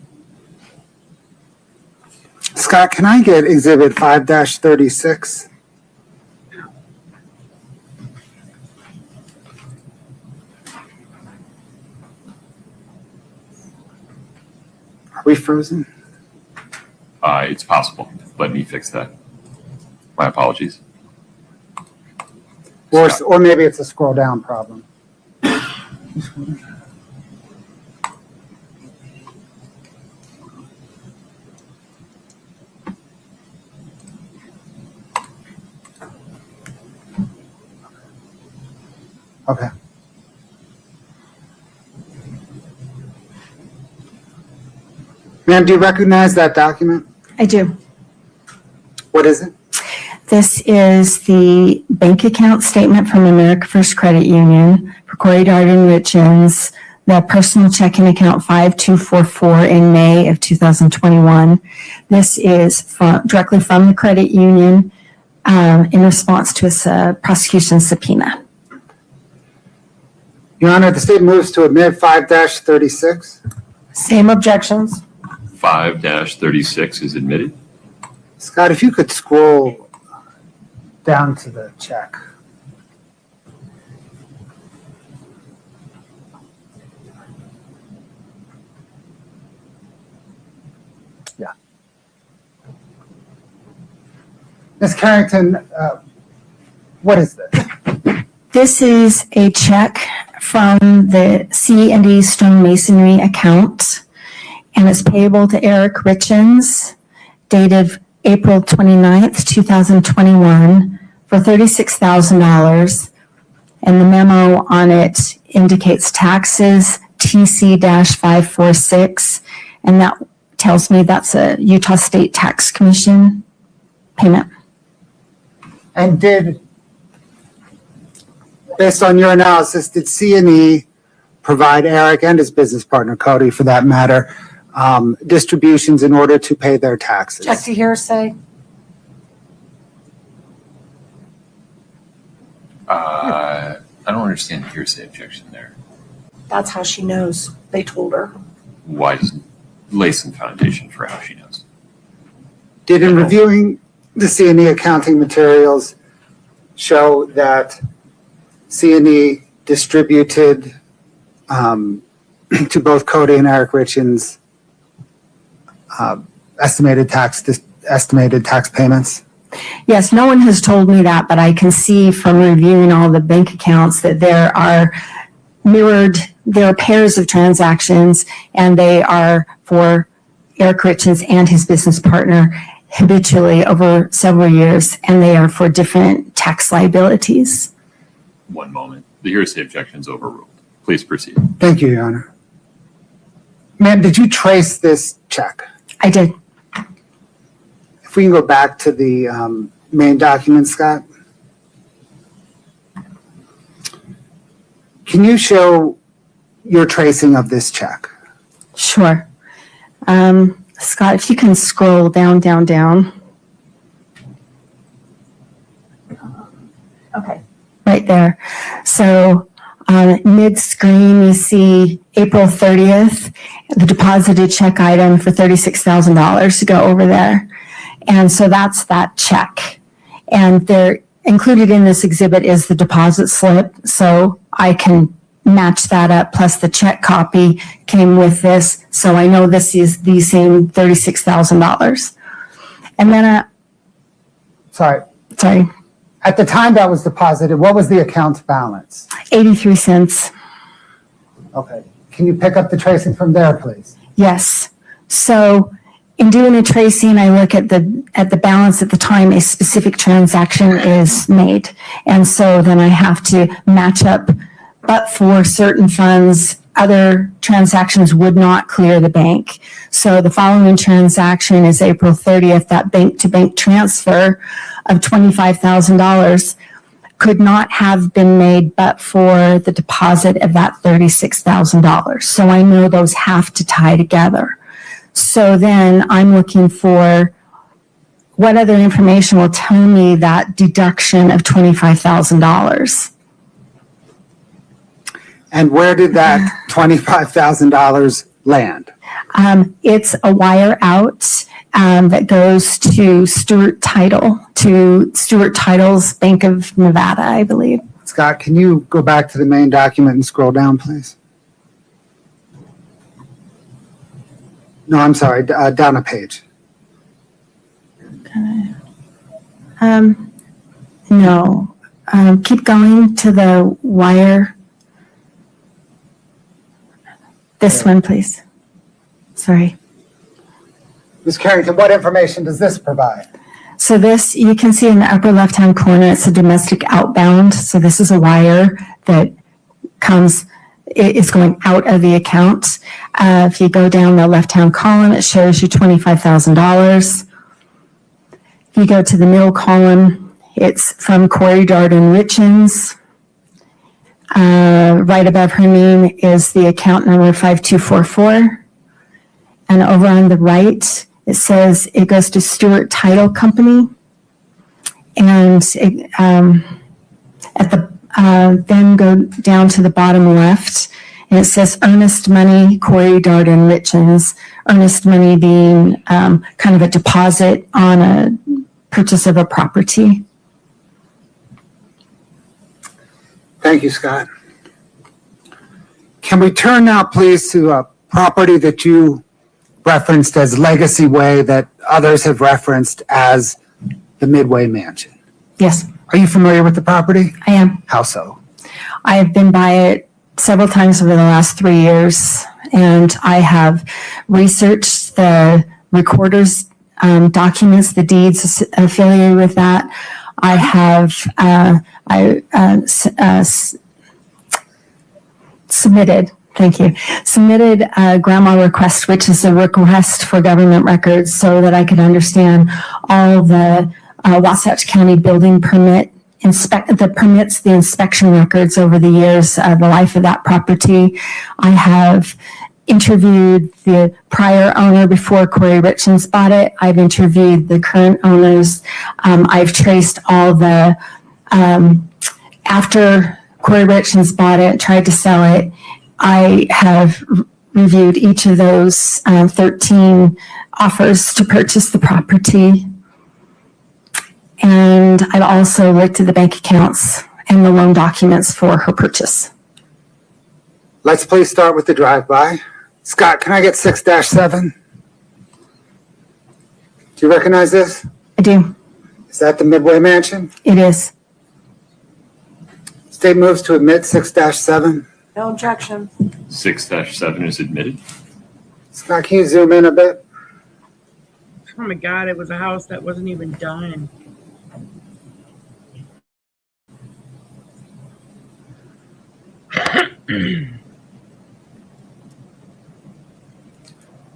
Scott, can I get Exhibit 5-36? Are we frozen? It's possible. Let me fix that. My apologies. Or maybe it's a scroll down problem. Okay. Ma'am, do you recognize that document? I do. What is it? This is the bank account statement from America First Credit Union for Kouri Richins, the personal checking account 5244 in May of 2021. This is directly from the credit union in response to a prosecution subpoena. Your Honor, the state moves to admit 5-36. Same objections. 5-36 is admitted. Scott, if you could scroll down to the check. Yeah. Ms. Carrington, what is this? This is a check from the C&D Stonemasonry account, and it's payable to Eric Richins, dated April 29th, 2021, for $36,000. And the memo on it indicates taxes TC-546, and that tells me that's a Utah State Tax Commission payment. And based on your analysis, did C&E provide Eric and his business partner, Cody, for that matter, distributions in order to pay their taxes? Check to hearsay. I don't understand the hearsay objection there. That's how she knows. They told her. Why doesn't lay some foundation for how she knows? Did in reviewing the C&E accounting materials show that C&E distributed to both Cody and Eric Richins estimated tax payments? Yes, no one has told me that, but I can see from reviewing all the bank accounts that there are pairs of transactions, and they are for Eric Richins and his business partner habitually over several years, and they are for different tax liabilities. One moment. The hearsay objection is overruled. Please proceed. Thank you, Your Honor. Ma'am, did you trace this check? I did. If we can go back to the main document, Scott. Can you show your tracing of this check? Sure. Scott, if you can scroll down. Okay. Right there. So mid-screen, you see April 30th, the deposited check item for $36,000 to go over there. And so that's that check. And they're included in this exhibit is the deposit slip. So I can match that up, plus the check copy came with this. So I know this is the same $36,000. And then, Sorry. sorry, At the time that was deposited, what was the account balance? 83 cents. Okay. Can you pick up the tracing from there, please? Yes. So in doing a tracing, I look at the balance at the time a specific transaction is made. And so then I have to match up, but for certain funds, other transactions would not clear the bank. So the following transaction is April 30th, that bank-to-bank transfer of $25,000 could not have been made but for the deposit of that $36,000. So I know those have to tie together. So then I'm looking for what other information will tell me that deduction of $25,000. And where did that $25,000 land? It's a wire out that goes to Stewart Title's Bank of Nevada, I believe. Scott, can you go back to the main document and scroll down, please? No, I'm sorry, down a page. No. Keep going to the wire. This one, please. Sorry. Ms. Carrington, what information does this provide? So this, you can see in the upper left-hand corner, it's a domestic outbound. So this is a wire that is going out of the account. If you go down the left-hand column, it shows you $25,000. If you go to the middle column, it's from Kouri Richins. Right above her name is the account number 5244. And over on the right, it says it goes to Stewart Title Company. And then go down to the bottom left, and it says earnest money, Kouri Richins, earnest money being kind of a deposit on a purchase of a property. Thank you, Scott. Can we turn now, please, to a property that you referenced as Legacy Way that others have referenced as the Midway Mansion? Yes, Are you familiar with the property? I am. How so? I have been by it several times over the last 3 years, and I have researched the recorder's documents, the deeds affiliated with that. I have submitted a grandma request, which is a request for government records so that I could understand all the Wasatch County building permit the inspection records over the years of the life of that property. I have interviewed the prior owner before Kouri Richins bought it. I've interviewed the current owners. I've traced all the, after Kouri Richins bought it, tried to sell it, I have reviewed each of those 13 offers to purchase the property. And I've also looked at the bank accounts and the loan documents for her purchase. Let's please start with the drive-by. Scott, can I get 6-7? Do you recognize this? I do. Is that the Midway Mansion? It is. State moves to admit 6-7. No objection. 6-7 is admitted. Scott, can you zoom in a bit? Oh my God, it was a house that wasn't even done.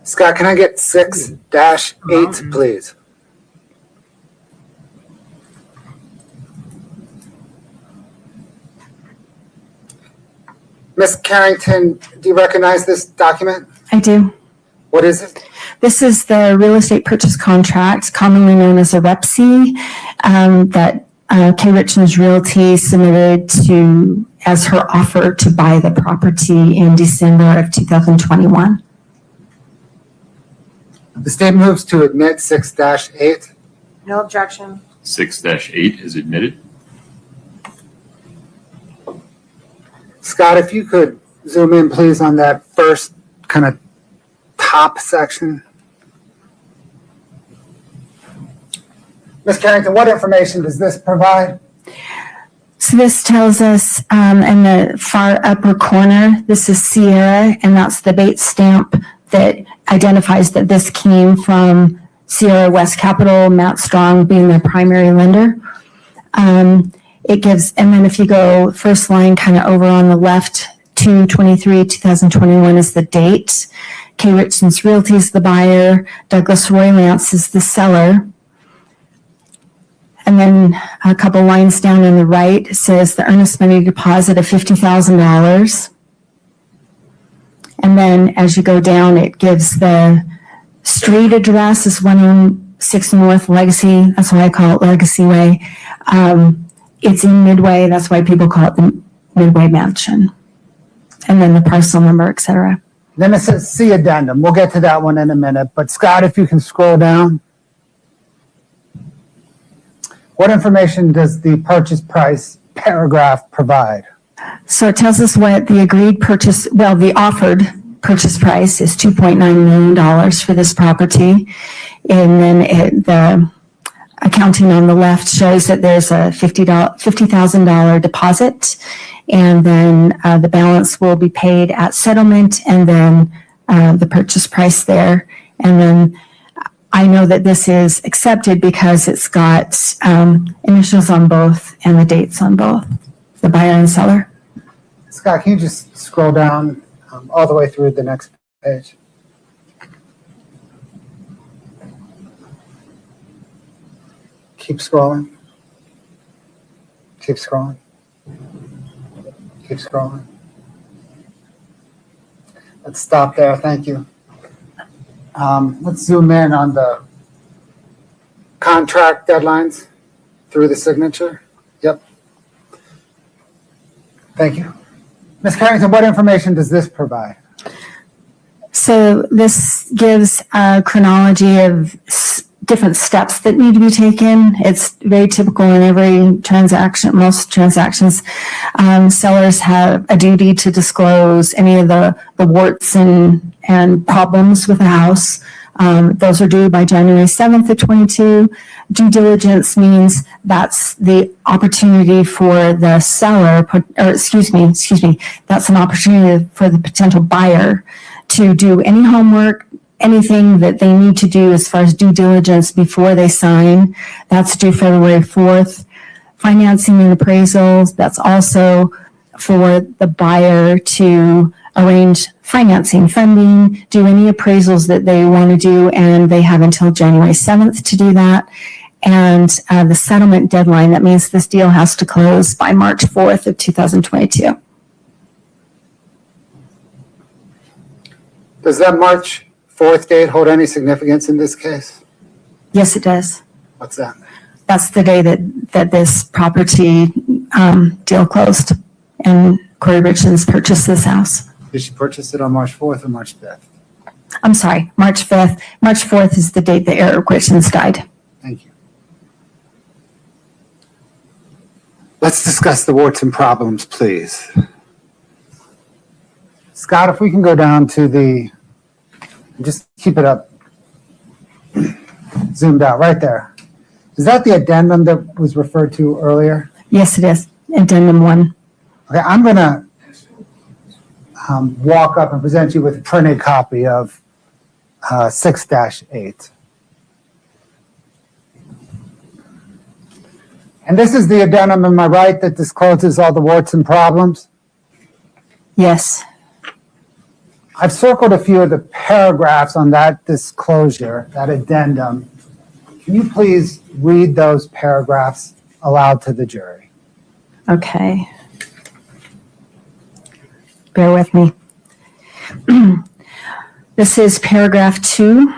Scott, can I get 6-8, please? Ms. Carrington, do you recognize this document? I do. What is it? This is the real estate purchase contract, commonly known as a REPC, that K. Richins Realty submitted as her offer to buy the property in December of 2021. The state moves to admit 6-8. No objection. 6-8 is admitted. Scott, if you could zoom in, please, on that first kind of top section. Ms. Carrington, what information does this provide? So this tells us in the far upper corner, this is Sierra, and that's the bait stamp that identifies that this came from Sierra West Capital, Matt Strong being their primary lender. It gives, and then if you go first line kind of over on the left, 2/23/2021 is the date. Kouri Richins Realty is the buyer. Douglas Roy Lance is the seller. And then a couple lines down on the right says the earnest money deposit of $50,000. And then as you go down, it gives the street address is 106 North Legacy. That's why I call it Legacy Way. It's in Midway. That's why people call it the Midway Mansion. And then the parcel number, et cetera. Then it says C addendum. We'll get to that one in a minute. But Scott, if you can scroll down. What information does the purchase price paragraph provide? So it tells us what the agreed purchase, well, the offered purchase price is $2.9 million for this property. And then the accounting on the left shows that there's a $50,000 deposit, and then the balance will be paid at settlement, and then the purchase price there. And then I know that this is accepted because it's got initials on both and the dates on both, the buyer and seller. Scott, can you just scroll down all the way through the next page? Keep scrolling. Keep scrolling. Keep scrolling. Let's stop there. Thank you. Let's zoom in on the contract deadlines through the signature. Yep. Thank you. Ms. Carrington, what information does this provide? So this gives a chronology of different steps that need to be taken. It's very typical in every transaction, most transactions. Sellers have a duty to disclose any of the warts and problems with the house. Those are due by January 7th of 22. Due diligence means that's the opportunity for the seller, that's an opportunity for the potential buyer to do any homework, anything that they need to do as far as due diligence before they sign. That's due February 4th. Financing and appraisals, that's also for the buyer to arrange financing, funding, do any appraisals that they want to do, and they have until January 7th to do that. And the settlement deadline, that means this deal has to close by March 4th of 2022. Does that March 4th date hold any significance in this case? Yes, it does. What's that? That's the day that this property deal closed and Kouri Richins purchased this house. Did she purchase it on March 4th or March 5th? I'm sorry, March 5th. March 4th is the date that Eric Richins died. Thank you. Let's discuss the warts and problems, please. Scott, if we can go down to just keep it up, zoomed out, right there. Is that the addendum that was referred to earlier? Yes, it is. Addendum 1. Okay, I'm going to walk up and present you with a printed copy of 6-8. And this is the addendum, am I right, that discloses all the warts and problems? Yes. I've circled a few of the paragraphs on that disclosure, that addendum. Can you please read those paragraphs aloud to the jury? Okay. Bear with me. This is paragraph 2.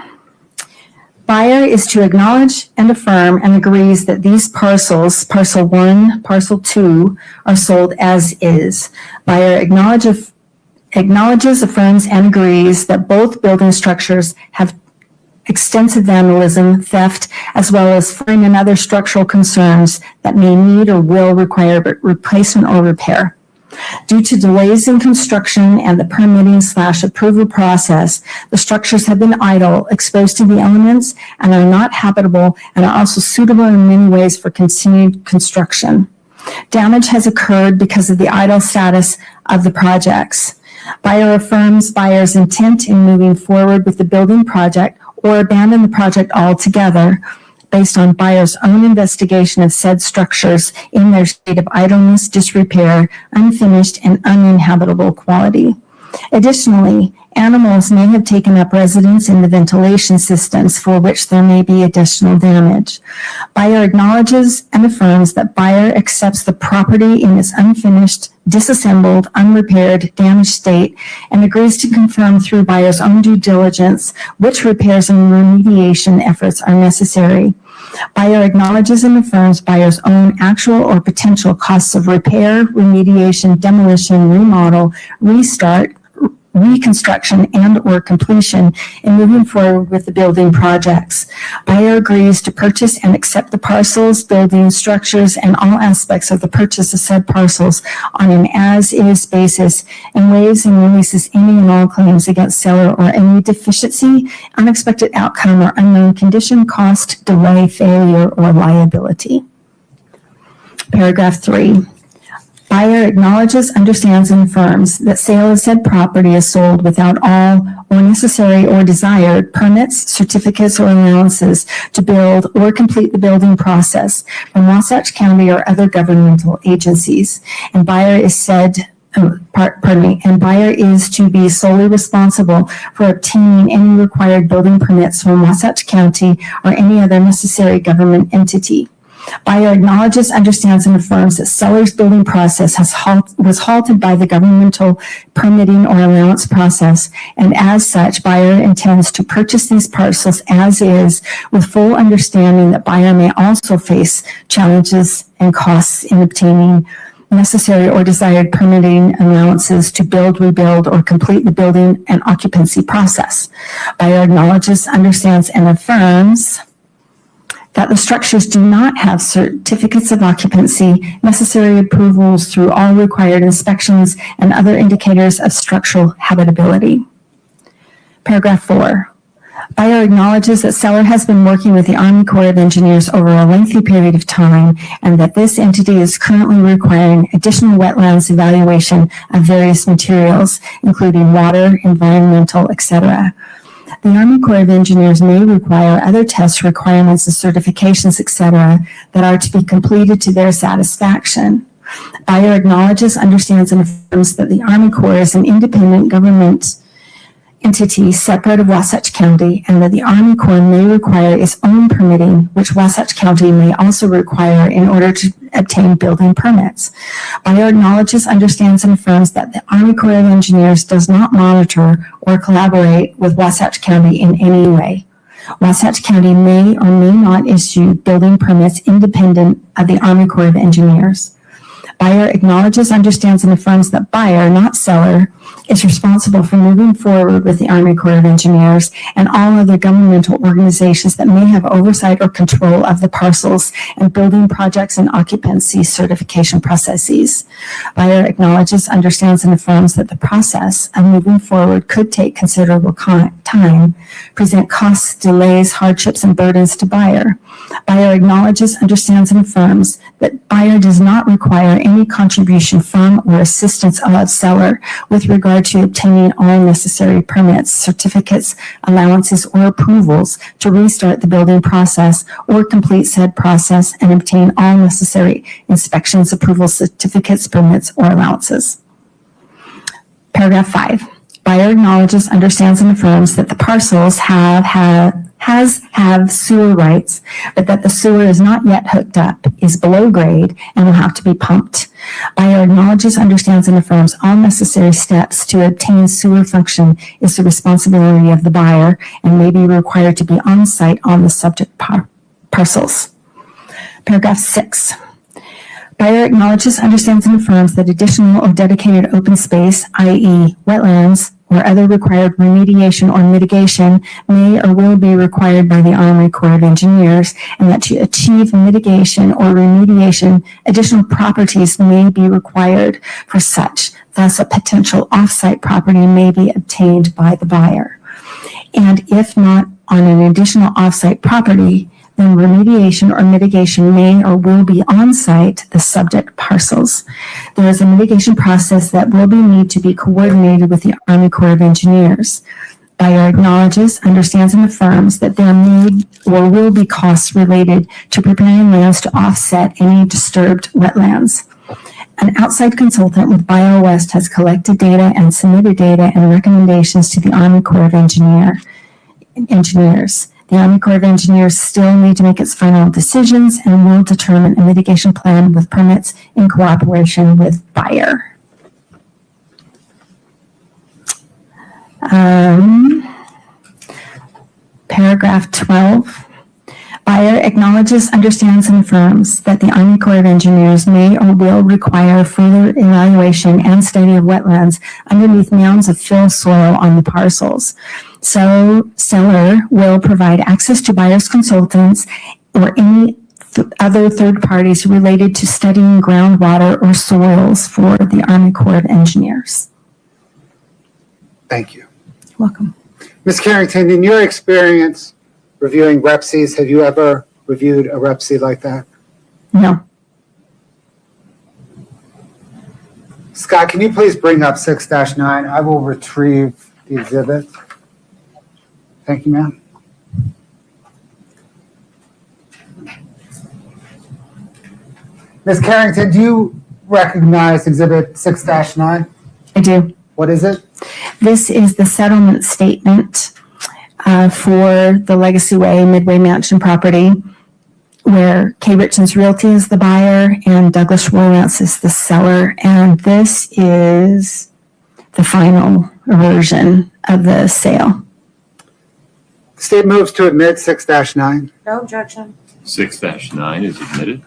Buyer is to acknowledge and affirm and agrees that these parcels, parcel 1, parcel 2, are sold as is. Buyer acknowledges, affirms, and agrees that both building structures have extensive vandalism, theft, as well as flooring and other structural concerns that may need or will require replacement or repair. Due to delays in construction and the permitting/approval process, the structures have been idle, exposed to the elements, and are not habitable, and are also suitable in many ways for continued construction. Damage has occurred because of the idle status of the projects. Buyer affirms buyer's intent in moving forward with the building project or abandon the project altogether based on buyer's own investigation of said structures in their state of idleness, disrepair, unfinished, and uninhabitable quality. Additionally, animals may have taken up residence in the ventilation systems for which there may be additional damage. Buyer acknowledges and affirms that buyer accepts the property in its unfinished, disassembled, unrepaired, damaged state and agrees to confirm through buyer's own due diligence which repairs and remediation efforts are necessary. Buyer acknowledges and affirms buyer's own actual or potential costs of repair, remediation, demolition, remodel, restart, reconstruction, and or completion in moving forward with the building projects. Buyer agrees to purchase and accept the parcels, buildings, structures, and all aspects of the purchase of said parcels on an as-is basis and waives and releases any and all claims against seller or any deficiency, unexpected outcome, or unknown condition, cost, delay, failure, or liability. Paragraph 3. Buyer acknowledges, understands, and affirms that sale of said property is sold without all or necessary or desired permits, certificates, or allowances to build or complete the building process from Wasatch County or other governmental agencies. And buyer is and buyer is to be solely responsible for obtaining any required building permits from Wasatch County or any other necessary government entity. Buyer acknowledges, understands, and affirms that seller's building process was halted by the governmental permitting or allowance process, and as such, buyer intends to purchase these parcels as is, with full understanding that buyer may also face challenges and costs in obtaining necessary or desired permitting allowances to build, rebuild, or complete the building and occupancy process. Buyer acknowledges, understands, and affirms that the structures do not have certificates of occupancy, necessary approvals through all required inspections, and other indicators of structural habitability. Paragraph 4. Buyer acknowledges that seller has been working with the Army Corps of Engineers over a lengthy period of time and that this entity is currently requiring additional wetlands evaluation of various materials, including water, environmental, etc. The Army Corps of Engineers may require other tests, requirements, and certifications, etc., that are to be completed to their satisfaction. Buyer acknowledges, understands, and affirms that the Army Corps is an independent government entity separate of Wasatch County, and that the Army Corps may require its own permitting, which Wasatch County may also require in order to obtain building permits. Buyer acknowledges, understands, and affirms that the Army Corps of Engineers does not monitor or collaborate with Wasatch County in any way. Wasatch County may or may not issue building permits independent of the Army Corps of Engineers. Buyer acknowledges, understands, and affirms that buyer, not seller, is responsible for moving forward with the Army Corps of Engineers and all other governmental organizations that may have oversight or control of the parcels and building projects and occupancy certification processes. Buyer acknowledges, understands, and affirms that the process of moving forward could take considerable time, present costs, delays, hardships, and burdens to buyer. Buyer acknowledges, understands, and affirms that buyer does not require any contribution from or assistance of seller with regard to obtaining all necessary permits, certificates, allowances, or approvals to restart the building process or complete said process and obtain all necessary inspections, approvals, certificates, permits, or allowances. Paragraph 5. Buyer acknowledges, understands, and affirms that the parcels have sewer rights, but that the sewer is not yet hooked up, is below grade, and will have to be pumped. Buyer acknowledges, understands, and affirms all necessary steps to obtain sewer function is the responsibility of the buyer and may be required to be on site on the subject parcels. Paragraph 6. Buyer acknowledges, understands, and affirms that additional or dedicated open space, i.e. wetlands, or other required remediation or mitigation may or will be required by the Army Corps of Engineers, and that to achieve mitigation or remediation, additional properties may be required for such. Thus, a potential off-site property may be obtained by the buyer. And if not on an additional off-site property, then remediation or mitigation may or will be on site the subject parcels. There is a mitigation process that will need to be coordinated with the Army Corps of Engineers. Buyer acknowledges, understands, and affirms that there may or will be costs related to preparing lands to offset any disturbed wetlands. An outside consultant with BioWest has collected data and submitted data and recommendations to the Army Corps of Engineers. The Army Corps of Engineers still need to make its final decisions and will determine a mitigation plan with permits in cooperation with buyer. Paragraph 12. Buyer acknowledges, understands, and affirms that the Army Corps of Engineers may or will require further evaluation and study of wetlands underneath mounds of fill soil on the parcels. So seller will provide access to buyer's consultants or any other third parties related to studying groundwater or soils for the Army Corps of Engineers. Thank you. Welcome. Ms. Carrington, in your experience reviewing REPCs, have you ever reviewed a REPC like that? No. Scott, can you please bring up 6-9? I will retrieve the exhibit. Thank you, ma'am. Ms. Carrington, do you recognize exhibit 6-9? I do. What is it? This is the settlement statement for the Legacy Way Midway Mansion property, where Kouri Richins Realty is the buyer and Douglas Romance is the seller. And this is the final version of the sale. The state moves to admit 6-9. No objection. 6-9 is admitted.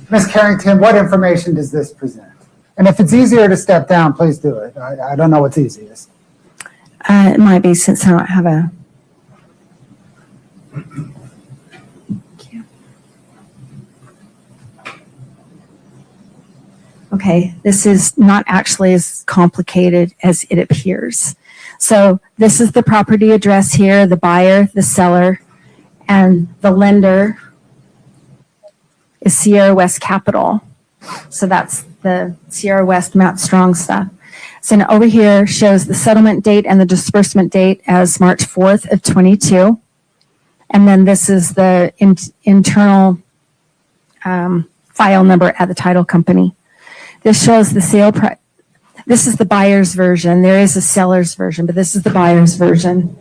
Ms. Carrington, what information does this present? And if it's easier to step down, please do it. I don't know what's easiest. It might be since I don't have a... Okay, this is not actually as complicated as it appears. So this is the property address here, the buyer, the seller, and the lender is Sierra West Capital. So that's the Sierra West Matt Strong stuff. So now over here shows the settlement date and the disbursement date as March 4th of 22. And then this is the internal file number at the title company. This shows the sale price. This is the buyer's version. There is a seller's version, but this is the buyer's version.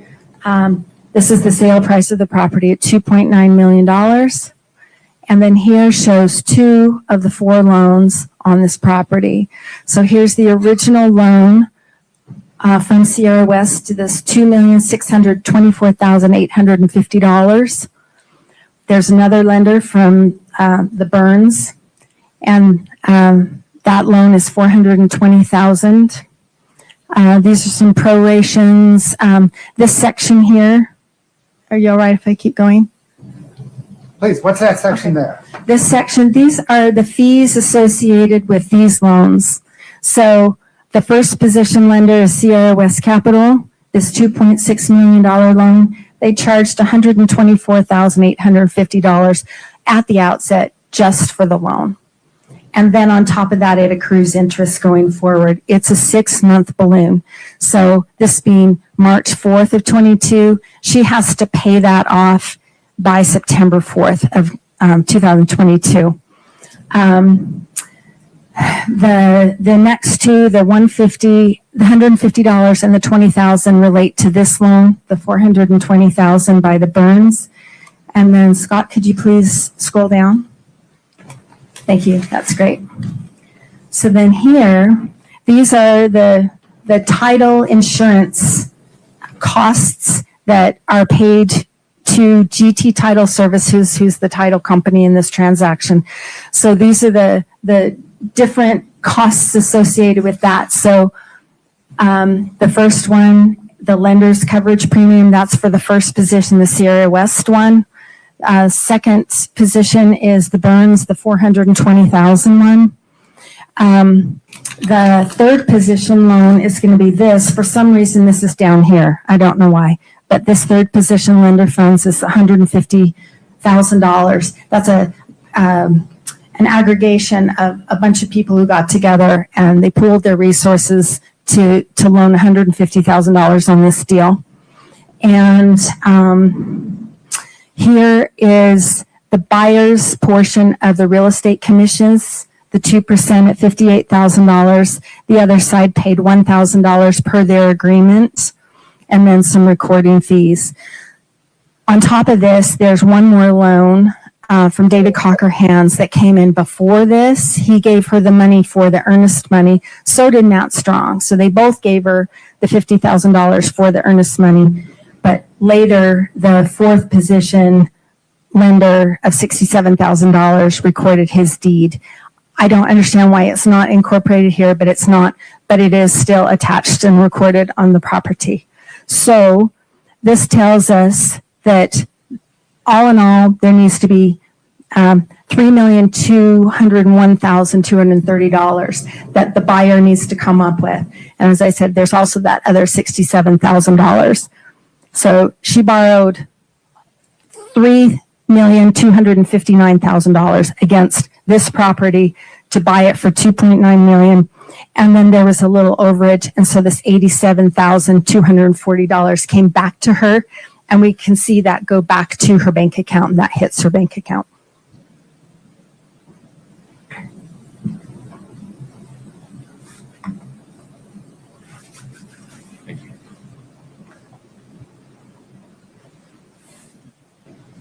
This is the sale price of the property at $2.9 million. And then here shows 2 of the 4 loans on this property. So here's the original loan from Sierra West to this $2,624,850. There's another lender from the Burns, and that loan is $420,000. These are some prorations. This section here, are you all right if I keep going? Please, what's that section there? This section, these are the fees associated with these loans. So the first position lender is Sierra West Capital, this $2.6 million loan. They charged $124,850 at the outset just for the loan. And then on top of that, it accrues interest going forward. It's a 6-month balloon. So this being March 4th of 22, she has to pay that off by September 4th of 2022. The next two, the $150 and the $20,000 relate to this loan, the $420,000 by the Burns. And then Scott, could you please scroll down? Thank you, that's great. So then here, these are the title insurance costs that are paid to GT Title Services, who's the title company in this transaction. So these are the different costs associated with that. So the first one, the lender's coverage premium, that's for the first position, the Sierra West one. Second position is the Burns, the $420,000 one. The third position loan is going to be this. For some reason, this is down here. I don't know why. But this third position lender funds is $150,000. That's an aggregation of a bunch of people who got together and they pooled their resources to loan $150,000 on this deal. And here is the buyer's portion of the real estate commissions, the 2% at $58,000. The other side paid $1,000 per their agreement, and then some recording fees. On top of this, there's one more loan from David Cockerhands that came in before this. He gave her the money for the earnest money. So did Nat Strong. So they both gave her the $50,000 for the earnest money. But later, the fourth position lender of $67,000 recorded his deed. I don't understand why it's not incorporated here, but it's not, but it is still attached and recorded on the property. So this tells us that all in all, there needs to be $3,201,230 that the buyer needs to come up with. And as I said, there's also that other $67,000. So she borrowed $3,259,000 against this property to buy it for $2.9 million. And then there was a little overage. And so this $87,240 came back to her. And we can see that go back to her bank account, and that hits her bank account.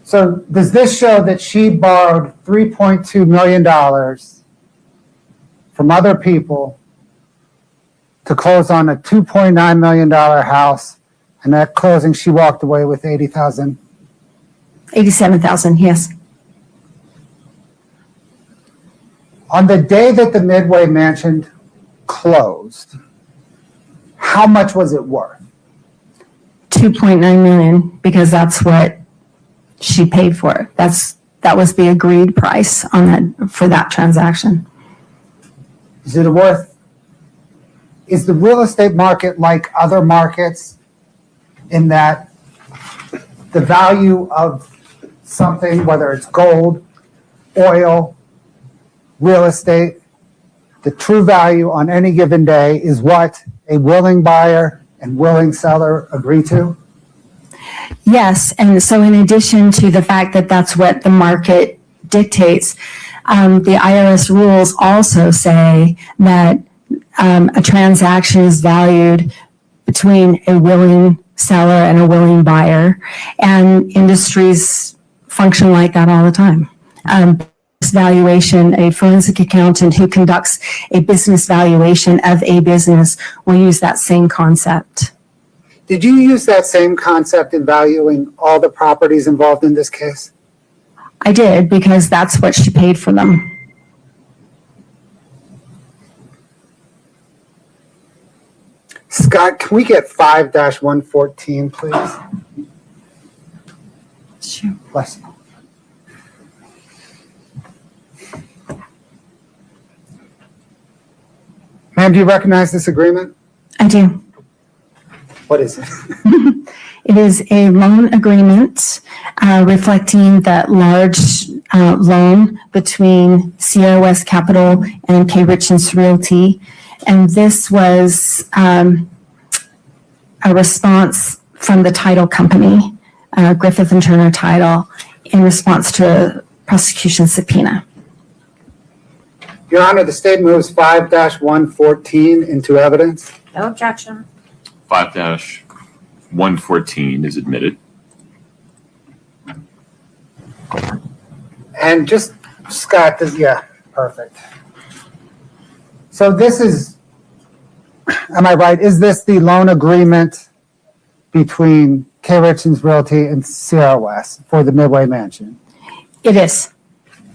So does this show that she borrowed $3.2 million from other people to close on a $2.9 million house, and at closing she walked away with $80,000? $87,000, yes. On the day that the Midway Mansion closed, how much was it worth? $2.9 million, because that's what she paid for it. That was the agreed price on that for that transaction. Is the real estate market like other markets in that the value of something, whether it's gold, oil, real estate, the true value on any given day is what a willing buyer and willing seller agree to? Yes, and so in addition to the fact that that's what the market dictates, the IRS rules also say that a transaction is valued between a willing seller and a willing buyer, and industries function like that all the time. Valuation, a forensic accountant who conducts a business valuation of a business will use that same concept. Did you use that same concept in valuing all the properties involved in this case? I did, because that's what she paid for them. Scott, can we get 5-114, please? Sure. Bless you. Ma'am, do you recognize this agreement? I do. What is it? It is a loan agreement reflecting that large loan between Sierra West Capital and Kouri Richins Realty. And this was a response from the title company, Griffith and Turner Title, in response to a prosecution subpoena. Your Honor, the state moves 5-114 into evidence. No objection. 5-114 is admitted. And just, Scott, yeah, perfect. So this is, am I right, is this the loan agreement between Kouri Richins Realty and Sierra West for the Midway Mansion? It is.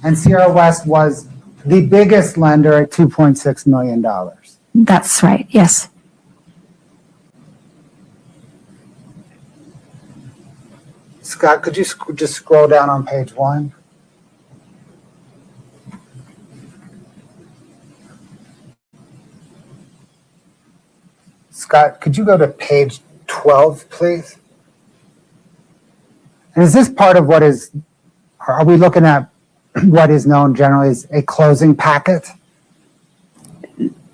And Sierra West was the biggest lender at $2.6 million. That's right, yes. Scott, could you just scroll down on page 1? Scott, could you go to page 12, please? And is this part of what is, are we looking at what is known generally as a closing packet?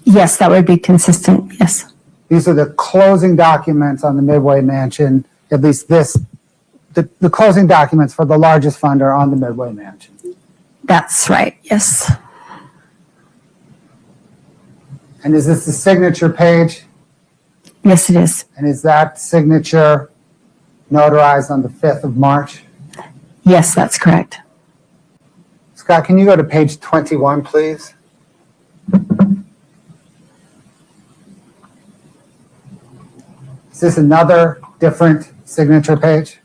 Yes, that would be consistent, yes. These are the closing documents on the Midway Mansion, at least this, the closing documents for the largest fund are on the Midway Mansion. That's right, yes. And is this the signature page? Yes, it is. And is that signature notarized on the 5th of March? Yes, that's correct. Scott, can you go to page 21, please? Is this another different signature page?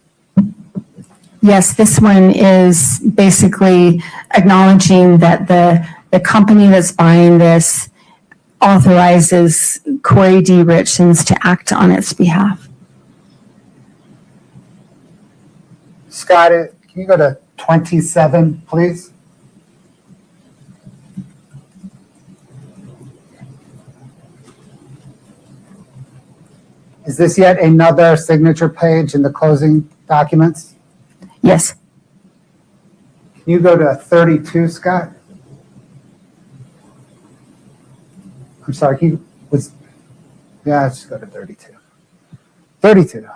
Yes, this one is basically acknowledging that the company that's buying this authorizes Kouri Richins to act on its behalf. Scott, can you go to 27, please? Is this yet another signature page in the closing documents? Yes, Can you go to 32, Scott? I'm sorry, let's go to 32. 32.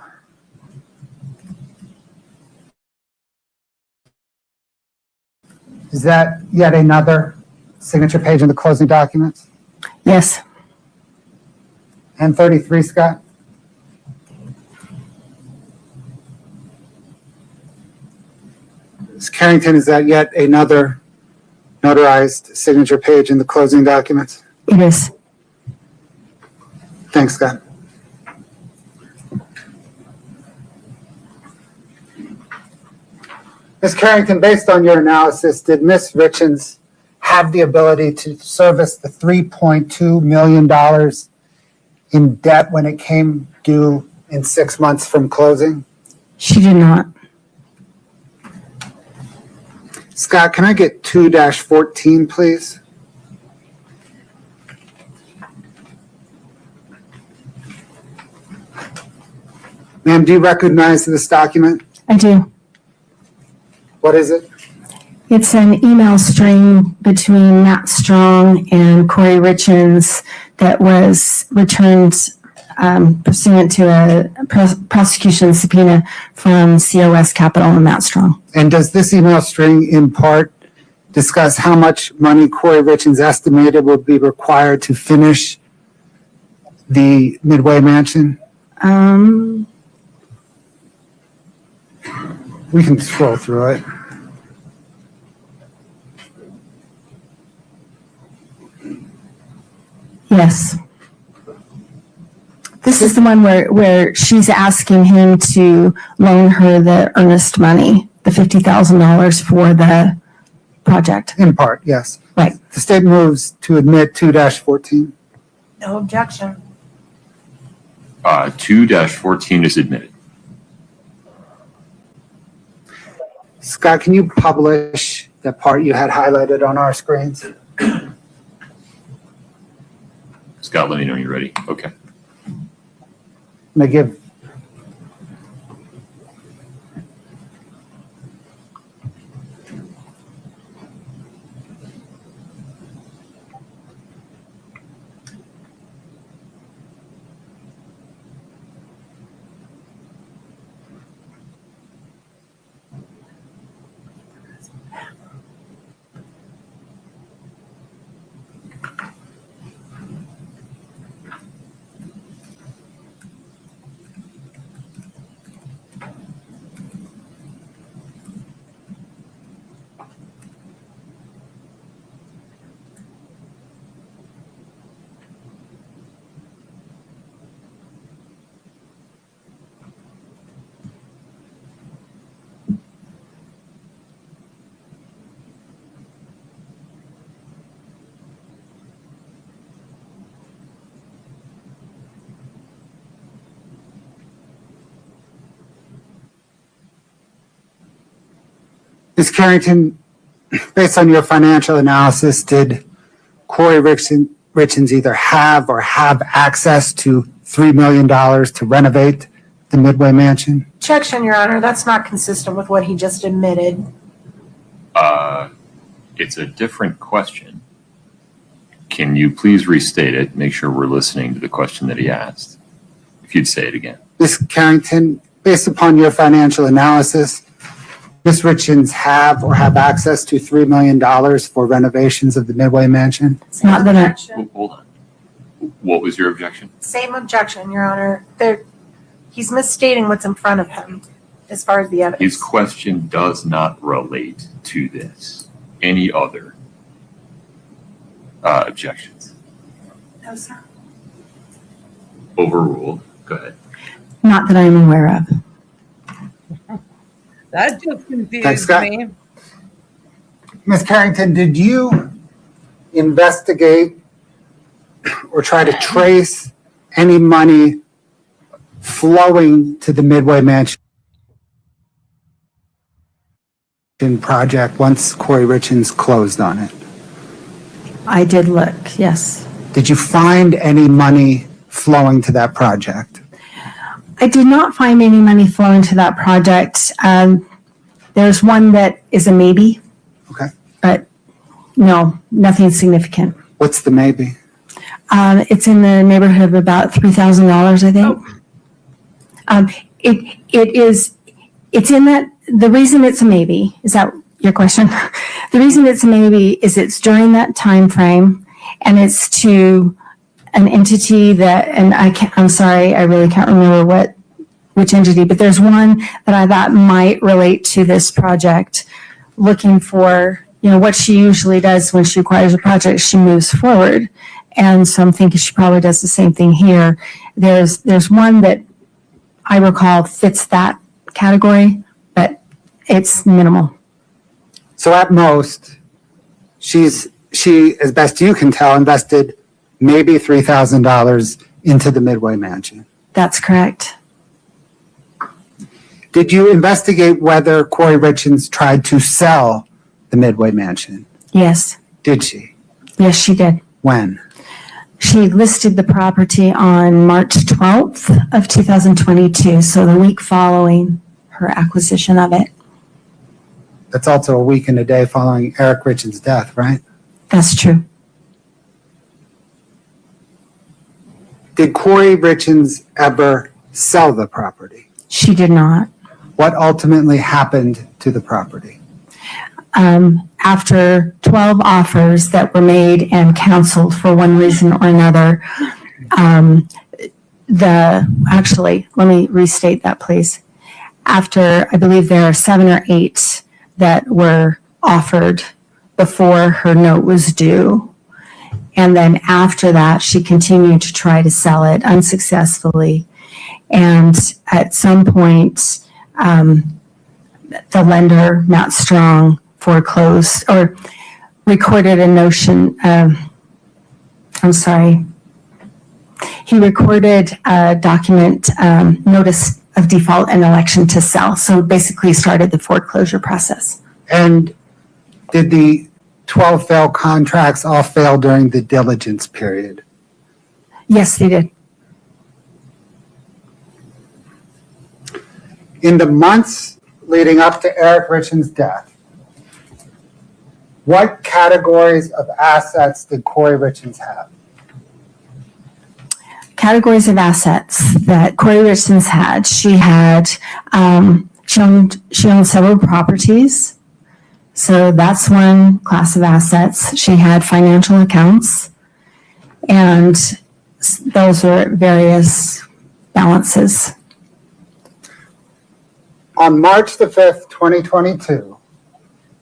Is that yet another signature page in the closing documents? yes, And 33, Scott? Ms. Carrington, is that yet another notarized signature page in the closing documents? it is. Thanks, Scott. Ms. Carrington, based on your analysis, did Ms. Richins have the ability to service the $3.2 million in debt when it came due in 6 months from closing? She did not. Scott, can I get 2-14, please? Ma'am, do you recognize this document? I do. What is it? It's an email string between Matt Strong and Kouri Richins that was returned pursuant to a prosecution subpoena from COS Capital and Matt Strong. And does this email string in part discuss how much money Kouri Richins estimated would be required to finish the Midway Mansion? We can scroll through it. Yes. This is the one where she's asking him to loan her the earnest money, the $50,000 for the project. In part, yes. Right. The state moves to admit 2-14. No objection. 2-14 is admitted. Scott, can you publish the part you had highlighted on our screens? Scott, let me know when you're ready. Okay. I'm going to give Ms. Carrington, based on your financial analysis, did Kouri Richins either have or have access to $3 million to renovate the Midway Mansion? Objection, Your Honor, that's not consistent with what he just admitted. It's a different question. Can you please restate it? Make sure we're listening to the question that he asked. If you'd say it again. Ms. Carrington, based upon your financial analysis, Ms. Richins have access to $3 million for renovations of the Midway Mansion? Not that I, Hold on. What was your objection? Same objection, Your Honor. He's misstating what's in front of him as far as the evidence. His question does not relate to this. Any other objections? No, sir. Overruled. Go ahead. not that I'm aware of. That just Thanks, confused Scott. me. Ms. Carrington, did you investigate or try to trace any money flowing to the Midway Mansion project once Kouri Richins closed on it? I did look, yes. Did you find any money flowing to that project? I did not find any money flowing to that project. There's one that is a maybe. Okay. But no, nothing significant. What's the maybe? It's in the neighborhood of about $3,000, I think. It's in that, the reason it's a maybe, is that your question? The reason it's a maybe is it's during that time frame, and it's to an entity that, and I'm sorry, I really can't remember which entity, but there's one that I thought might relate to this project, looking for, what she usually does when she acquires a project, she moves forward. And so I'm thinking she probably does the same thing here. There's one that I recall fits that category, but it's minimal. So at most, she, as best you can tell, invested maybe $3,000 into the Midway Mansion. That's correct. Did you investigate whether Kouri Richins tried to sell the Midway Mansion? Yes. Did she? Yes, she did. When? She listed the property on March 12th of 2022, so the week following her acquisition of it. That's also a week and a day following Eric Richins' death, right? That's true. Did Kouri Richins ever sell the property? She did not. What ultimately happened to the property? After 12 offers that were made and canceled for one reason or another, actually, let me restate that, please. After, I believe there are 7 or 8 that were offered before her note was due. And then after that, she continued to try to sell it unsuccessfully. And at some point, the lender, Matt Strong, foreclosed or recorded a notion. He recorded a document, notice of default and election to sell. So basically started the foreclosure process. And did the 12 failed contracts all fail during the diligence period? Yes, they did. In the months leading up to Eric Richins' death, what categories of assets did Kouri Richins have? Categories of assets that Kouri Richins had. She owned several properties. So that's one class of assets. She had financial accounts, and those were various balances. On March the 5th, 2022,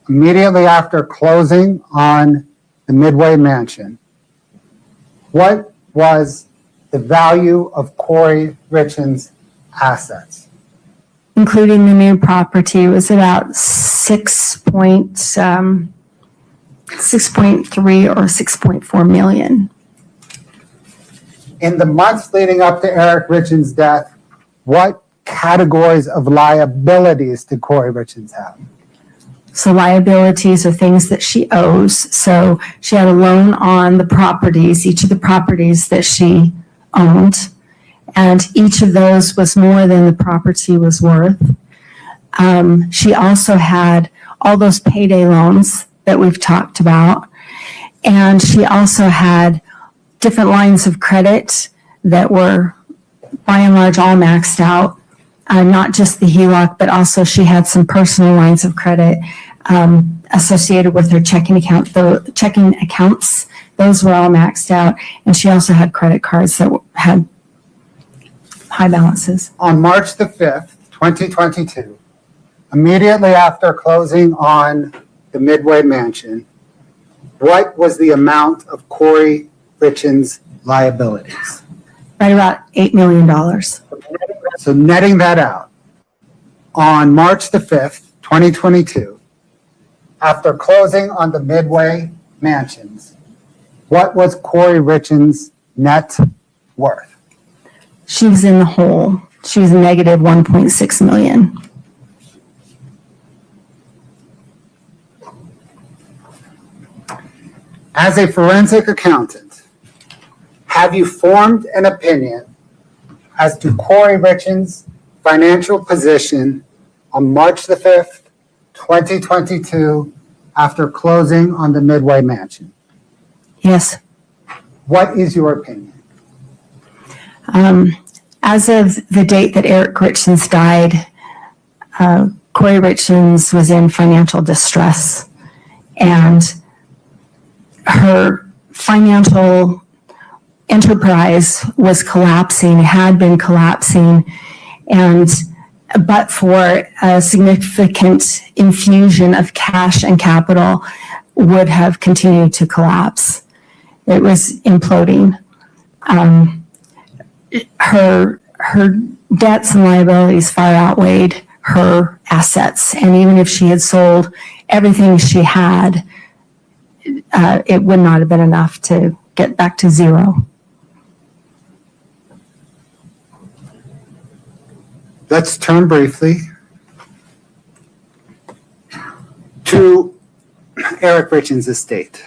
immediately after closing on the Midway Mansion, what was the value of Kouri Richins' assets? Including the new property, was about 6.3 or 6.4 million. In the months leading up to Eric Richins' death, what categories of liabilities did Kouri Richins have? So liabilities are things that she owes. So she had a loan on the properties, each of the properties that she owned. and each of those was more than the property was worth. She also had all those payday loans that we've talked about, and she also had different lines of credit that were by and large all maxed out, not just the HELOC, but also she had some personal lines of credit associated with her checking account. The checking accounts, those were all maxed out, and she also had credit cards that had high balances. On March the 5th, 2022, immediately after closing on the Midway Mansion, what was the amount of Kouri Richins' liabilities? Right about $8 million. So netting that out, on March the 5th, 2022, after closing on the Midway Mansions, what was Kouri Richins' net worth? She was in the hole. She was negative 1.6 million. As a forensic accountant, have you formed an opinion as to Kouri Richins' financial position on March the 5th, 2022, after closing on the Midway Mansion? Yes. What is your opinion? As of the date that Eric Richins died, Kouri Richins was in financial distress, and her financial enterprise was collapsing, had been collapsing, and but for a significant infusion of cash and capital would have continued to collapse. It was imploding. Her debts and liabilities far outweighed her assets, and even if she had sold everything she had, it would not have been enough to get back to zero. Let's turn briefly to Eric Richins' estate.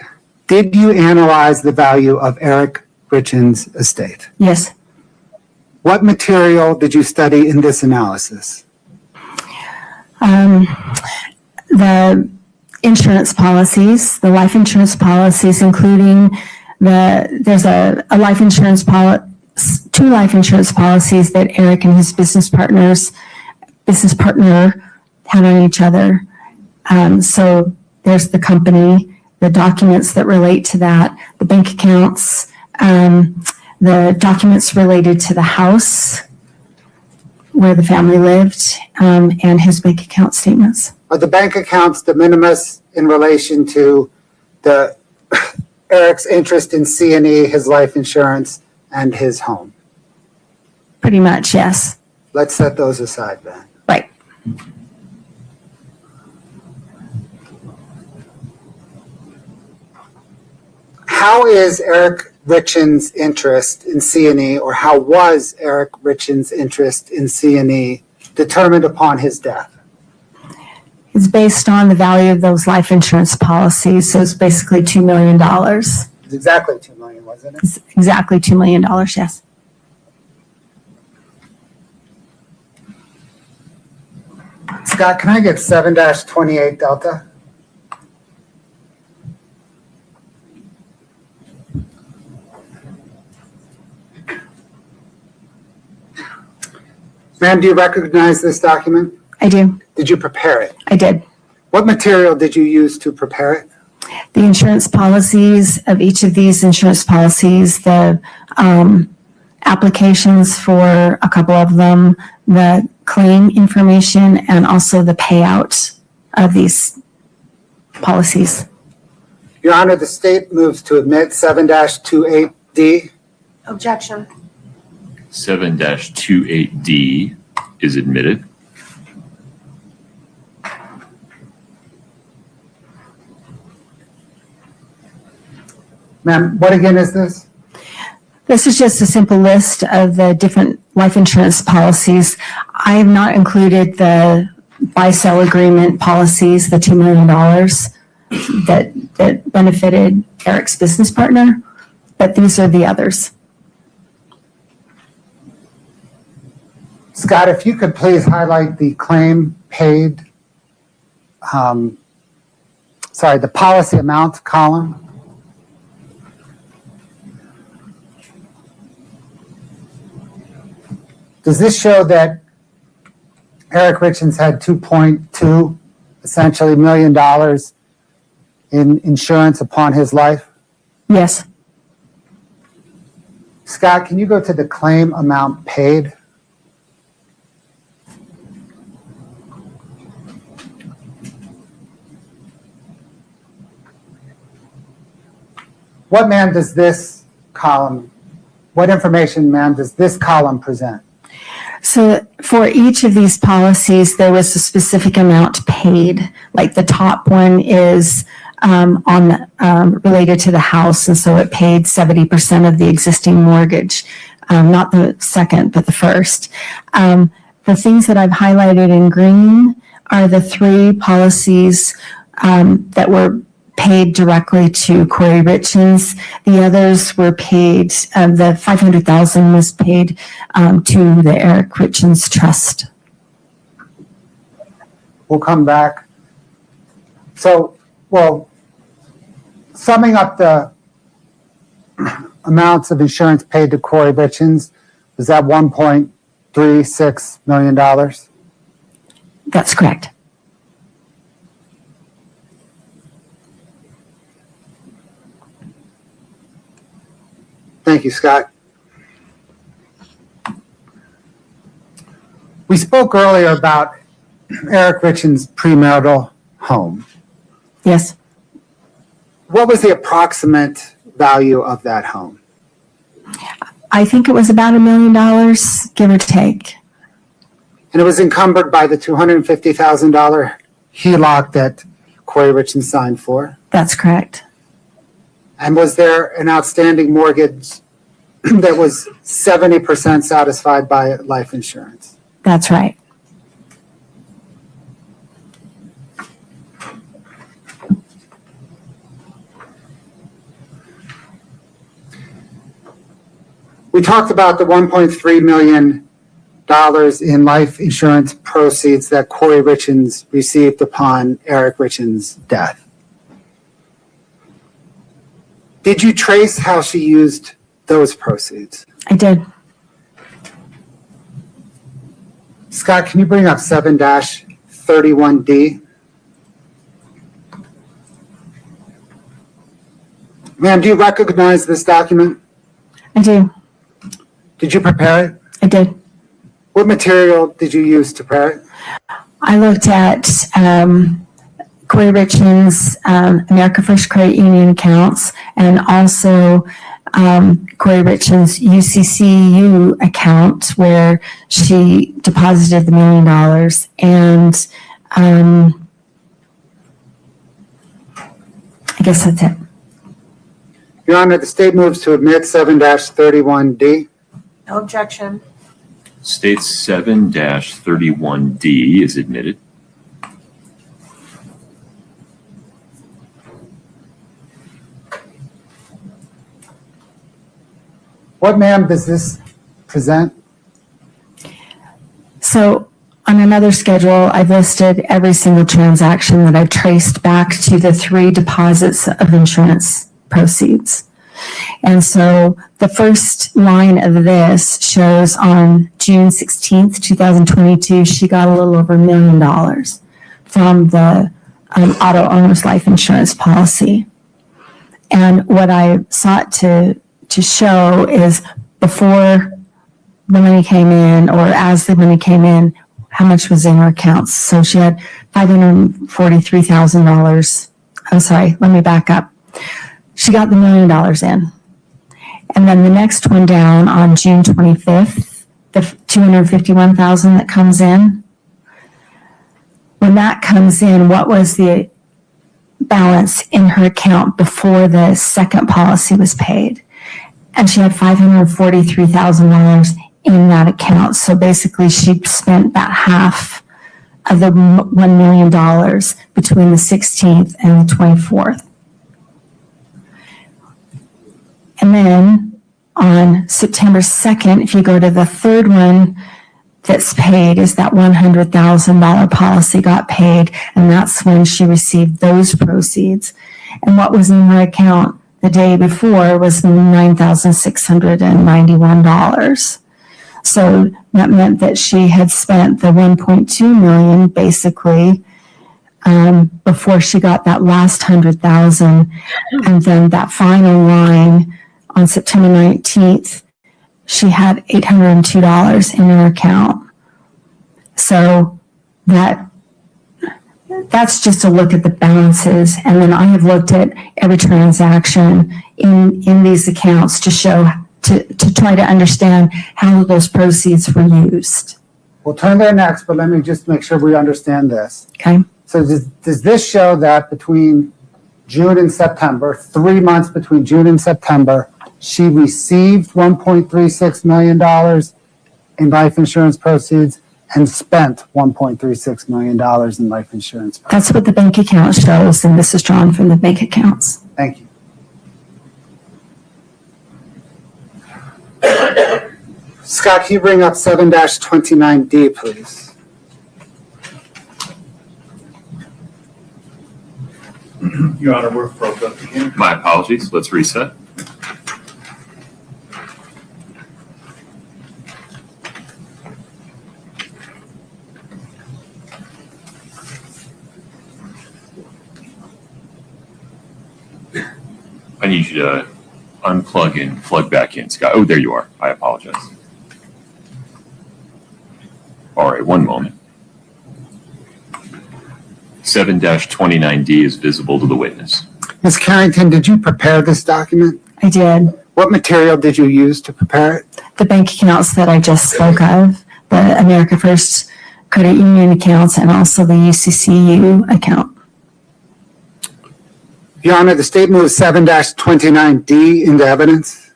Did you analyze the value of Eric Richins' estate? Yes. What material did you study in this analysis? The insurance policies, the life insurance policies, including there's a life insurance two life insurance policies that Eric and his business partner had on each other. So there's the company, the documents that relate to that, the bank accounts, the documents related to the house where the family lived, and his bank account statements. Are the bank accounts de minimis in relation to Eric's interest in C&E, his life insurance, and his home? Pretty much, yes. Let's set those aside then. Right. How is Eric Richins' interest in C&E, or how was Eric Richins' interest in C&E determined upon his death? It's based on the value of those life insurance policies, so it's basically $2 million. It's exactly $2 million, wasn't it? It's exactly $2 million, yes. Scott, can I get 7-28 Delta? Ma'am, do you recognize this document? I do. Did you prepare it? I did. What material did you use to prepare it? The insurance policies of each of these insurance policies, the applications for a couple of them, the claim information, and also the payout of these policies. Your Honor, the state moves to admit 7-28D. Objection. 7-28D is admitted. Ma'am, what again is this? This is just a simple list of the different life insurance policies. I have not included the buy-sell agreement policies, the $2 million that benefited Eric's business partner, but these are the others. Scott, if you could please highlight the claim paid, the policy amount column. Does this show that Eric Richins had $2.2 essentially $1 million in insurance upon his life? Yes. Scott, can you go to the claim amount paid? What, ma'am, does this column, what information, ma'am, does this column present? So for each of these policies, there was a specific amount paid. Like the top one is related to the house, and so it paid 70% of the existing mortgage. Not the second, but the first. The things that I've highlighted in green are the 3 policies that were paid directly to Kouri Richins. The others were paid, the $500,000 was paid to the Eric Richins Trust. We'll come back. So, well, summing up the amounts of insurance paid to Kouri Richins, was that $1.36 million? That's correct. Thank you, Scott. We spoke earlier about Eric Richins' premarital home. Yes. What was the approximate value of that home? I think it was about $1 million, give or take. And it was encumbered by the $250,000 HELOC that Kouri Richins signed for. That's correct. And was there an outstanding mortgage that was 70% satisfied by life insurance? That's right. We talked about the $1.3 million in life insurance proceeds that Kouri Richins received upon Eric Richins' death. Did you trace how she used those proceeds? I did. Scott, can you bring up 7-31D? Ma'am, do you recognize this document? I do. Did you prepare it? I did. What material did you use to prepare it? I looked at Kouri Richins' America First Credit Union accounts, and also Kouri Richins' UCCU account where she deposited the $1 million. And I guess that's it. Your Honor, the state moves to admit 7-31D. No objection. State 7-31D is admitted. What, ma'am, does this present? So on another schedule, I've listed every single transaction that I've traced back to the 3 deposits of insurance proceeds. And so the first line of this shows on June 16th, 2022, she got a little over $1 million from the auto owner's life insurance policy. And what I sought to show is before the money came in, or as the money came in, how much was in her accounts. So she had $543,000. I'm sorry, let me back up. She got the $1 million in. And then the next one down on June 25th, the $251,000 that comes in. When that comes in, what was the balance in her account before the second policy was paid? And she had $543,000 in that account. So basically she spent about half of the $1 million between the 16th and the 24th. And then on September 2nd, if you go to the third one, that's paid is that $100,000 policy got paid, and that's when she received those proceeds. And what was in her account the day before was $9,691. So that meant that she had spent the $1.2 million basically before she got that last $100,000, and then that final line on September 19th, she had $802 in her account. So that's just a look at the balances, and then I have looked at every transaction in these accounts to show to try to understand how those proceeds were used. We'll turn there next, but let me just make sure we understand this. Okay. So does this show that between June and September, 3 months between June and September, she received $1.36 million in life insurance proceeds and spent $1.36 million in life insurance proceeds? That's what the bank account shows, and this is drawn from the bank accounts. Thank you. Scott, can you bring up 7-29D, please? Your Honor, we're broke up again. My apologies. Let's reset. I need you to unplug and plug back in, Scott. Oh, there you are. I apologize. All right, one moment. 7-29D is visible to the witness. Ms. Carrington, did you prepare this document? I did. What material did you use to prepare it? The bank accounts that I just spoke of, the America First Credit Union accounts, and also the UCCU account. Your Honor, the state moves 7-29D into evidence.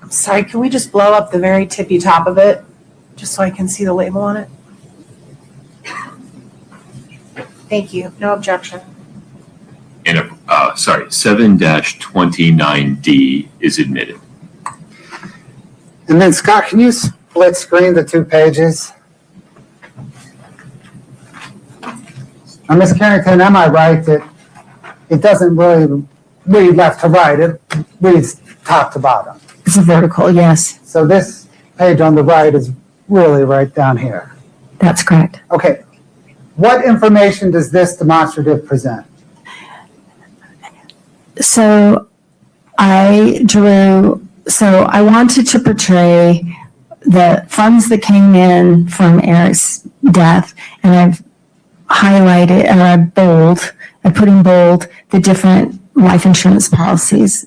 I'm sorry, can we just blow up the very tippy top of it, just so I can see the label on it? Thank you, no objection. And 7-29D is admitted. And then Scott, can you split screen the 2 pages? Now, Ms. Carrington, am I right that it doesn't really read left to right, it reads top to bottom? It's a vertical, yes, So this page on the right is really right down here. that's correct. Okay, what information does this demonstrative present? So I wanted to portray the funds that came in from Eric's death, and I've highlighted, and I put in bold the different life insurance proceeds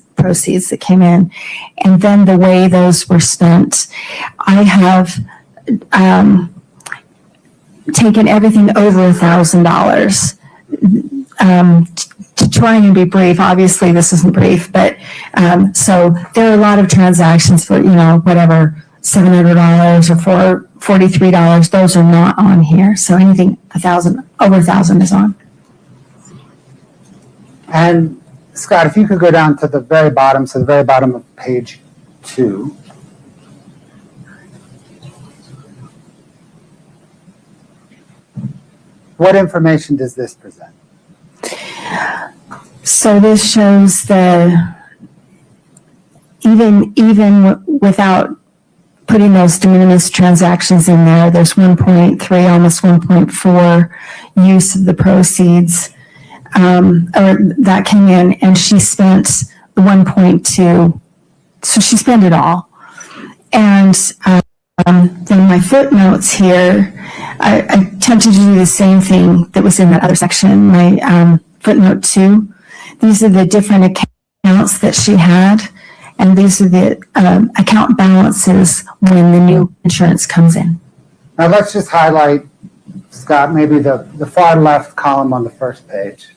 that came in, and then the way those were spent. I have taken everything over $1,000 to try and be brief. Obviously, this isn't brief, but so there are a lot of transactions for, whatever, $700 or $43. Those are not on here. So anything over 1,000 is on. And Scott, if you could go down to the very bottom, so the very bottom of page 2. What information does this present? So this shows even without putting those de minimis transactions in there, there's 1.3, almost 1.4 use of the proceeds, or that came in, and she spent 1.2, so she spent it all. And then my footnotes here, I attempted to do the same thing that was in that other section, my footnote 2. These are the different accounts that she had, and these are the account balances when the new insurance comes in. Now let's just highlight, Scott, maybe the far left column on the first page.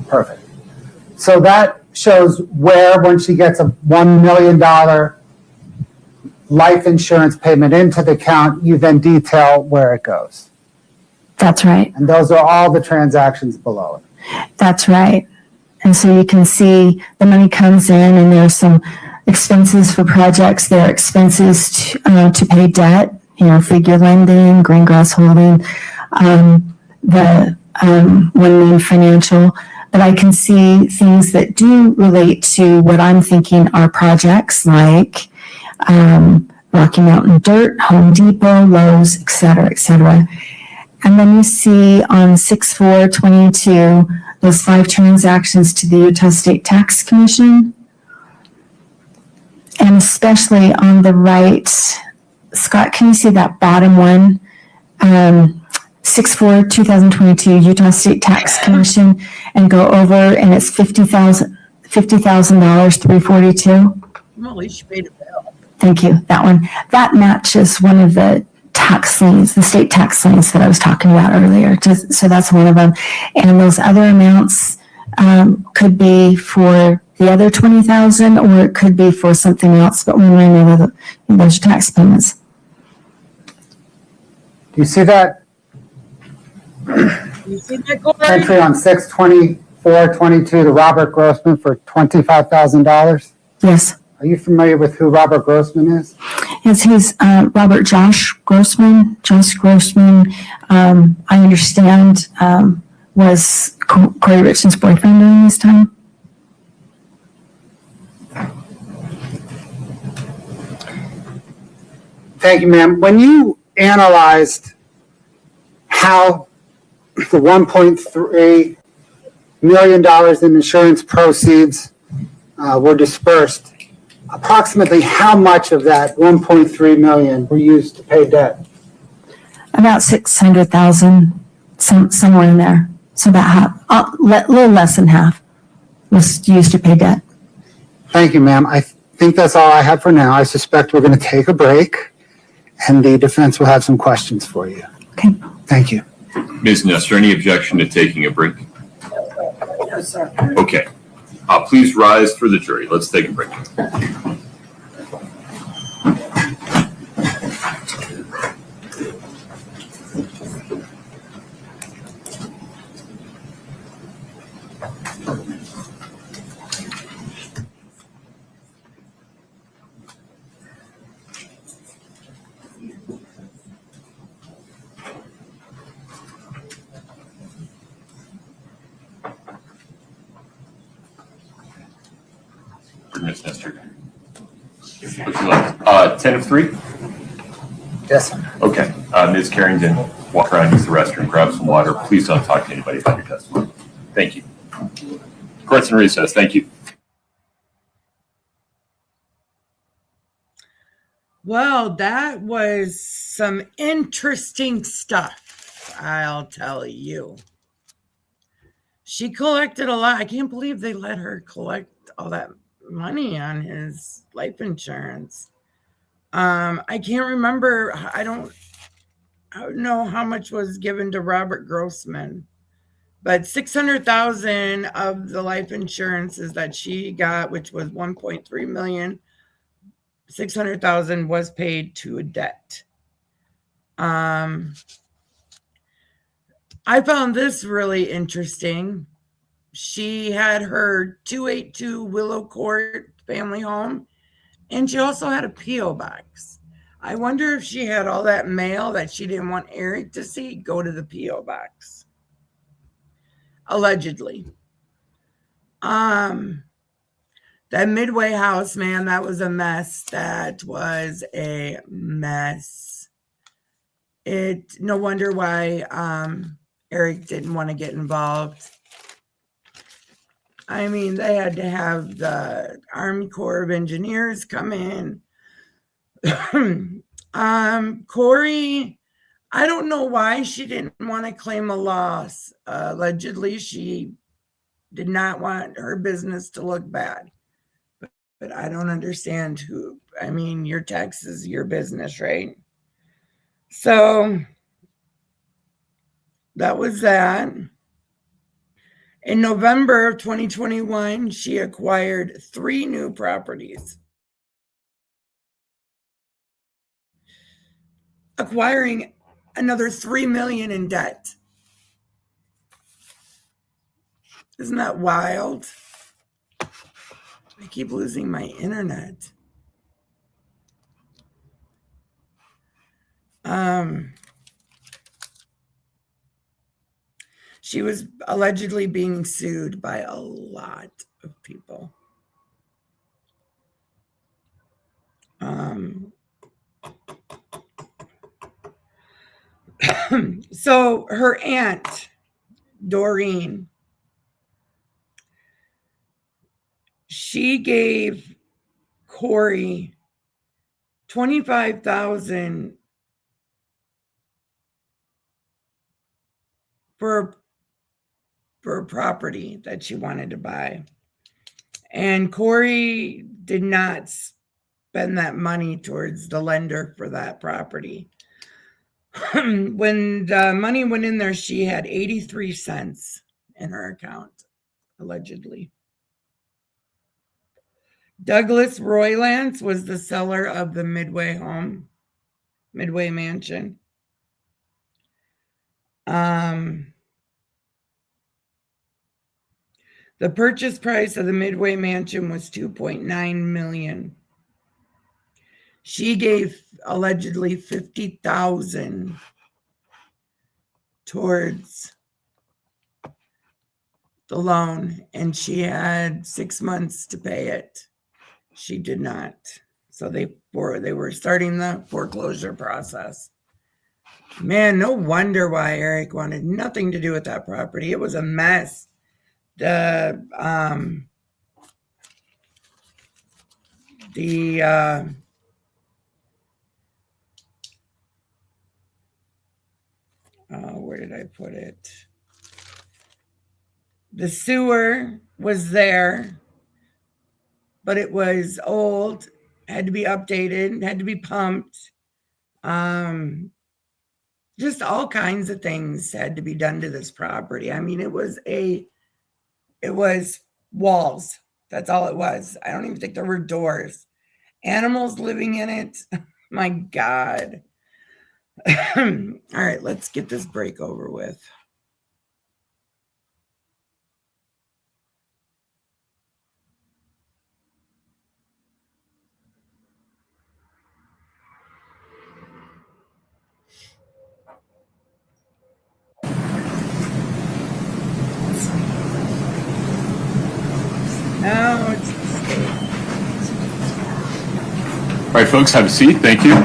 Perfect. So that shows where, when she gets a $1 million life insurance payment into the account, you then detail where it goes. That's right. And those are all the transactions below it. That's right. And so you can see the money comes in and there's some expenses for projects. There are expenses to pay debt, figure lending, green grass holding, the One Main Financial. But I can see things that do relate to what I'm thinking are projects like Rocky Mountain Dirt, Home Depot, Lowe's, et cetera, et cetera. And then you see on 6/4/22, those 5 transactions to the Utah State Tax Commission. And especially on the right, Scott, can you see that bottom one? 6/4/2022, Utah State Tax Commission, and go over, and it's $50,000, $342. Well, at least you paid a bill. Thank you. That one. That matches one of the tax liens, the state tax liens that I was talking about earlier. So that's one of them. And those other amounts could be for the other 20,000, or it could be for something else. But when I know those are tax payments. Do you see that You see that, Kouri? entry on 6/24/22 to Robert Grossman for $25,000? Yes. Are you familiar with who Robert Grossman is? Yes, he's Robert Josh Grossman. Josh Grossman, I understand, was Kouri Richins' boyfriend during this time. Thank you, ma'am. When you analyzed how the $1.3 million in insurance proceeds were dispersed, approximately how much of that 1.3 million were used to pay debt? About 600,000, somewhere in there. So about half, a little less than half was used to pay debt. Thank you, ma'am. I think that's all I have for now. I suspect we're going to take a break, and the defense will have some questions for you. Okay. Thank you. Ms. Nestor, any objection to taking a break? No, sir. Okay. Please rise for the jury. Let's take a break. Ms. Nestor. Would you like 10 of 3? Yes, sir. Okay. Ms. Carrington, walk around, use the restroom, grab some water. Please don't talk to anybody about your testimony. Thank you. Court's in recess. Thank you. Well, that was some interesting stuff, I'll tell you. She collected a lot. I can't believe they let her collect all that money on his life insurance. I can't remember. I don't know how much was given to Robert Grossman, but 600,000 of the life insurances that she got, which was 1.3 million, 600,000 was paid to a debt. I found this really interesting. She had her 282 Willow Court family home, and she also had a P.O. box. I wonder if she had all that mail that she didn't want Eric to see go to the P.O. box. Allegedly. That Midway house, man, that was a mess. That was a mess. No wonder why Eric didn't want to get involved. I mean, they had to have the Army Corps of Engineers come in. Kouri, I don't know why she didn't want to claim a loss. Allegedly, she did not want her business to look bad. But I don't understand who. I mean, your tax is your business, right? So that was that. In November of 2021, she acquired 3 new properties, acquiring another $3 million in debt. Isn't that wild? I keep losing my internet. She was allegedly being sued by a lot of people. So her aunt, Doreen, she gave Kouri $25,000 for a property that she wanted to buy. And Kouri did not spend that money towards the lender for that property. When the money went in there, she had 83 cents in her account, allegedly. Douglas Roylance was the seller of the Midway Mansion. The purchase price of the Midway Mansion was $2.9 million. She gave allegedly $50,000 towards the loan, and she had 6 months to pay it. She did not. So they were starting the foreclosure process. Man, no wonder why Eric wanted nothing to do with that property. It was a mess. What where did I put it? The sewer was there, but it was old, had to be updated, had to be pumped. Just all kinds of things had to be done to this property. I mean, it was walls. That's all it was. I don't even think there were doors. Animals living in it. My God. All right, let's get this break over with. No, it's All right, folks, have a seat. Thank you.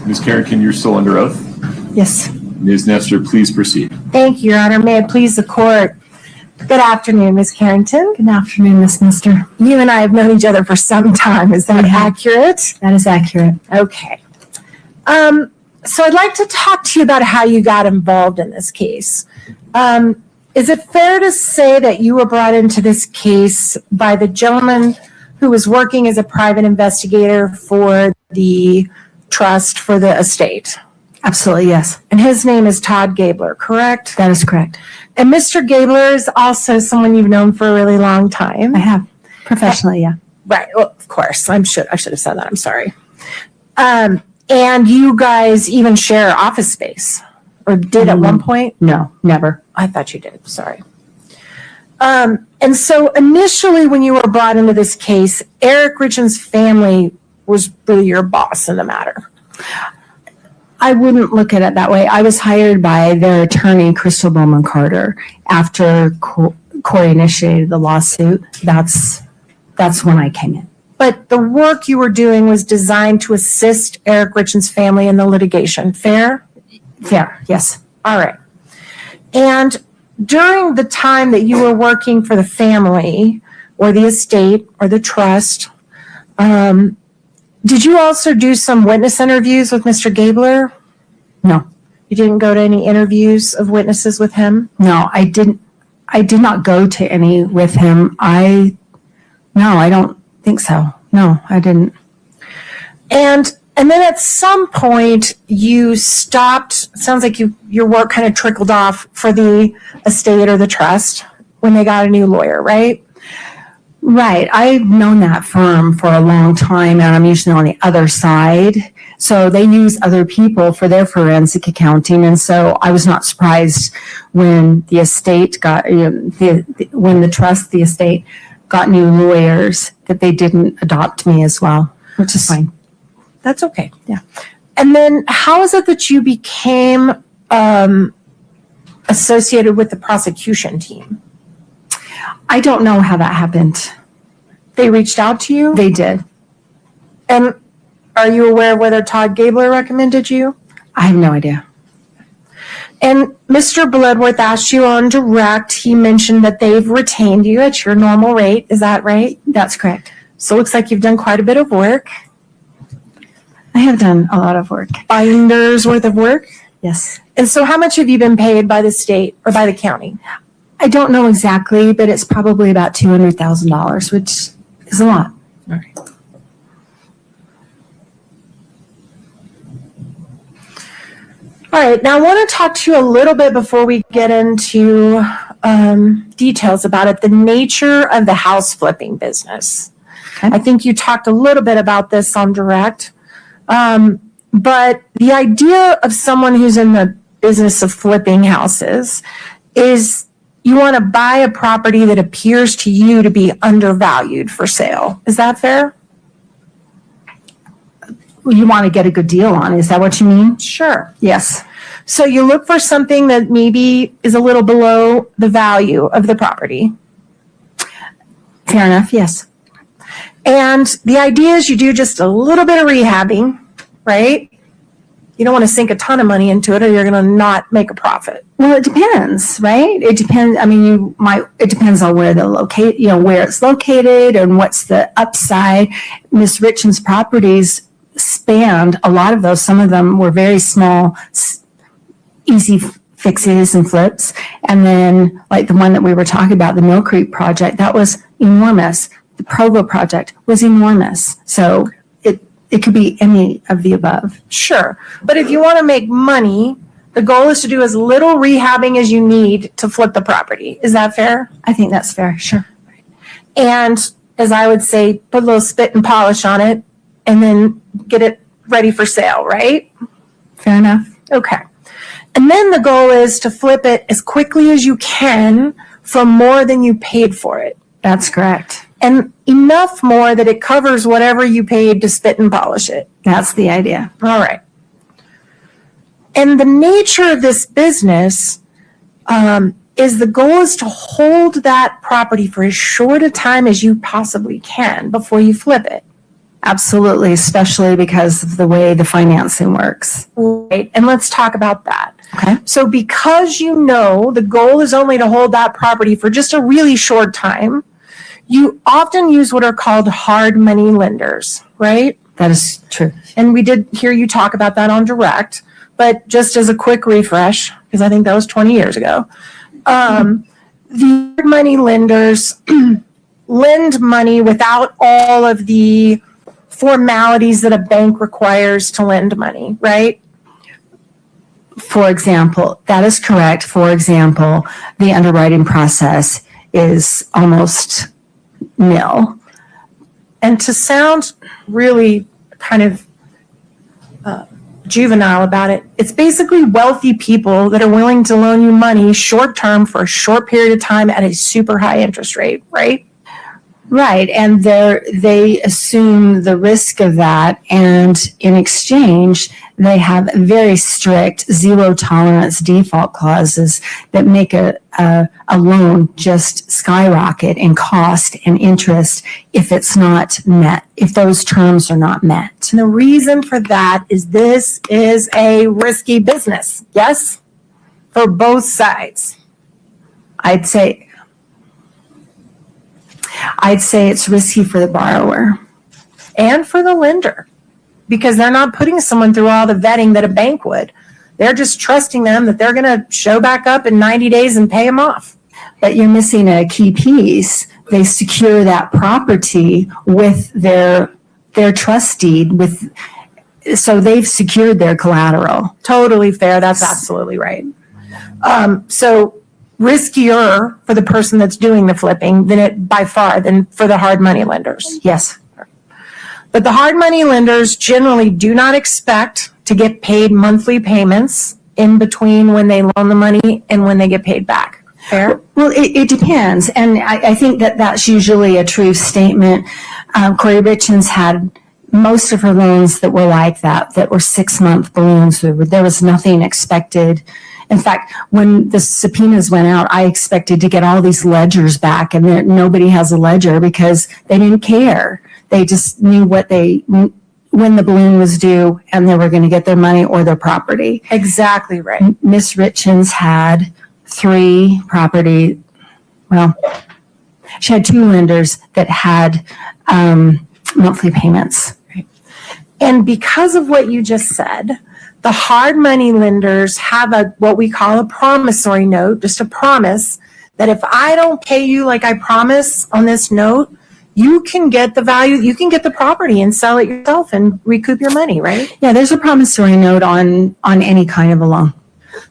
Ms. Carrington, you're still under oath. Yes. Ms. Nestor, please proceed. Thank you, Your Honor. May it please the court. Good afternoon, Ms. Carrington. Good afternoon, Ms. Nestor. You and I have known each other for some time. Is that accurate? That is accurate. Okay. So I'd like to talk to you about how you got involved in this case. Is it fair to say that you were brought into this case by the gentleman who was working as a private investigator for the trust for the estate? Absolutely, yes. And his name is Todd Gabler, correct? That is correct. And Mr. Gabler is also someone you've known for a really long time. I have. Professionally, yeah. Right. Well, of course. I should have said that. I'm sorry. And you guys even share office space, or did at one point? No, never. I thought you did. Sorry. And so initially when you were brought into this case, Eric Richins' family was really your boss in the matter. I wouldn't look at it that way. I was hired by their attorney, Crystal Bowman Carter, after Kouri initiated the lawsuit. That's when I came in. But the work you were doing was designed to assist Eric Richins' family in the litigation. Fair? Fair, yes. All right. And during the time that you were working for the family or the estate or the trust, did you also do some witness interviews with Mr. Gabler? No. You didn't go to any interviews of witnesses with him? No, I did not go to any with him. No, I don't think so. No, I didn't. And then at some point you stopped, sounds like your work kind of trickled off for the estate or the trust when they got a new lawyer, right? Right. I've known that firm for a long time, and I'm usually on the other side. So they use other people for their forensic accounting. And so I was not surprised when the estate got, when the trust, the estate got new lawyers, that they didn't adopt me as well, which is fine. That's okay. Yeah. And then how is it that you became associated with the prosecution team? I don't know how that happened. They reached out to you? They did. And are you aware whether Todd Gabler recommended you? I have no idea. And Mr. Bloodworth asked you on direct, he mentioned that they've retained you at your normal rate. Is that right? That's correct. So it looks like you've done quite a bit of work. I have done a lot of work. Binders worth of work. Yes. And so how much have you been paid by the state or by the county? I don't know exactly, but it's probably about $200,000, which is a lot. All right. All right, now I want to talk to you a little bit before we get into details about it, the nature of the house flipping business. Okay. I think you talked a little bit about this on direct, but the idea of someone who's in the business of flipping houses is you want to buy a property that appears to you to be undervalued for sale. Is that fair? You want to get a good deal on. Is that what you mean? Sure. Yes. So you look for something that maybe is a little below the value of the property. Fair enough. Yes. And the idea is you do just a little bit of rehabbing, right? You don't want to sink a ton of money into it or you're going to not make a profit. Well, it depends, right? It depends. I mean, it depends on where where it's located and what's the upside. Miss Richins' properties spanned a lot of those. Some of them were very small, easy fixes and flips. And then like the one that we were talking about, the Mill Creek project, that was enormous. The Provo project was enormous. So it could be any of the above. Sure. But if you want to make money, the goal is to do as little rehabbing as you need to flip the property. Is that fair? I think that's fair. Sure. And as I would say, put a little spit and polish on it and then get it ready for sale, right? Fair enough. Okay. And then the goal is to flip it as quickly as you can for more than you paid for it. That's correct. And enough more that it covers whatever you paid to spit and polish it. That's the idea. All right. And the nature of this business is the goal is to hold that property for as short a time as you possibly can before you flip it. Absolutely, especially because of the way the financing works. Right. And let's talk about that. Okay. So because you know the goal is only to hold that property for just a really short time, you often use what are called hard money lenders, right? That is true. And we did hear you talk about that on direct, but just as a quick refresh, because I think that was 20 years ago, the hard money lenders lend money without all of the formalities that a bank requires to lend money, right? For example, that is correct. For example, the underwriting process is almost nil. And to sound really kind of juvenile about it, it's basically wealthy people that are willing to loan you money short term for a short period of time at a super high interest rate, right? Right. And they assume the risk of that. And in exchange, they have very strict zero tolerance default clauses that make a loan just skyrocket in cost and interest if it's not met, if those terms are not met. And the reason for that is this is a risky business, yes? For both sides. I'd say it's risky for the borrower. And for the lender, because they're not putting someone through all the vetting that a bank would. They're just trusting them that they're going to show back up in 90 days and pay them off. But you're missing a key piece. They secure that property with their trust deed so they've secured their collateral. Totally fair. That's absolutely right. So riskier for the person that's doing the flipping than for the hard money lenders. Yes. But the hard money lenders generally do not expect to get paid monthly payments in between when they loan the money and when they get paid back. Fair? Well, it depends. And I think that that's usually a true statement. Kouri Richins had most of her loans that were like that were 6-month balloons. There was nothing expected. In fact, when the subpoenas went out, I expected to get all these ledgers back, and nobody has a ledger because they didn't care. They just knew when the balloon was due, and they were going to get their money or their property. Exactly right. Miss Richins had 3 property. Well, she had 2 lenders that had monthly payments. And because of what you just said, the hard money lenders have what we call a promissory note, just a promise that if I don't pay you like I promise on this note, you can get the value, you can get the property and sell it yourself and recoup your money, right? Yeah, there's a promissory note on any kind of a loan.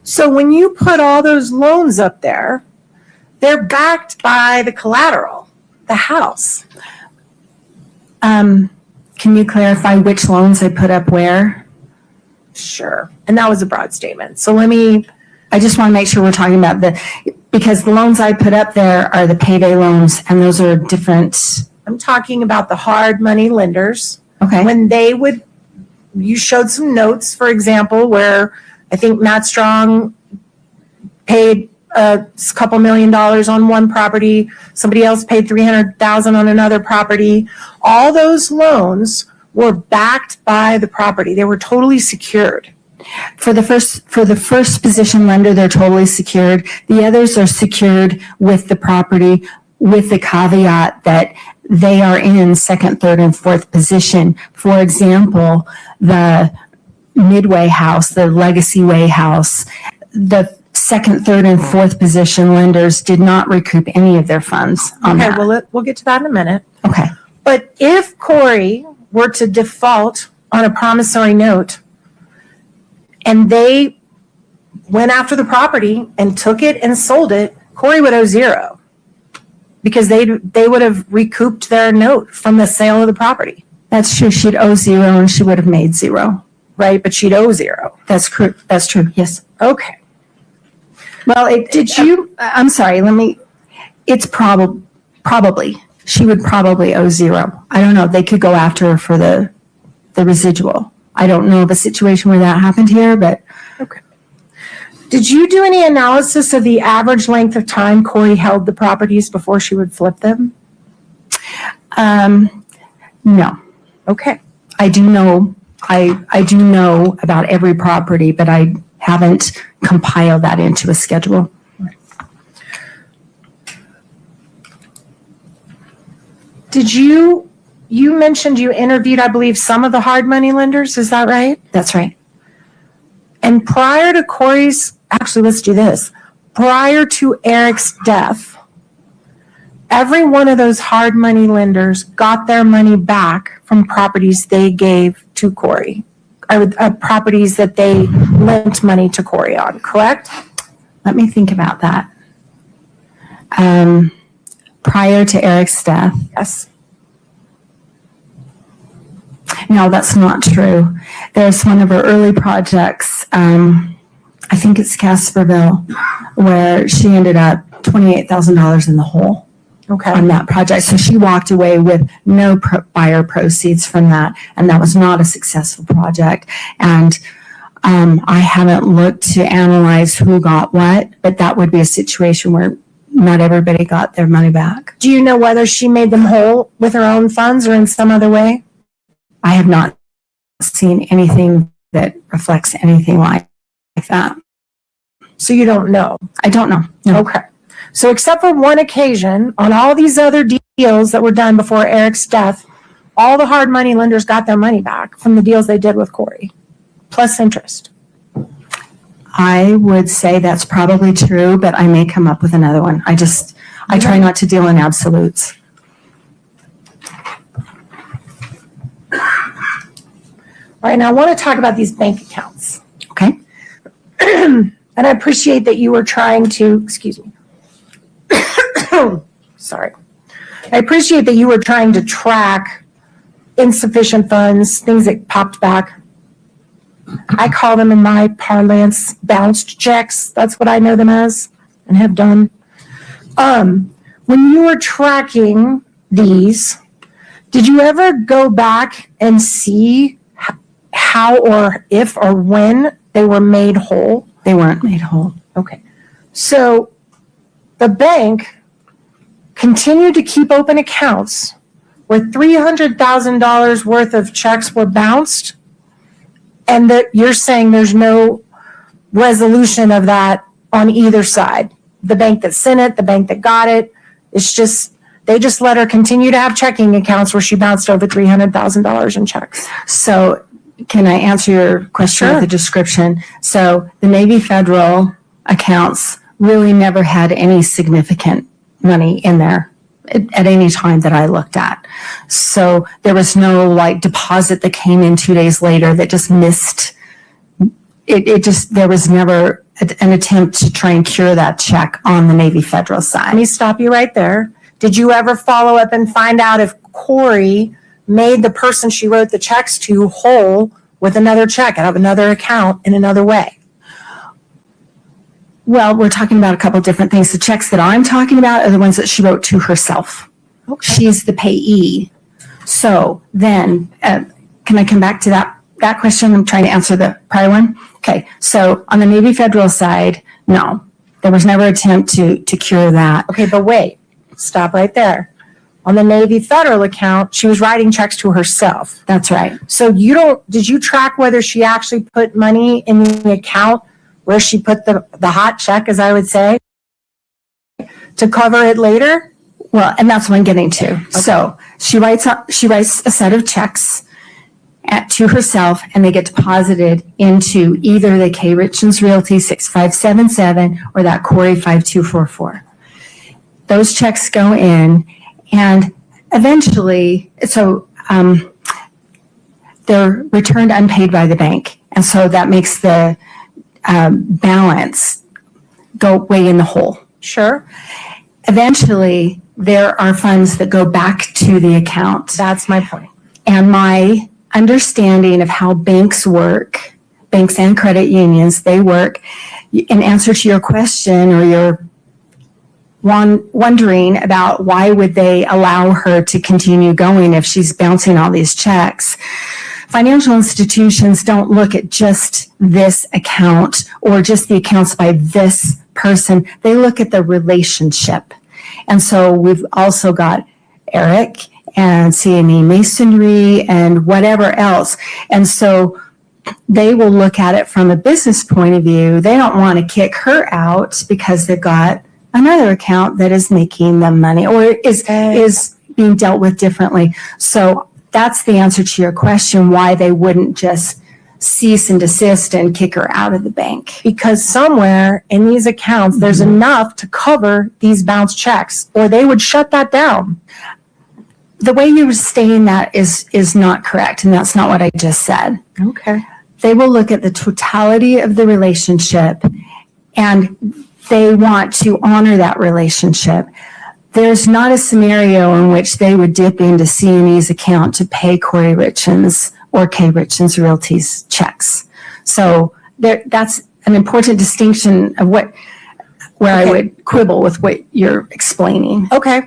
So when you put all those loans up there, they're backed by the collateral, the house. Can you clarify which loans I put up where? Sure. And that was a broad statement. So I just want to make sure we're talking about because the loans I put up there are the payday loans, and those are different. I'm talking about the hard money lenders. Okay. When you showed some notes, for example, where I think Matt Strong paid a couple $1 million on one property. Somebody else paid $300,000 on another property. All those loans were backed by the property. They were totally secured. For the first position lender, they're totally secured. The others are secured with the property, with the caveat that they are in second, third, and fourth position. For example, the Midway house, the Legacy Way house, the second, third, and fourth position lenders did not recoup any of their funds on that. Well, we'll get to that in a minute. Okay. But if Kouri were to default on a promissory note and they went after the property and took it and sold it, Kouri would owe $0 because they would have recouped their note from the sale of the property. That's true. She'd owe $0 and she would have made $0. Right, but she'd owe $0. That's true. That's true. Yes. Okay. Well, I'm sorry. It's probably, she would probably owe $0. I don't know. They could go after her for the residual. I don't know of a situation where that happened here, but. Okay. Did you do any analysis of the average length of time Kouri held the properties before she would flip them? No. Okay. I do know about every property, but I haven't compiled that into a schedule. Did you mentioned you interviewed, I believe, some of the hard money lenders, is that right? That's right. And prior to let's do this. Prior to Eric's death, every one of those hard money lenders got their money back from properties they gave to Kouri, or properties that they lent money to Kouri on, correct? Let me think about that. Prior to Eric's death. Yes. No, that's not true. There's one of her early projects, I think it's Casperville, where she ended up $28,000 in the hole. Okay. On that project. So she walked away with no buyer proceeds from that, and that was not a successful project. And I haven't looked to analyze who got what, but that would be a situation where not everybody got their money back. Do you know whether she made them whole with her own funds or in some other way? I have not seen anything that reflects anything like that. So you don't know? I don't know. No. Okay. So except for one occasion, on all these other deals that were done before Eric's death, all the hard money lenders got their money back from the deals they did with Kouri, plus interest. I would say that's probably true, but I may come up with another one. I try not to deal in absolutes. All right, now I want to talk about these bank accounts. Okay. And I appreciate that you were trying to, sorry. I appreciate that you were trying to track insufficient funds, things that popped back. I call them in my parlance bounced checks. That's what I know them as and have done. When you were tracking these, did you ever go back and see how or if or when they were made whole? They weren't made whole. Okay. So the bank continued to keep open accounts where $300,000 worth of checks were bounced, and that you're saying there's no resolution of that on either side. The bank that sent it, the bank that got it, it's just, they just let her continue to have checking accounts where she bounced over $300,000 in checks. So can I answer your question Sure. with a description? So the Navy Federal accounts really never had any significant money in there at any time that I looked at. So there was no like deposit that came in 2 days later that just missed. There was never an attempt to try and cure that check on the Navy Federal Let side. me stop you right there. Did you ever follow up and find out if Kouri made the person she wrote the checks to whole with another check out of another account in another way? Well, we're talking about a couple of different things. The checks that I'm talking about are the ones that she wrote to herself. Okay. She's the payee. So then, can I come back to that question? I'm trying to answer the prior one. Okay, so on the Navy Federal side, no, there was never an attempt to cure that. Okay, but wait, stop right there. On the Navy Federal account, she was writing checks to herself. That's right. So did you track whether she actually put money in the account where she put the hot check, as I would say, to cover it later? Well, and that's what I'm getting to. Okay. So she writes a set of checks to herself, and they get deposited into either the Kouri Richins Realty 6577 or that Kouri 5244. Those checks go in, and eventually, so they're returned unpaid by the bank, and so that makes the balance go way in the hole. Sure. Eventually, there are funds that go back to the account. That's my point. And my understanding of how banks work, banks and credit unions, they work, in answer to your question or your wondering about why would they allow her to continue going if she's bouncing all these checks. Financial institutions don't look at just this account or just the accounts by this person. They look at the relationship. And so we've also got Eric and CME Masonry and whatever else. And so they will look at it from a business point of view. They don't want to kick her out because they've got another account that is making them money or is being dealt with differently. So that's the answer to your question, why they wouldn't just cease and desist and kick her out of the bank. Because somewhere in these accounts, there's enough to cover these bounce checks, or they would shut that down. The way you were stating that is not correct, and that's not what I just said. Okay. They will look at the totality of the relationship, and they want to honor that relationship. There's not a scenario in which they would dip into C&E's account to pay Kouri Richins or Kouri Richins Realty's checks. So that's an important distinction of where I would quibble with what you're explaining. Okay.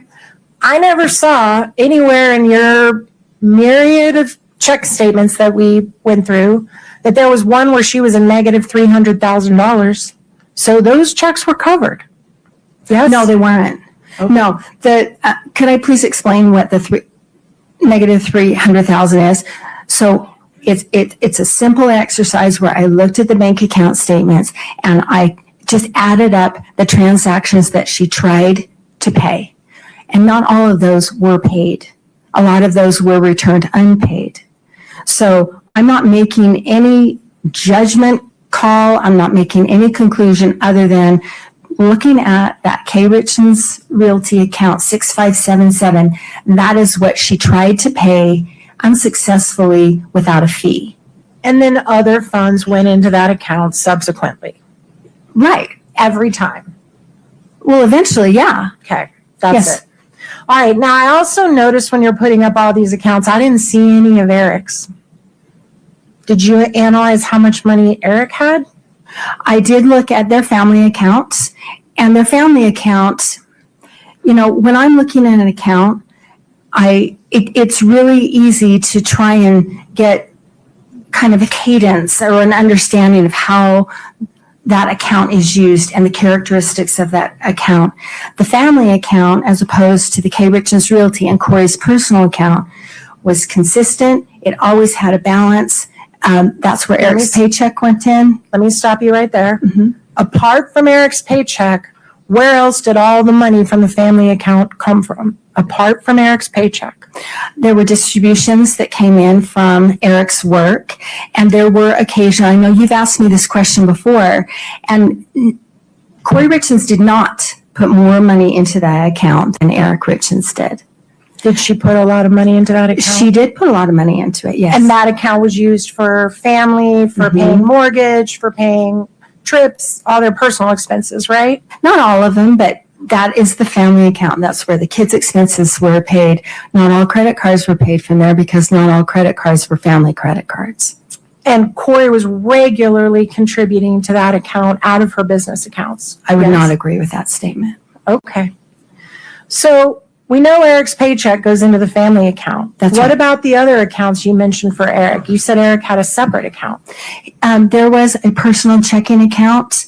I never saw anywhere in your myriad of check statements that we went through that there was one where she was a negative $300,000. So those checks were covered. Yes. No, they weren't. Okay. No, could I please explain what the negative 300,000 is? So it's a simple exercise where I looked at the bank account statements and I just added up the transactions that she tried to pay. And not all of those were paid. A lot of those were returned unpaid. So I'm not making any judgment call. I'm not making any conclusion other than looking at that Kouri Richins Realty account 6577. That is what she tried to pay unsuccessfully without a fee. And then other funds went into that account subsequently. Right. Every time. Well, eventually, yeah. Okay. That's Yes. it. All right. Now, I also noticed when you're putting up all these accounts, I didn't see any of Eric's. Did you analyze how much money Eric had? I did look at their family accounts, and their family account, when I'm looking at an account, it's really easy to try and get kind of a cadence or an understanding of how that account is used and the characteristics of that account. The family account, as opposed to the Kouri Richins Realty and Kouri's personal account, was consistent. It always had a balance. That's where Eric's paycheck went in. Let me stop you right there. Mm-hmm. Apart from Eric's paycheck, where else did all the money from the family account come from? Apart from Eric's paycheck. There were distributions that came in from Eric's work, and there were occasional, I know you've asked me this question before, and Kouri Richins did not put more money into that account than Eric Richins did. Did she put a lot of money into that account? She did put a lot of money into it, yes. And that account was used for family, for paying mortgage, for paying trips, all their personal expenses, right? Not all of them, but that is the family account. That's where the kids' expenses were paid. Not all credit cards were paid from there because not all credit cards were family credit cards. And Kouri was regularly contributing to that account out of her business accounts. I would not agree with that statement. Okay. So we know Eric's paycheck goes into the family account. That's what right. about the other accounts you mentioned for Eric? You said Eric had a separate account. There was a personal checking account,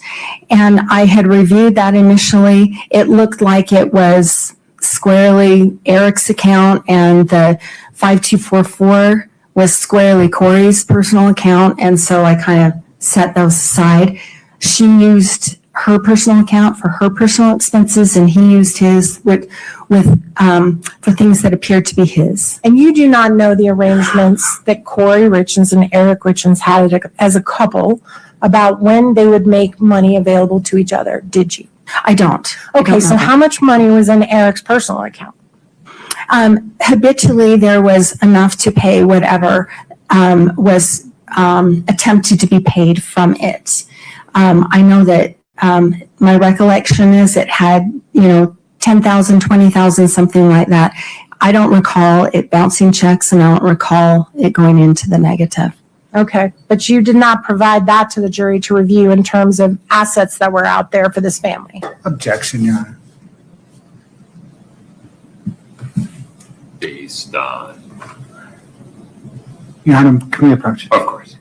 and I had reviewed that initially. It looked like it was squarely Eric's account, and the 5244 was squarely Kouri's personal account, and so I kind of set those aside. She used her personal account for her personal expenses, and he used his for things that appeared to be his. And you do not know the arrangements that Kouri Richins and Eric Richins had as a couple about when they would make money available to each other, did you? I don't. Okay, so how much money was in Eric's personal account? Habitually, there was enough to pay whatever was attempted to be paid from it. I know that my recollection is it had, 10,000, 20,000, something like that. I don't recall it bouncing checks, and I don't recall it going into the negative. Okay, but you did not provide that to the jury to review in terms of assets that were out there for this family. Objection, Your Honor. Based on, Your Honor, can we approach? of course.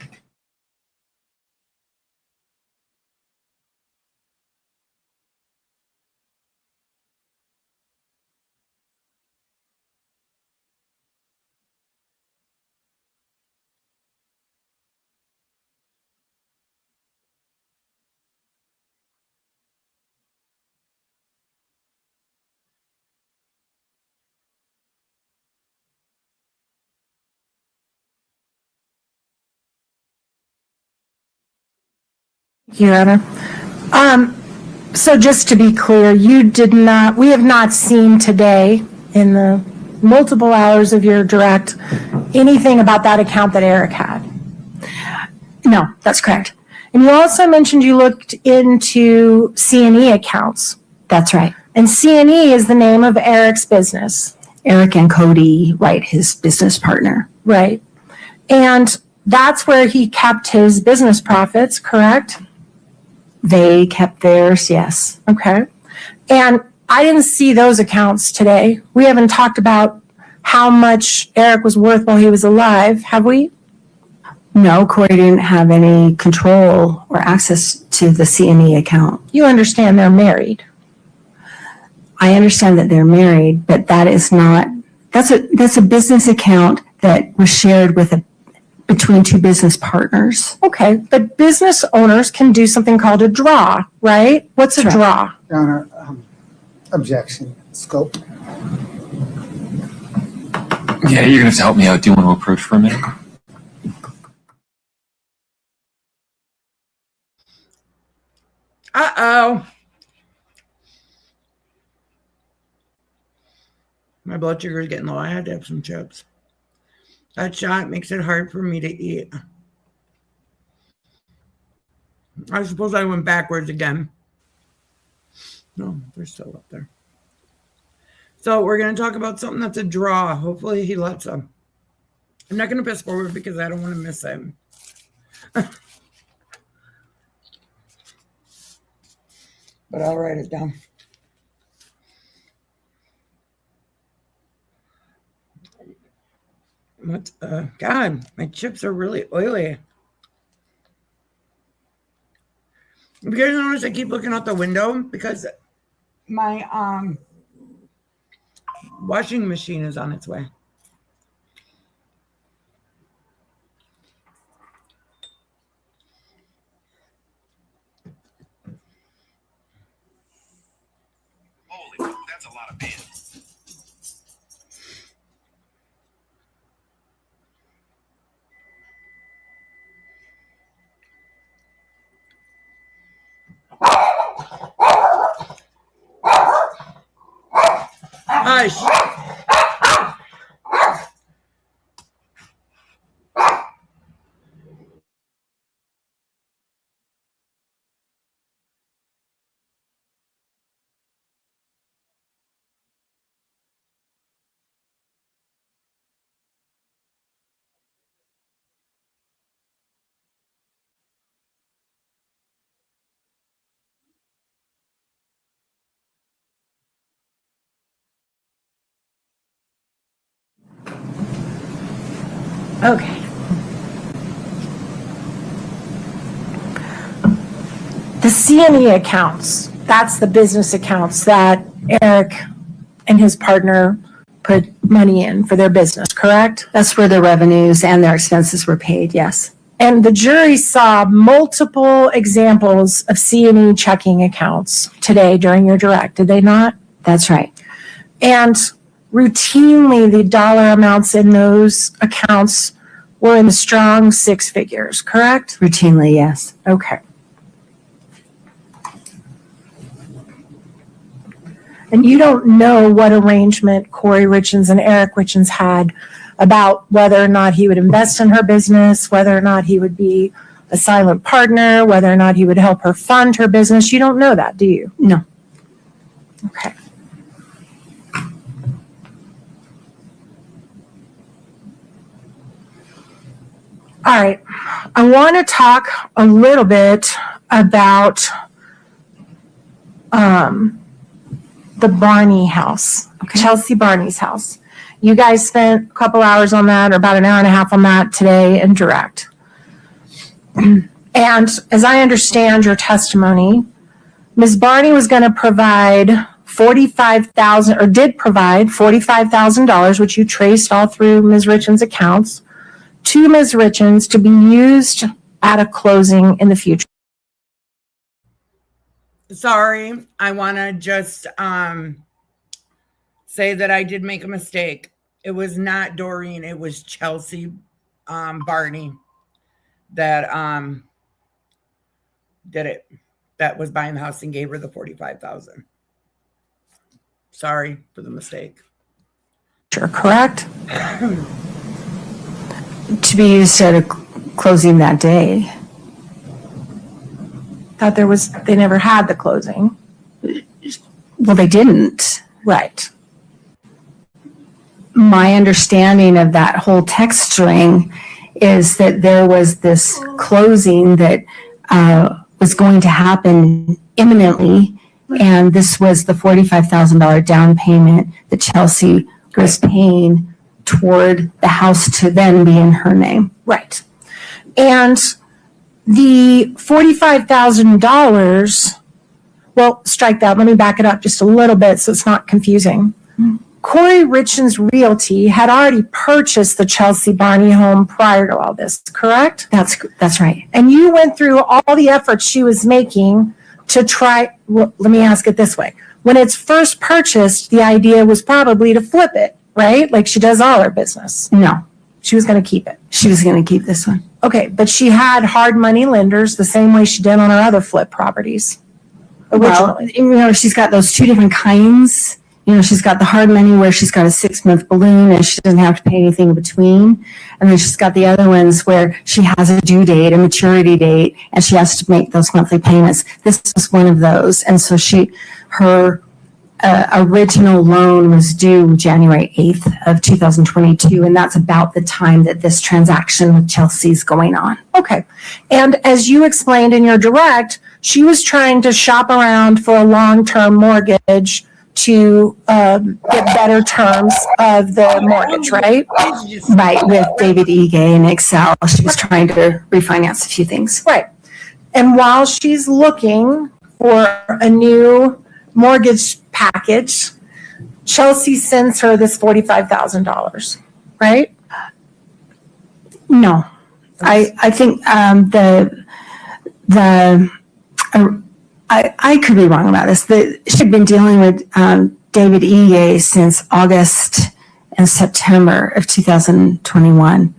Your Honor. So just to be clear, we have not seen today in the multiple hours of your direct anything about that account that Eric had. No, that's correct. And you also mentioned you looked into C&E accounts. That's right. And C&E is the name of Eric's business. Eric and Cody Wright, his business partner. Right. And that's where he kept his business profits, correct? They kept theirs, yes. Okay. And I didn't see those accounts today. We haven't talked about how much Eric was worth while he was alive, have we? No, Kouri didn't have any control or access to the C&E account. You understand they're married. I understand that they're married, but that is not, that's a business account that was shared between two business partners. Okay, but business owners can do something called a draw, right? What's a That's right. draw? Your Honor, objection. Scope. Yeah, you're gonna have to help me out. Do you want to approach for a minute? Uh-oh. My blood sugar is getting low. I had to have some chips. That shot makes it hard for me to eat. I suppose I went backwards again. No, they're still up there. So we're going to talk about something that's a draw. Hopefully he lets him. I'm not going to piss forward because I don't want to miss him. But I'll write it down. What? God, my chips are really oily. You guys notice I keep looking out the window because my washing machine is on its way. Holy, that's a lot of beans. Hush. Okay. The C&E accounts, that's the business accounts that Eric and his partner put money in for their business, correct? That's where their revenues and their expenses were paid, yes. And the jury saw multiple examples of C&E checking accounts today during your direct, did they not? That's right. And routinely, the dollar amounts in those accounts were in the strong six figures, correct? Routinely, yes. Okay. And you don't know what arrangement Kouri Richins and Eric Richins had about whether or not he would invest in her business, whether or not he would be a silent partner, whether or not he would help her fund her business. You don't know that, do you? No. Okay. All right. I want to talk a little bit about the Barney house, Okay. Chelsea Barney's house. You guys spent a couple hours on that, or about an hour and a half on that today in direct. And as I understand your testimony, Ms. Barney was going to provide $45,000, or did provide $45,000, which you traced all through Ms. Richins' accounts, to Ms. Richins to be used at a closing in the future. Sorry, I want to just say that I did make a mistake. It was not Doreen, it was Chelsea Barney that did it. That was buying the house and gave her the $45,000. Sorry for the mistake. Sure, correct? To be used at a closing that day. Thought they never had the closing. Well, they didn't. Right. My understanding of that whole text string is that there was this closing that was going to happen imminently, and this was the $45,000 down payment that Chelsea was paying toward the house to then be in her name. Right. And the $45,000, well, strike that. Let me back it up just a little bit so it's not confusing. Kouri Richins Realty had already purchased the Chelsea Barney home prior to all this, correct? That's right. And you went through all the efforts she was making to try, well, let me ask it this way. When it's first purchased, the idea was probably to flip it, right? Like she does all her business. No, She was going to keep it. she was going to keep this one. Okay, but she had hard money lenders the same way she did on her other flip properties Well, originally. she's got those two different kinds. She's got the hard money where she's got a 6-month balloon and she doesn't have to pay anything in between. And then she's got the other ones where she has a due date, a maturity date, and she has to make those monthly payments. This was one of those. And so her original loan was due January 8th of 2022, and that's about the time that this transaction with Chelsea's going on. Okay. And as you explained in your direct, she was trying to shop around for a long-term mortgage to get better terms of the mortgage, right? Right, with David Ige and Excel, she was trying to refinance a few things. Right. And while she's looking for a new mortgage package, Chelsea sends her this $45,000, right? No, I think I could be wrong about this. She had been dealing with David Ige since August and September of 2021.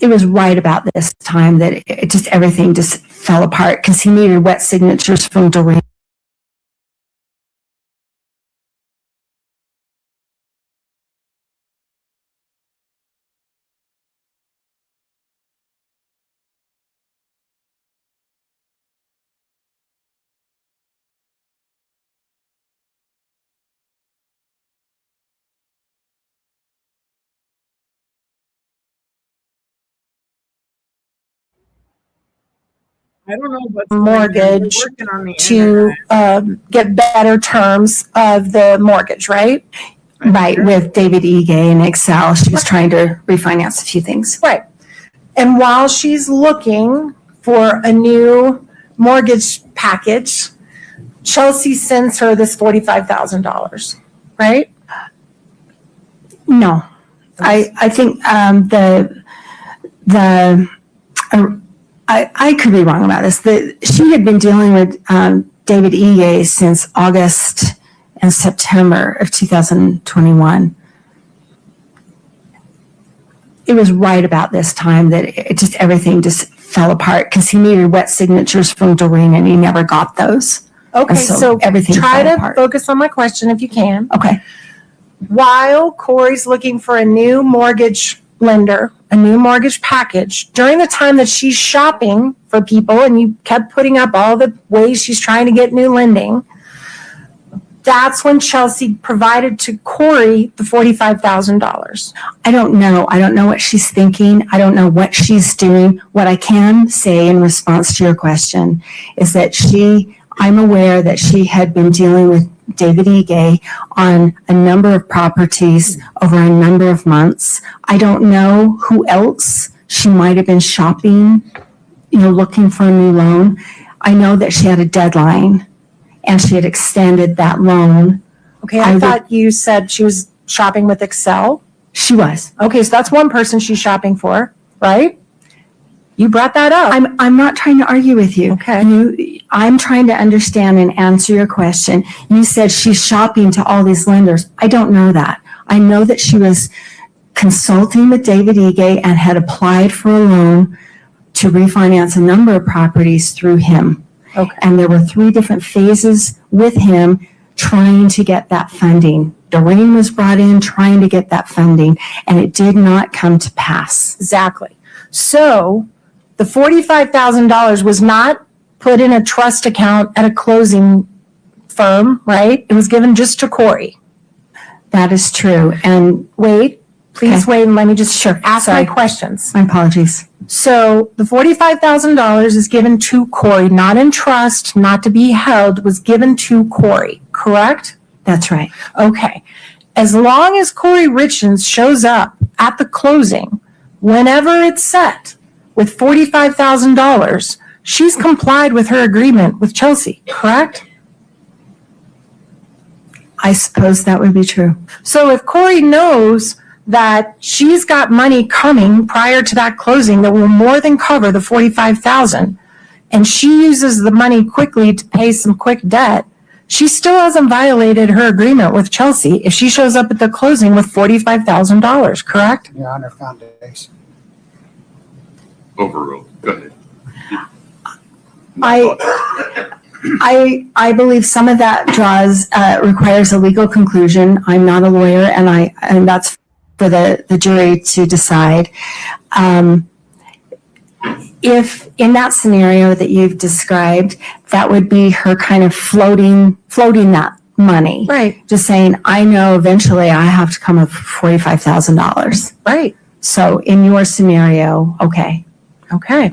It was right about this time that everything just fell apart because he needed wet signatures from Doreen. I don't know what's Mortgage working on the to get better terms of the mortgage, right? Right, with David Ige and Excel, she was trying to refinance a few things. Right. And while she's looking for a new mortgage package, Chelsea sends her this $45,000, right? No, I think I could be wrong about this. She had been dealing with David Ige since August and September of 2021. It was right about this time that everything just fell apart because he needed wet signatures from Doreen and he never got those. Okay, And so everything try fell to apart. focus on my question if you can. Okay. While Kouri's looking for a new mortgage lender, a new mortgage package, during the time that she's shopping for people and you kept putting up all the ways she's trying to get new lending, that's when Chelsea provided to Kouri the $45,000. I don't know. I don't know what she's thinking. I don't know what she's doing. What I can say in response to your question is that I'm aware that she had been dealing with David Ige on a number of properties over a number of months. I don't know who else she might have been shopping, looking for a new loan. I know that she had a deadline and she had extended that loan. Okay, I thought you said she was shopping with Excel. She was. Okay, so that's one person she's shopping for, right? You brought that up. I'm not trying to argue with you. Okay. I'm trying to understand and answer your question. You said she's shopping to all these lenders. I don't know that. I know that she was consulting with David Ige and had applied for a loan to refinance a number of properties through him. Okay. And there were 3 different phases with him trying to get that funding. Doreen was brought in trying to get that funding, and it did not come to pass. Exactly. So the $45,000 was not put in a trust account at a closing firm, right? It was given just to Kouri. That is true. And Please wait and let me just ask Sorry. my questions. my apologies. So the $45,000 is given to Kouri, not in trust, not to be held, was given to Kouri, correct? That's right. Okay. As long as Kouri Richins shows up at the closing, whenever it's set, with $45,000, she's complied with her agreement with Chelsea, correct? I suppose that would be true. So if Kouri knows that she's got money coming prior to that closing that will more than cover the $45,000, and she uses the money quickly to pay some quick debt, she still hasn't violated her agreement with Chelsea if she shows up at the closing with $45,000, correct? Your Honor, foundation. Overruled. Go ahead. I believe some of that requires a legal conclusion. I'm not a lawyer, and that's for the jury to decide. if in that scenario that you've described, that would be her kind of floating that money. Right. Just saying, I know eventually I have to come up with $45,000. Right. So in your scenario, okay. Okay.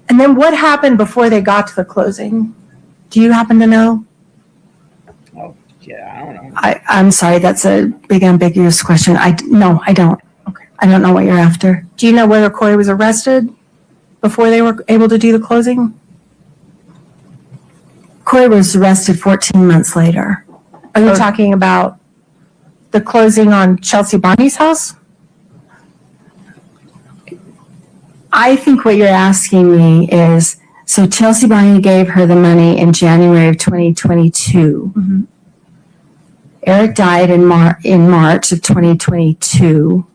And then what happened before they got to the closing? Do you happen to know? Oh, yeah, I don't know. I'm sorry, that's a big ambiguous question. No, I don't. Okay. I don't know what you're after. Do you know whether Kouri was arrested before they were able to do the closing? Kouri was arrested 14 months later. Are you talking about the closing on Chelsea Barney's house? I think what you're asking me is, so Chelsea Barney gave her the money in January of 2022. Mm-hmm. Eric died in March of 2022.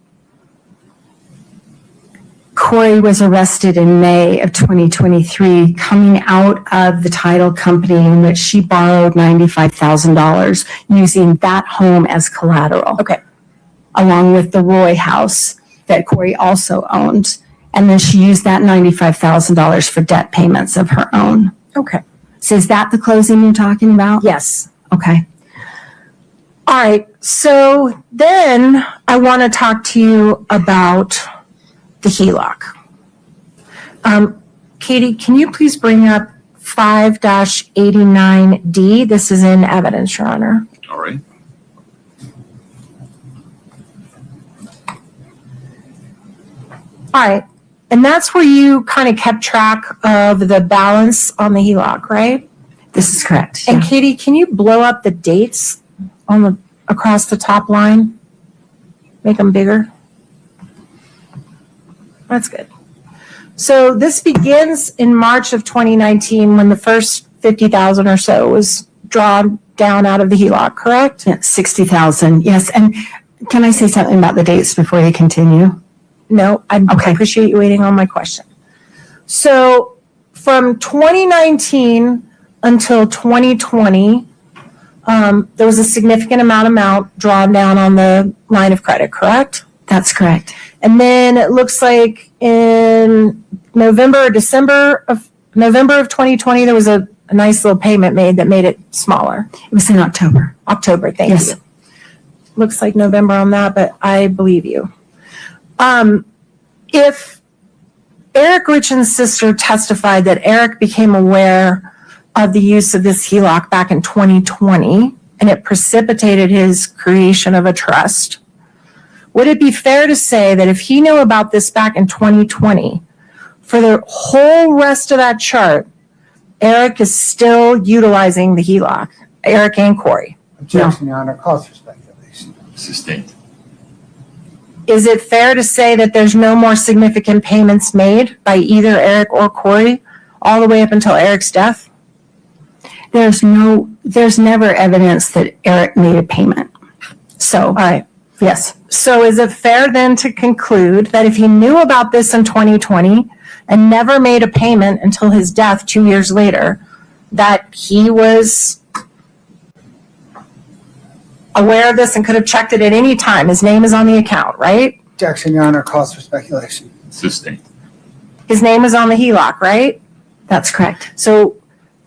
Kouri was arrested in May of 2023, coming out of the title company in which she borrowed $95,000, using that home as collateral. Okay. Along with the Roy house that Kouri also owned. And then she used that $95,000 for debt payments of her own. Okay. So is that the closing you're talking about? Yes. Okay. All right. So then I want to talk to you about the HELOC. Katie, can you please bring up 5-89D? This is in evidence, Your Honor. All right. All right. And that's where you kind of kept track of the balance on the HELOC, right? This is correct. And Yeah. Katie, can you blow up the dates on across the top line? Make them bigger. That's good. So this begins in March of 2019 when the first 50,000 or so was drawn down out of the HELOC, correct? Yeah, 60,000. Yes. And can I say something about the dates before you continue? No, I appreciate you waiting on my question. So from 2019 until 2020, there was a significant amount drawn down on the line of credit, correct? That's correct. And then it looks like in November or December of 2020, there was a nice little payment made that made it smaller. It was in October. October, thank Yes. you. Looks like November on that, but I believe you. If Eric Richins' sister testified that Eric became aware of the use of this HELOC back in 2020 and it precipitated his creation of a trust, would it be fair to say that if he knew about this back in 2020, for the whole rest of that chart, Eric is still utilizing the HELOC, Eric and Kouri? Objection, Your Honor. Calls for speculation. Sustained. Is it fair to say that there's no more significant payments made by either Eric or Kouri all the way up until Eric's death? There's never evidence that Eric made a payment. So, All right. yes. So is it fair then to conclude that if he knew about this in 2020 and never made a payment until his death 2 years later, that he was aware of this and could have checked it at any time? His name is on the account, right? Objection, Your Honor. Calls for speculation. Sustained. His name is on the HELOC, right? That's correct. So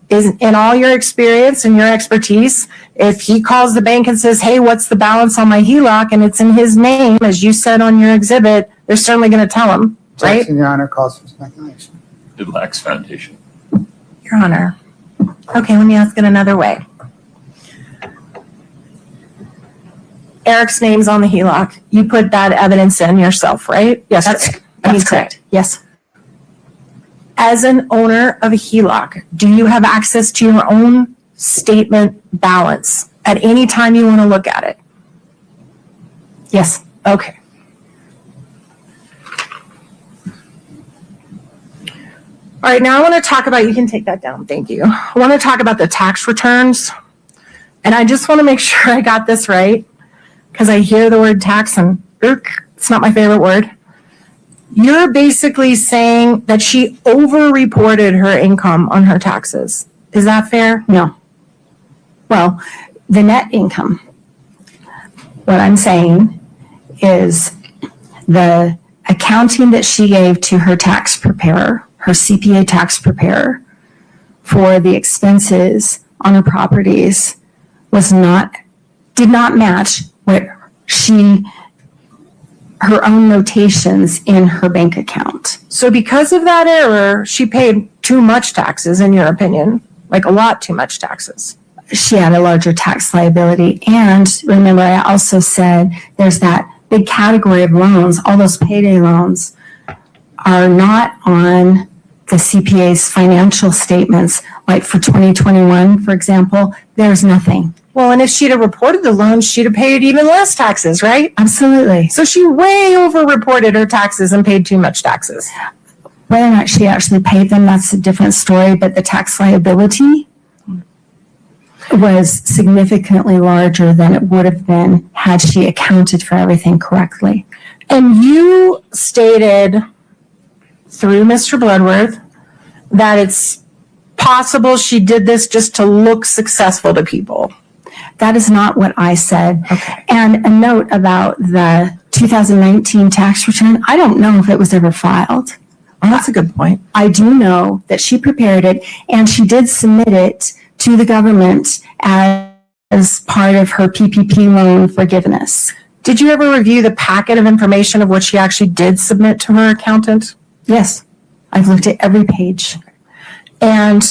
is in all your experience and your expertise, if he calls the bank and says, hey, what's the balance on my HELOC, and it's in his name, as you said on your exhibit, they're certainly going to tell him, right? Objection, Your Honor. Calls for speculation. It lacks foundation. Your Honor. Okay, let me ask it another way. Eric's name's on the HELOC. You put that evidence in yourself, right? Yes, that's correct. Yes. As an owner of a HELOC, do you have access to your own statement balance at any time you want to look at it? Yes. Okay. All right, now I want to talk about, you can take that down, thank you. I want to talk about the tax returns. And I just want to make sure I got this right, because I hear the word tax and it's not my favorite word. You're basically saying that she over-reported her income on her taxes. Is that fair? No. Well, the net income. What I'm saying is the accounting that she gave to her tax preparer, her CPA tax preparer, for the expenses on her properties did not match what her own notations in her bank account. So because of that error, she paid too much taxes, in your opinion, like a lot too much taxes. She had a larger tax liability. And remember, I also said there's that big category of loans, all those payday loans are not on the CPA's financial statements. Like for 2021, for example, there's nothing. Well, and if she'd have reported the loans, she'd have paid even less taxes, right? Absolutely. So she way over-reported her taxes and paid too much taxes. Whether or not she actually paid them, that's a different story, but the tax liability was significantly larger than it would have been had she accounted for everything correctly. And you stated through Mr. Bloodworth that it's possible she did this just to look successful to people. That is not what I said. Okay. And a note about the 2019 tax return, I don't know if it was ever filed. Well, that's a good point. I do know that she prepared it and she did submit it to the government as part of her PPP loan forgiveness. Did you ever review the packet of information of what she actually did submit to her accountant? Yes, I've looked at every page. And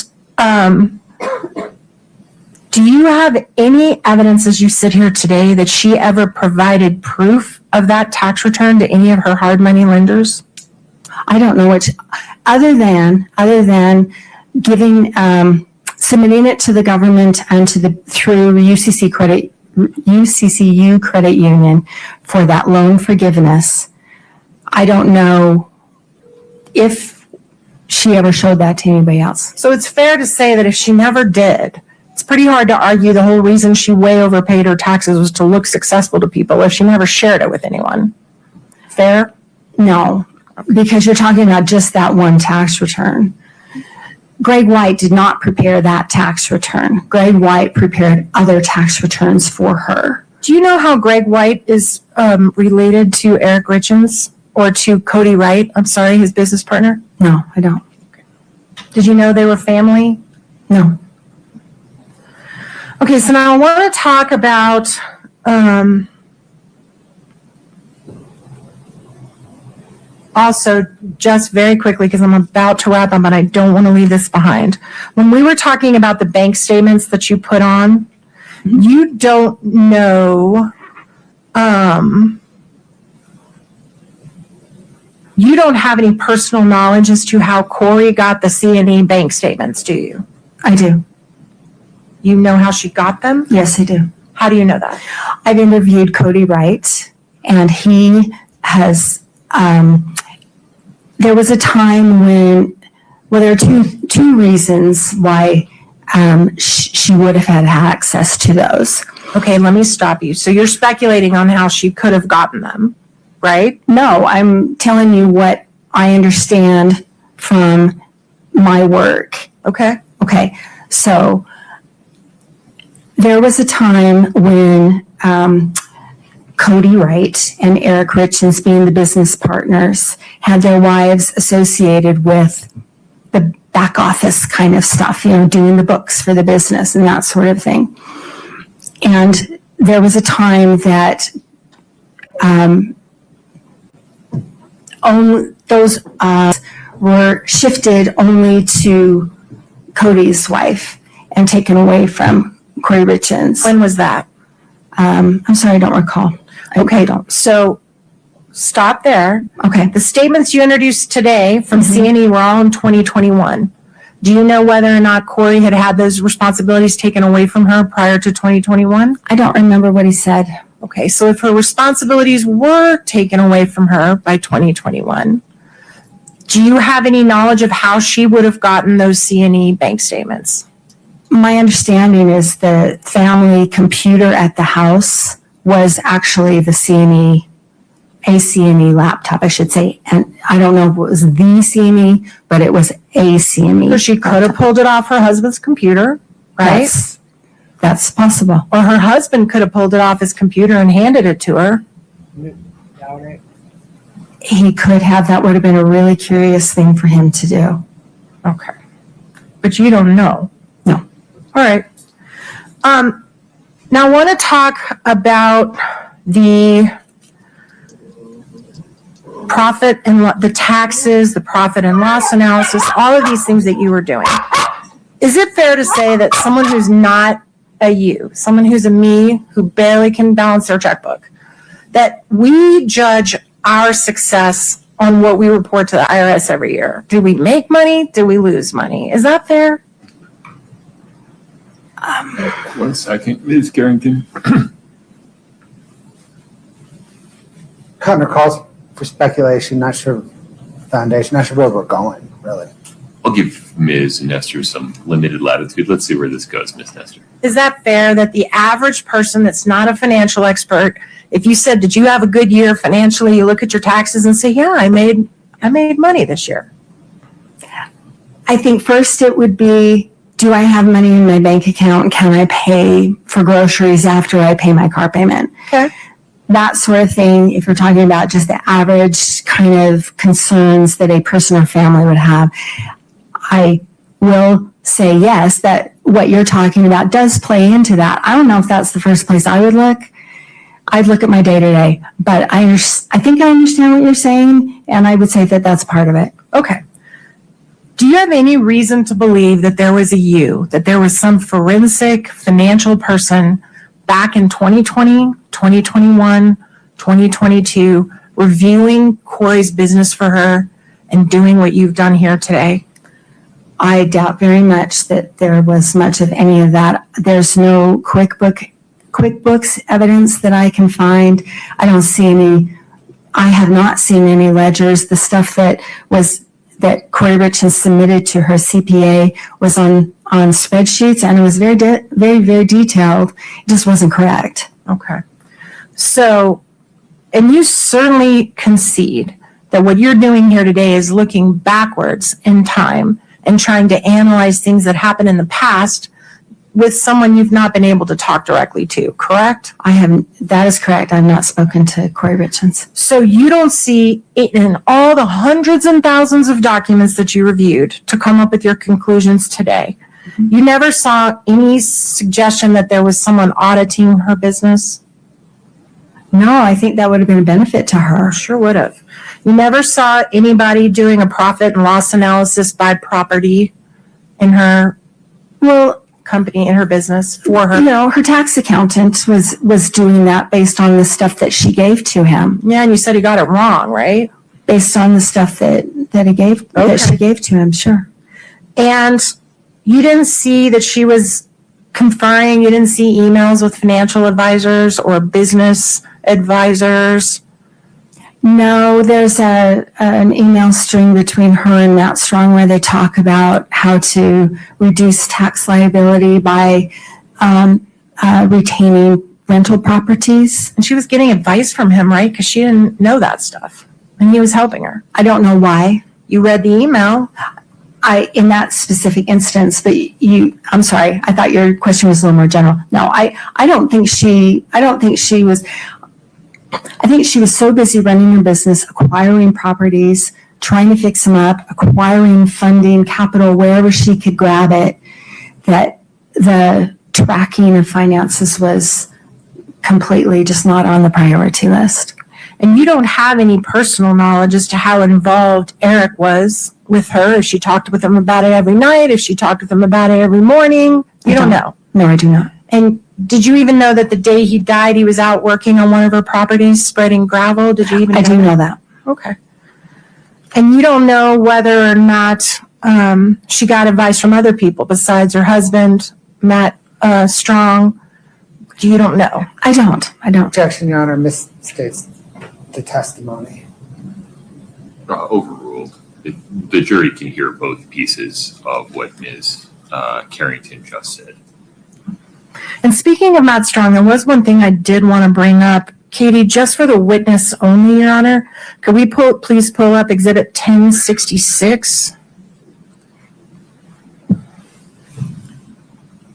do you have any evidence as you sit here today that she ever provided proof of that tax return to any of her hard money lenders? I don't know which, other than giving, submitting it to the government and through UCCU Credit Union for that loan forgiveness. I don't know if she ever showed that to anybody else. So it's fair to say that if she never did, it's pretty hard to argue the whole reason she way overpaid her taxes was to look successful to people if she never shared it with anyone. Fair? No, because you're talking about just that one tax return. Greg White did not prepare that tax return. Greg White prepared other tax returns for her. Do you know how Greg White is related to Eric Richins or to Kouri Wright? I'm sorry, his business partner? No, I don't. Did you know they were family? No. Okay, so now I want to talk about also, just very quickly, because I'm about to wrap up, but I don't want to leave this behind. When we were talking about the bank statements that you put on, you don't know, you don't have any personal knowledge as to how Kouri got the C&E bank statements, do you? I do. You know how she got them? Yes, I do. How do you know that? I've interviewed Kouri Wright, and he has, there was a time when, well, there are two reasons why she would have had access to those. Okay, let me stop you. So you're speculating on how she could have gotten them, right? No, I'm telling you what I understand from my work. Okay. Okay, so there was a time when Kouri Wright and Eric Richins, being the business partners, had their wives associated with the back office kind of stuff, doing the books for the business and that sort of thing. And there was a time that those were shifted only to Kouri's wife and taken away from Kouri Richins. When was that? I'm sorry, I don't recall. Okay, so stop there. Okay. The statements you introduced today from C&E were all in 2021. Do you know whether or not Kouri had those responsibilities taken away from her prior to 2021? I don't remember what he said. Okay, so if her responsibilities were taken away from her by 2021, do you have any knowledge of how she would have gotten those C&E bank statements? My understanding is the family computer at the house was actually the C&E, a C&E laptop, I should say. And I don't know if it was the C&E, but it was a C&E. So she could have pulled it off her husband's computer, right? That's possible. Or her husband could have pulled it off his computer and handed it to her. he could have. That would have been a really curious thing for him to do. Okay. But you don't know? No. All right. Now I want to talk about the profit and the taxes, the profit and loss analysis, all of these things that you were doing. Is it fair to say that someone who's not a you, someone who's a me, who barely can balance their checkbook, that we judge our success on what we report to the IRS every year? Do we make money? Do we lose money? Is that fair? 1 second, Ms. Carrington. Cutting calls for speculation, not sure foundation, not sure where we're going, really. I'll give Ms. Nestor some limited latitude. Let's see where this goes, Ms. Nestor. Is that fair that the average person that's not a financial expert, if you said, did you have a good year financially, you look at your taxes and say, yeah, I made money this year? I think first it would be, do I have money in my bank account and can I pay for groceries after I pay my car payment? Okay. That sort of thing, if you're talking about just the average kind of concerns that a person or family would have, I will say yes, that what you're talking about does play into that. I don't know if that's the first place I would look. I'd look at my day-to-day, but I think I understand what you're saying, and I would say that that's part of it. Okay. Do you have any reason to believe that there was that there was some forensic financial person back in 2020, 2021, 2022, reviewing Kouri's business for her and doing what you've done here today? I doubt very much that there was much of any of that. There's no QuickBooks evidence that I can find. I have not seen any ledgers. The stuff that Kouri Richins submitted to her CPA was on spreadsheets, and it was very, very detailed. It just wasn't correct. Okay. So, and you certainly concede that what you're doing here today is looking backwards in time and trying to analyze things that happened in the past with someone you've not been able to talk directly to, correct? That is correct. I've not spoken to Kouri Richins. So you don't see in all the hundreds and thousands of documents that you reviewed to come up with your conclusions today, you never saw any suggestion that there was someone auditing her business? No, I think that would have been a benefit to her. Sure would have. You never saw anybody doing a profit and loss analysis by property in her company, in her business for her? No, her tax accountant was doing that based on the stuff that she gave to him. Yeah, and you said he got it wrong, right? Based on the stuff that she gave to him, sure. And you didn't see that she was conferring, you didn't see emails with financial advisors or business advisors? No, there's an email string between her and Matt Strong where they talk about how to reduce tax liability by retaining rental properties. And she was getting advice from him, right? Because she didn't know that stuff. And he was helping her. I don't know why. You read the email. In that specific instance, but I'm sorry, I thought your question was a little more general. No, I think she was so busy running her business, acquiring properties, trying to fix them up, acquiring funding, capital, wherever she could grab it, that the tracking of finances was completely just not on the priority list. And you don't have any personal knowledge as to how involved Eric was with her, if she talked with him about it every night, if she talked with him about it every morning. You don't know. No, I do not. And did you even know that the day he died, he was out working on one of her properties, spreading gravel? Did you even know I do know that. Okay. And you don't know whether or not she got advice from other people besides her husband, Matt Strong. You don't know. I don't. Objection, Your Honor, misstates the testimony. Overruled. The jury can hear both pieces of what Ms. Carrington just said. And speaking of Matt Strong, there was one thing I did want to bring up. Katie, just for the witness only, Your Honor, could we please pull up Exhibit 1066?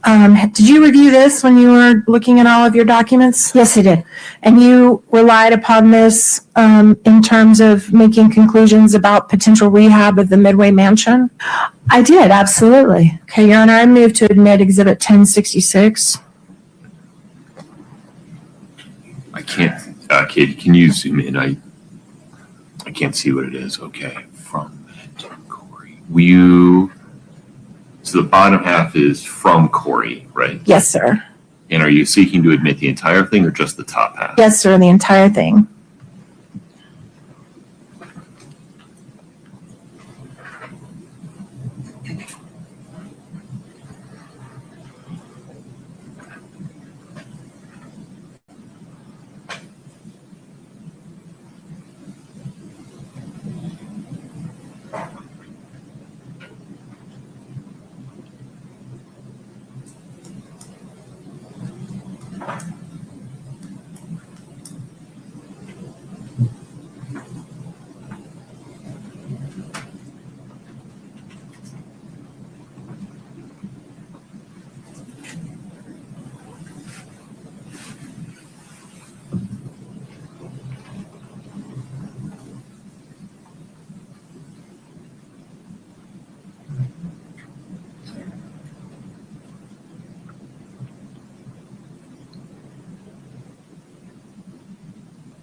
Did you review this when you were looking at all of your documents? Yes, I did. And you relied upon this in terms of making conclusions about potential rehab of the Midway Mansion? I did, absolutely. Okay, Your Honor, I move to admit Exhibit 1066. I can't, Katie, can you zoom in? I can't see what it is. Okay, from Kouri. So the bottom half is from Kouri, right? Yes, sir. And are you seeking to admit the entire thing or just the top half? Yes, sir, the entire thing.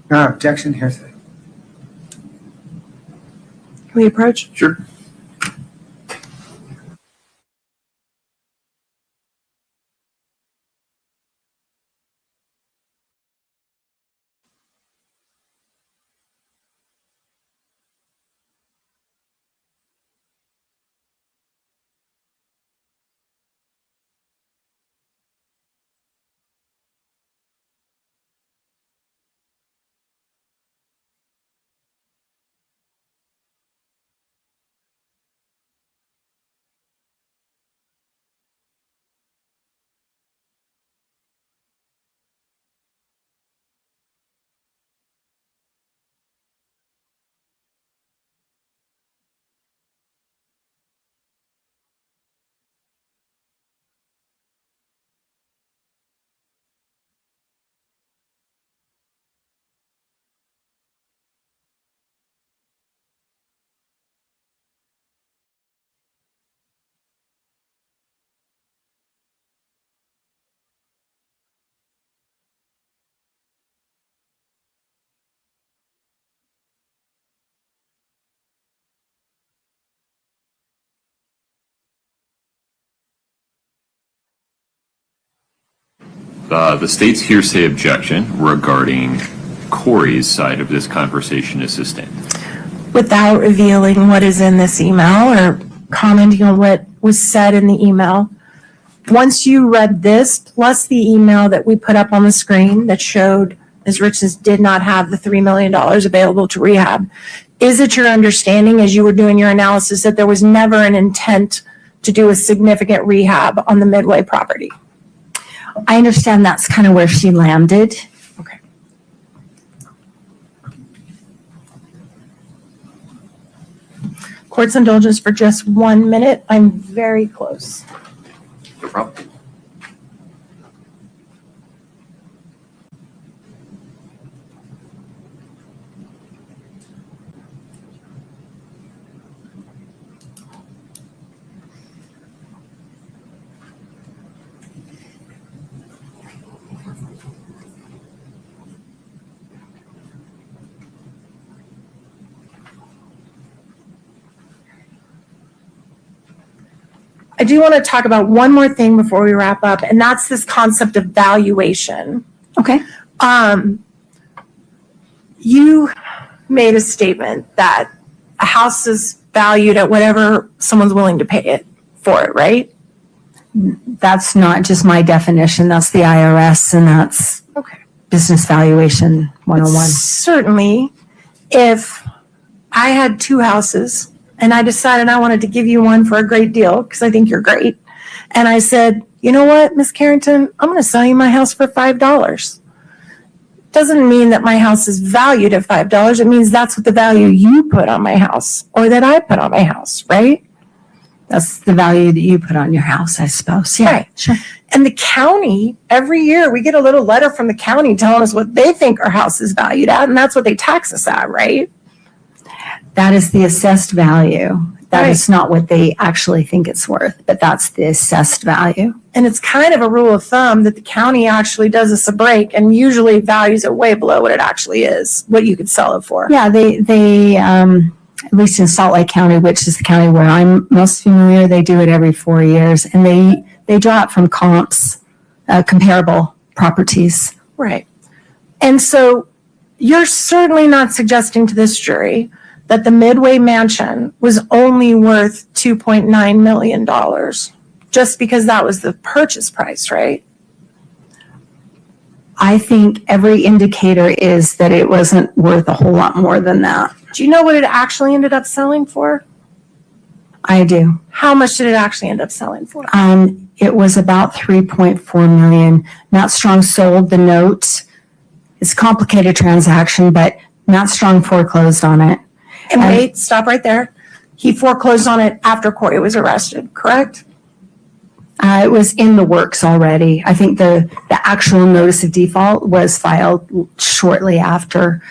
No objection, hearsay. Can we approach? Sure. The state's hearsay objection regarding Kouri's side of this conversation is sustained. Without revealing what is in this email or commenting on what was said in the email, once you read this, plus the email that we put up on the screen that showed Ms. Richins did not have the $3 million available to rehab, is it your understanding as you were doing your analysis that there was never an intent to do a significant rehab on the Midway property? I understand that's kind of where she landed. Okay. Court's indulgence for just 1 minute. I'm very close. No problem. I do want to talk about one more thing before we wrap up, and that's this concept of valuation. Okay. You made a statement that a house is valued at whatever someone's willing to pay it for it, right? That's not just my definition. That's the IRS, and that's Okay. business valuation 101. Certainly, if I had two houses and I decided I wanted to give you one for a great deal because I think you're great, and I said, you know what, Miss Carrington, I'm going to sell you my house for $5. Doesn't mean that my house is valued at $5. It means that's what the value you put on my house or that I put on my house, right? That's the value that you put on your house, I suppose. Yeah, Right. sure. And the county, every year, we get a little letter from the county telling us what they think our house is valued at, and that's what they tax us at, right? That is the assessed value. That Right. is not what they actually think it's worth, but that's the assessed value. And it's kind of a rule of thumb that the county actually does us a break and usually values it way below what it actually is, what you could sell it for. Yeah, they at least in Salt Lake County, which is the county where I'm most familiar, they do it every 4 years, and they draw it from comps, comparable properties. Right. And so you're certainly not suggesting to this jury that the Midway Mansion was only worth $2.9 million just because that was the purchase price, right? I think every indicator is that it wasn't worth a whole lot more than that. Do you know what it actually ended up selling for? I do. How much did it actually end up selling for? It was about 3.4 million. Matt Strong sold the note. It's a complicated transaction, but Matt Strong foreclosed on it. And wait, stop right there. He foreclosed on it after Kouri was arrested, correct? It was in the works already. I think the actual notice of default was filed shortly after.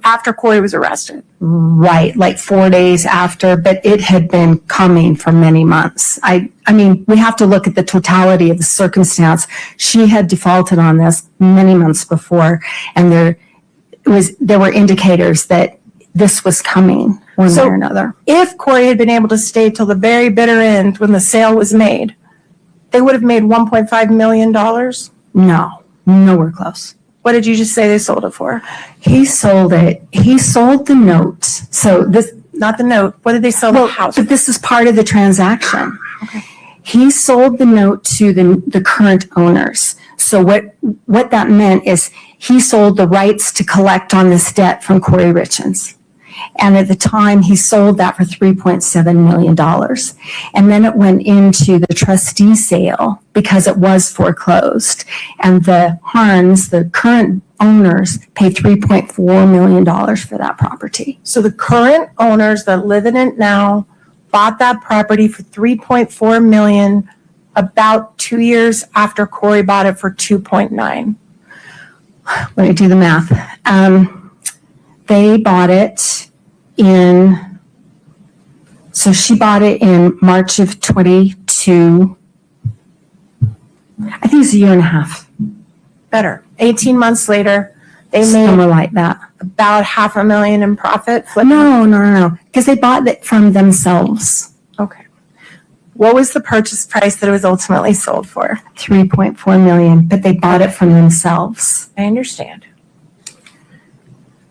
After Kouri was arrested. Right, like 4 days after, but it had been coming for many months. I mean, we have to look at the totality of the circumstance. She had defaulted on this many months before, and there were indicators that this was coming one way or another. If Kouri had been able to stay till the very bitter end when the sale was made, they would have made $1.5 million. No, nowhere close. What did you just say they sold it for? He sold it. He sold the note. So this, Not the note. What did they sell the house for? but this is part of the transaction. He sold the note to the current owners. So what that meant is he sold the rights to collect on this debt from Kouri Richins. And at the time, he sold that for $3.7 million. And then it went into the trustee sale because it was foreclosed. And the Harns, the current owners, paid $3.4 million for that property. So the current owners that live in it now bought that property for $3.4 million about 2 years after Kouri bought it for $2.9. Let me do the math. They bought it so she bought it in March of 22. I think it's a year and a half. Better. 18 months later, they Somewhere made like that. about $500,000 in profit. No. Because they bought it from themselves. Okay. What was the purchase price that it was ultimately sold for? 3.4 million, but they bought it from themselves. I understand.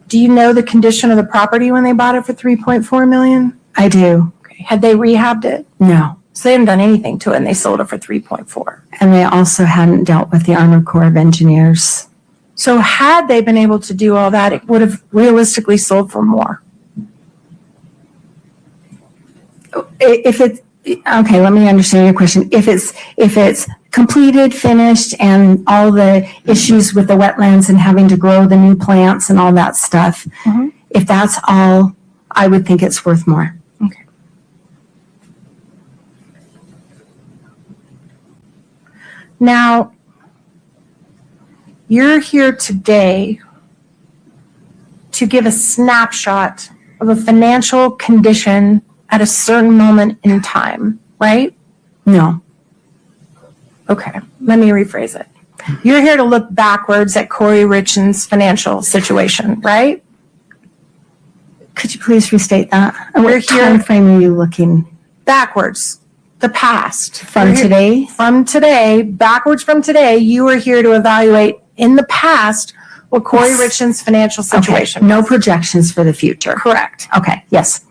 Do you know the condition of the property when they bought it for $3.4 million? I do. Okay. Had they rehabbed it? No. So they hadn't done anything to it and they sold it for 3.4. And they also hadn't dealt with the Armored Corps of Engineers. So had they been able to do all that, it would have realistically sold for more. Okay, let me understand your question. If it's completed, finished, and all the issues with the wetlands and having to grow the new plants and all that stuff, if that's all, I would think it's worth more. Okay. Now, you're here today to give a snapshot of a financial condition at a certain moment in time, right? No. Okay, let me rephrase it. You're here to look backwards at Kouri Richins' financial situation, right? Could you please restate that? And We're what here- time frame are you looking? Backwards, the past. From We're here- today? From today, backwards from today, you are here to evaluate in the past what Kouri Yes. Richins' financial Okay, situation. no projections for the future. Correct. Okay, yes.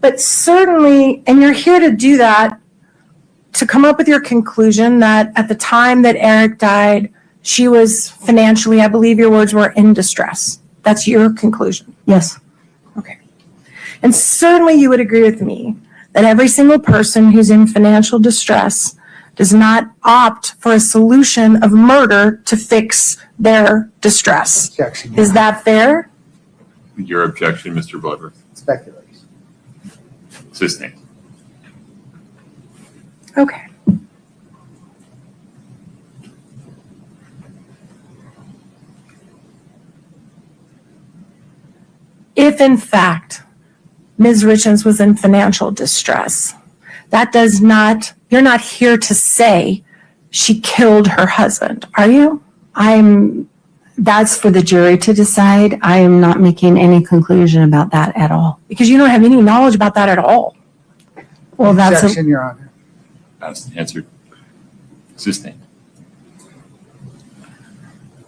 But certainly, and you're here to do that, to come up with your conclusion that at the time that Eric died, she was financially, I believe your words were, in distress. That's your conclusion. Yes. Okay. And certainly you would agree with me that every single person who's in financial distress does not opt for a solution of murder to fix their distress. Objection. Is that fair? Your objection, Mr. Bloodworth. Speculation. Sustained. Okay. If in fact Ms. Richins was in financial distress, that does not, you're not here to say she killed her husband, are you? That's for the jury to decide. I am not making any conclusion about that at all. Because you don't have any knowledge about that at all. Well, Objection, Your Honor. That's answered. Sustained.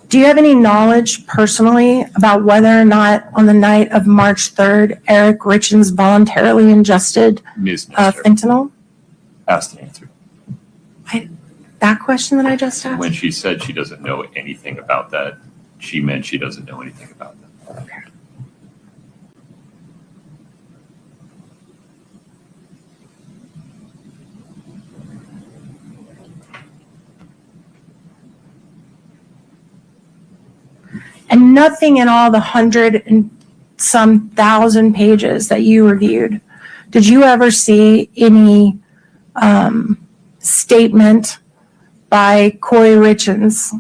Do you have any knowledge personally about whether or not on the night of March 3rd, Eric Richins voluntarily ingested Ms. Nestor, fentanyl? asked to answer. That question that I just asked? When she said she doesn't know anything about that, she meant she doesn't know anything about that. Okay. And nothing in all the 100 and some thousand pages that you reviewed, did you ever see any statement by Kouri Richins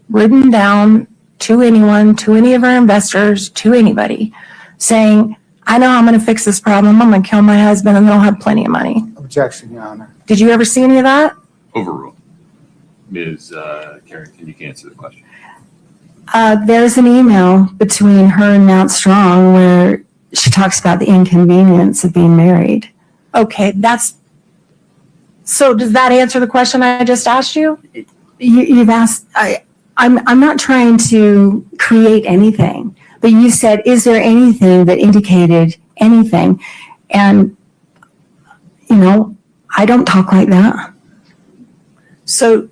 written down to anyone, to any of our investors, to anybody, saying, I know I'm going to fix this problem, I'm going to kill my husband, and they'll have plenty of money? Objection, Your Honor. Did you ever see any of that? Overruled. Ms. Carrington, you can answer the question. There's an email between her and Nat Strong where she talks about the inconvenience of being married. Okay, so does that answer the question I just asked you? You've asked, I'm not trying to create anything, but you said, is there anything that indicated anything? And, I don't talk like that. So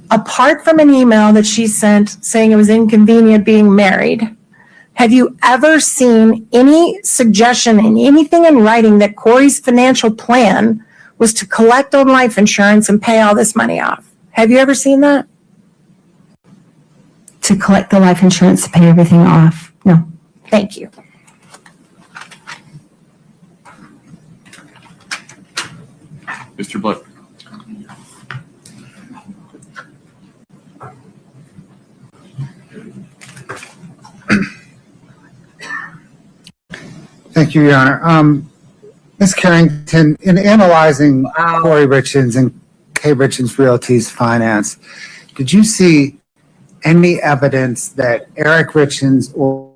apart from an email that she sent saying it was inconvenient being married, have you ever seen any suggestion in anything in writing that Kouri's financial plan was to collect on life insurance and pay all this money off? Have you ever seen that? To collect the life insurance to pay everything off? No. Thank you. Mr. Blood. Thank you, Your Honor. Ms. Carrington, in analyzing Kouri Richins and K. Richins Realty's finance, did you see any evidence that Eric Richins or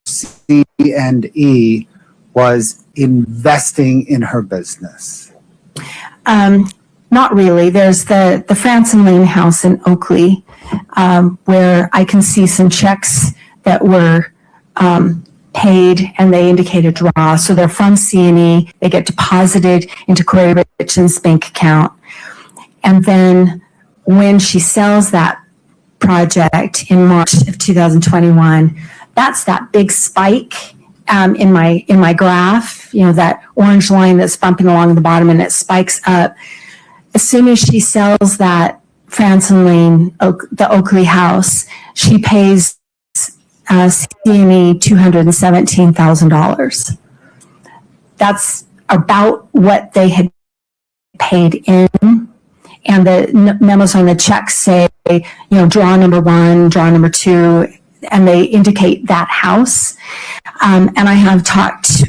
C&E was investing in her business? Not really. There's the Franson Lane house in Oakley, where I can see some checks that were paid and they indicate a draw. So they're from C&E. They get deposited into Kouri Richins' bank account. And then when she sells that project in March of 2021, that's that big spike in my graph, that orange line that's bumping along the bottom and it spikes up. As soon as she sells that Franson Lane, the Oakley house, she pays C&E $217,000. That's about what they had paid in. And the memos on the check say, draw number 1, draw number 2, and they indicate that house. And I have talked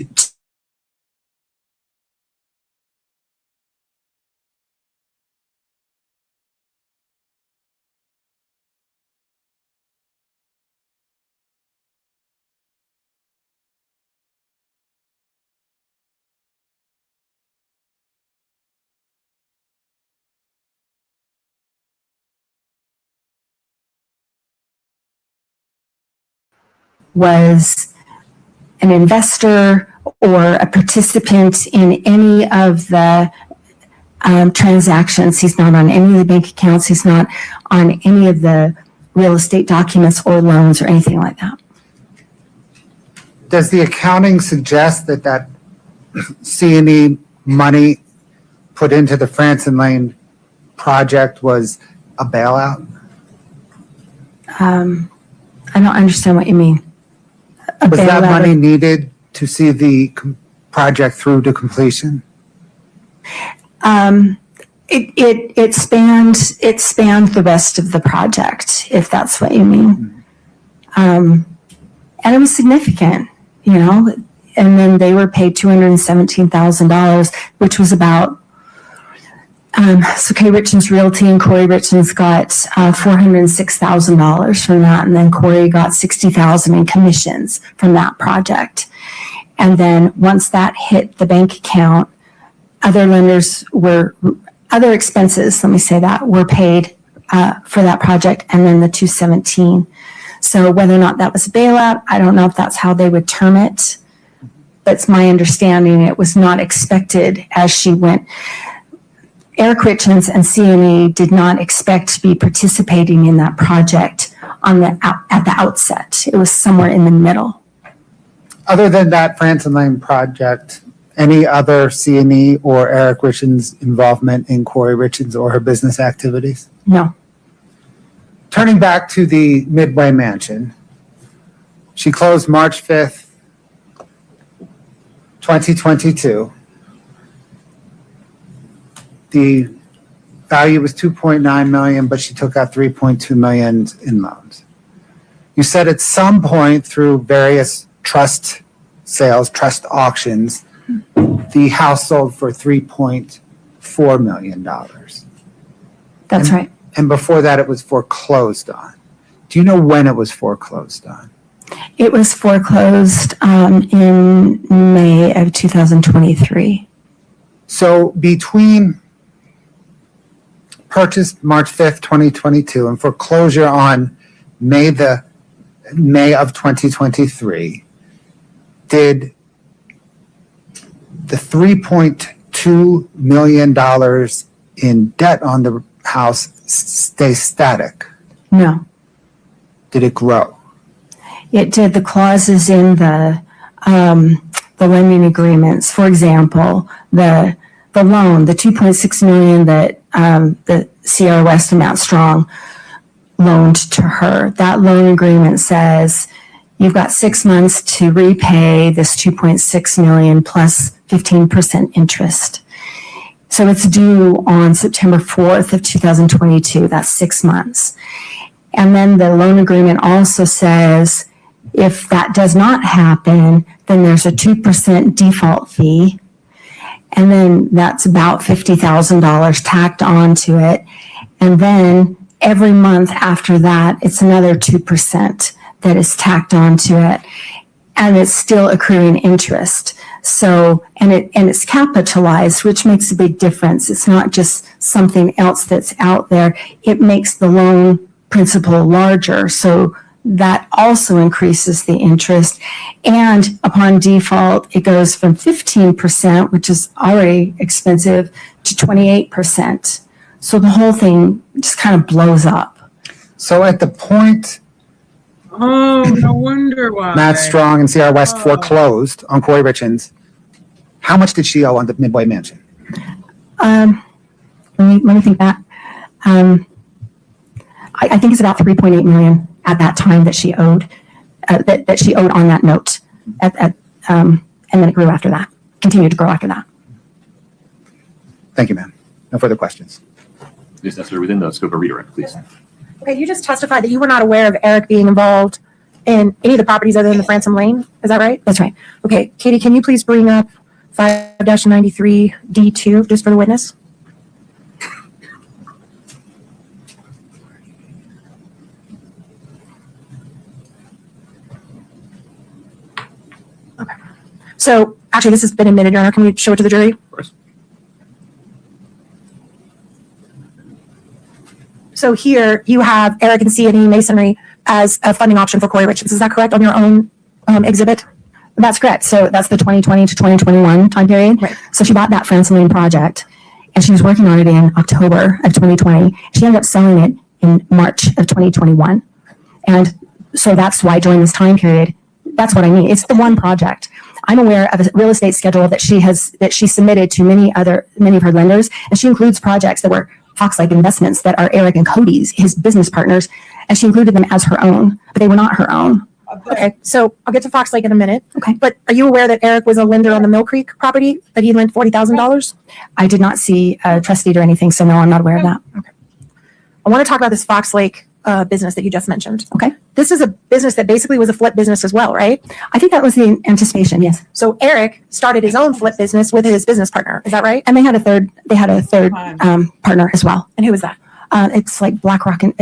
was an investor or a participant in any of the transactions. He's not on any of the bank accounts. He's not on any of the real estate documents or loans or anything like that. Does the accounting suggest that C&E money put into the Franson Lane project was a bailout? I don't understand what you mean. Was that money needed to see the project through to completion? It spanned the rest of the project, if that's what you mean. And it was significant, you know, and then they were paid $217,000, which was about, so Kouri Richins Realty and Kouri Richins got $406,000 from that, and then Kouri got $60,000 in commissions from that project. And then once that hit the bank account, other expenses, let me say that, were paid for that project, and then the 217. So whether or not that was a bailout, I don't know if that's how they would term it. But it's my understanding it was not expected as she went. Eric Richins and CNE did not expect to be participating in that project at the outset. It was somewhere in the middle. Other than that Franson Lane project, any other CNE or Eric Richins involvement in Kouri Richins or her business activities? No. Turning back to the Midway Mansion, she closed March 5th, 2022. The value was $2.9 million, but she took out $3.2 million in loans. You said at some point through various trust sales, trust auctions, the house sold for $3.4 million. That's right. And before that, it was foreclosed on. Do you know when it was foreclosed on? It was foreclosed in May of 2023. So between purchase March 5th, 2022 and foreclosure on May of 2023, did the $3.2 million in debt on the house stay static? No. Did it grow? It did. The clauses in the lending agreements, for example, the loan, the $2.6 million that the Sierra West and Matt Strong loaned to her, that loan agreement says you've got 6 months to repay this $2.6 million plus 15% interest. So it's due on September 4th of 2022. That's 6 months. And then the loan agreement also says if that does not happen, then there's a 2% default fee. And then that's about $50,000 tacked onto it. And then every month after that, it's another 2% that is tacked onto it. And it's still accruing interest. So, and it's capitalized, which makes a big difference. It's not just something else that's out there. It makes the loan principal larger. So that also increases the interest. And upon default, it goes from 15%, which is already expensive, to 28%. So the whole thing just kind of blows up. So at the point Oh, no wonder why. Matt Strong and Sierra West foreclosed on Kouri Richins, how much did she owe on the Midway Mansion? Let me think back. I think it's about $3.8 million at that time that she owed, that she owed on that note. And then it grew after that, continued to grow after that. Thank you, ma'am. No further questions. Is necessary within the scope of redirect, please. Okay, you just testified that you were not aware of Eric being involved in any of the properties other than the Franson Lane. Is that right? That's right. Okay, Katie, can you please bring up 5-93D2 just for the witness? Okay. So actually, this has been admitted, Your Honor. Can we show it to the jury? Of course. So here you have Eric and C&E Masonry as a funding option for Kouri Richins. Is that correct on your own exhibit? That's correct. So that's the 2020 to 2021 time period. Right. So she bought that Franson Lane project and she was working on it in October of 2020. She ended up selling it in March of 2021. And so that's why during this time period, that's what I mean. It's the one project. I'm aware of a real estate schedule that she submitted to many of her lenders, and she includes projects that were Fox-like investments that are Eric and Cody's, his business partners, and she included them as her own, but they were not her own. Okay, so I'll get to Fox Lake in a minute. Okay. But are you aware that Eric was a lender on the Mill Creek property, that he lent $40,000? I did not see a trust deed or anything, so no, I'm not aware of that. I want to talk about this Fox Lake business that you just mentioned. Okay. This is a business that basically was a flip business as well, right? I think that was the anticipation, yes. So Eric started his own flip business with his business partner. Is that right? And they had a third partner as well. And who was that? It's like BlackRock and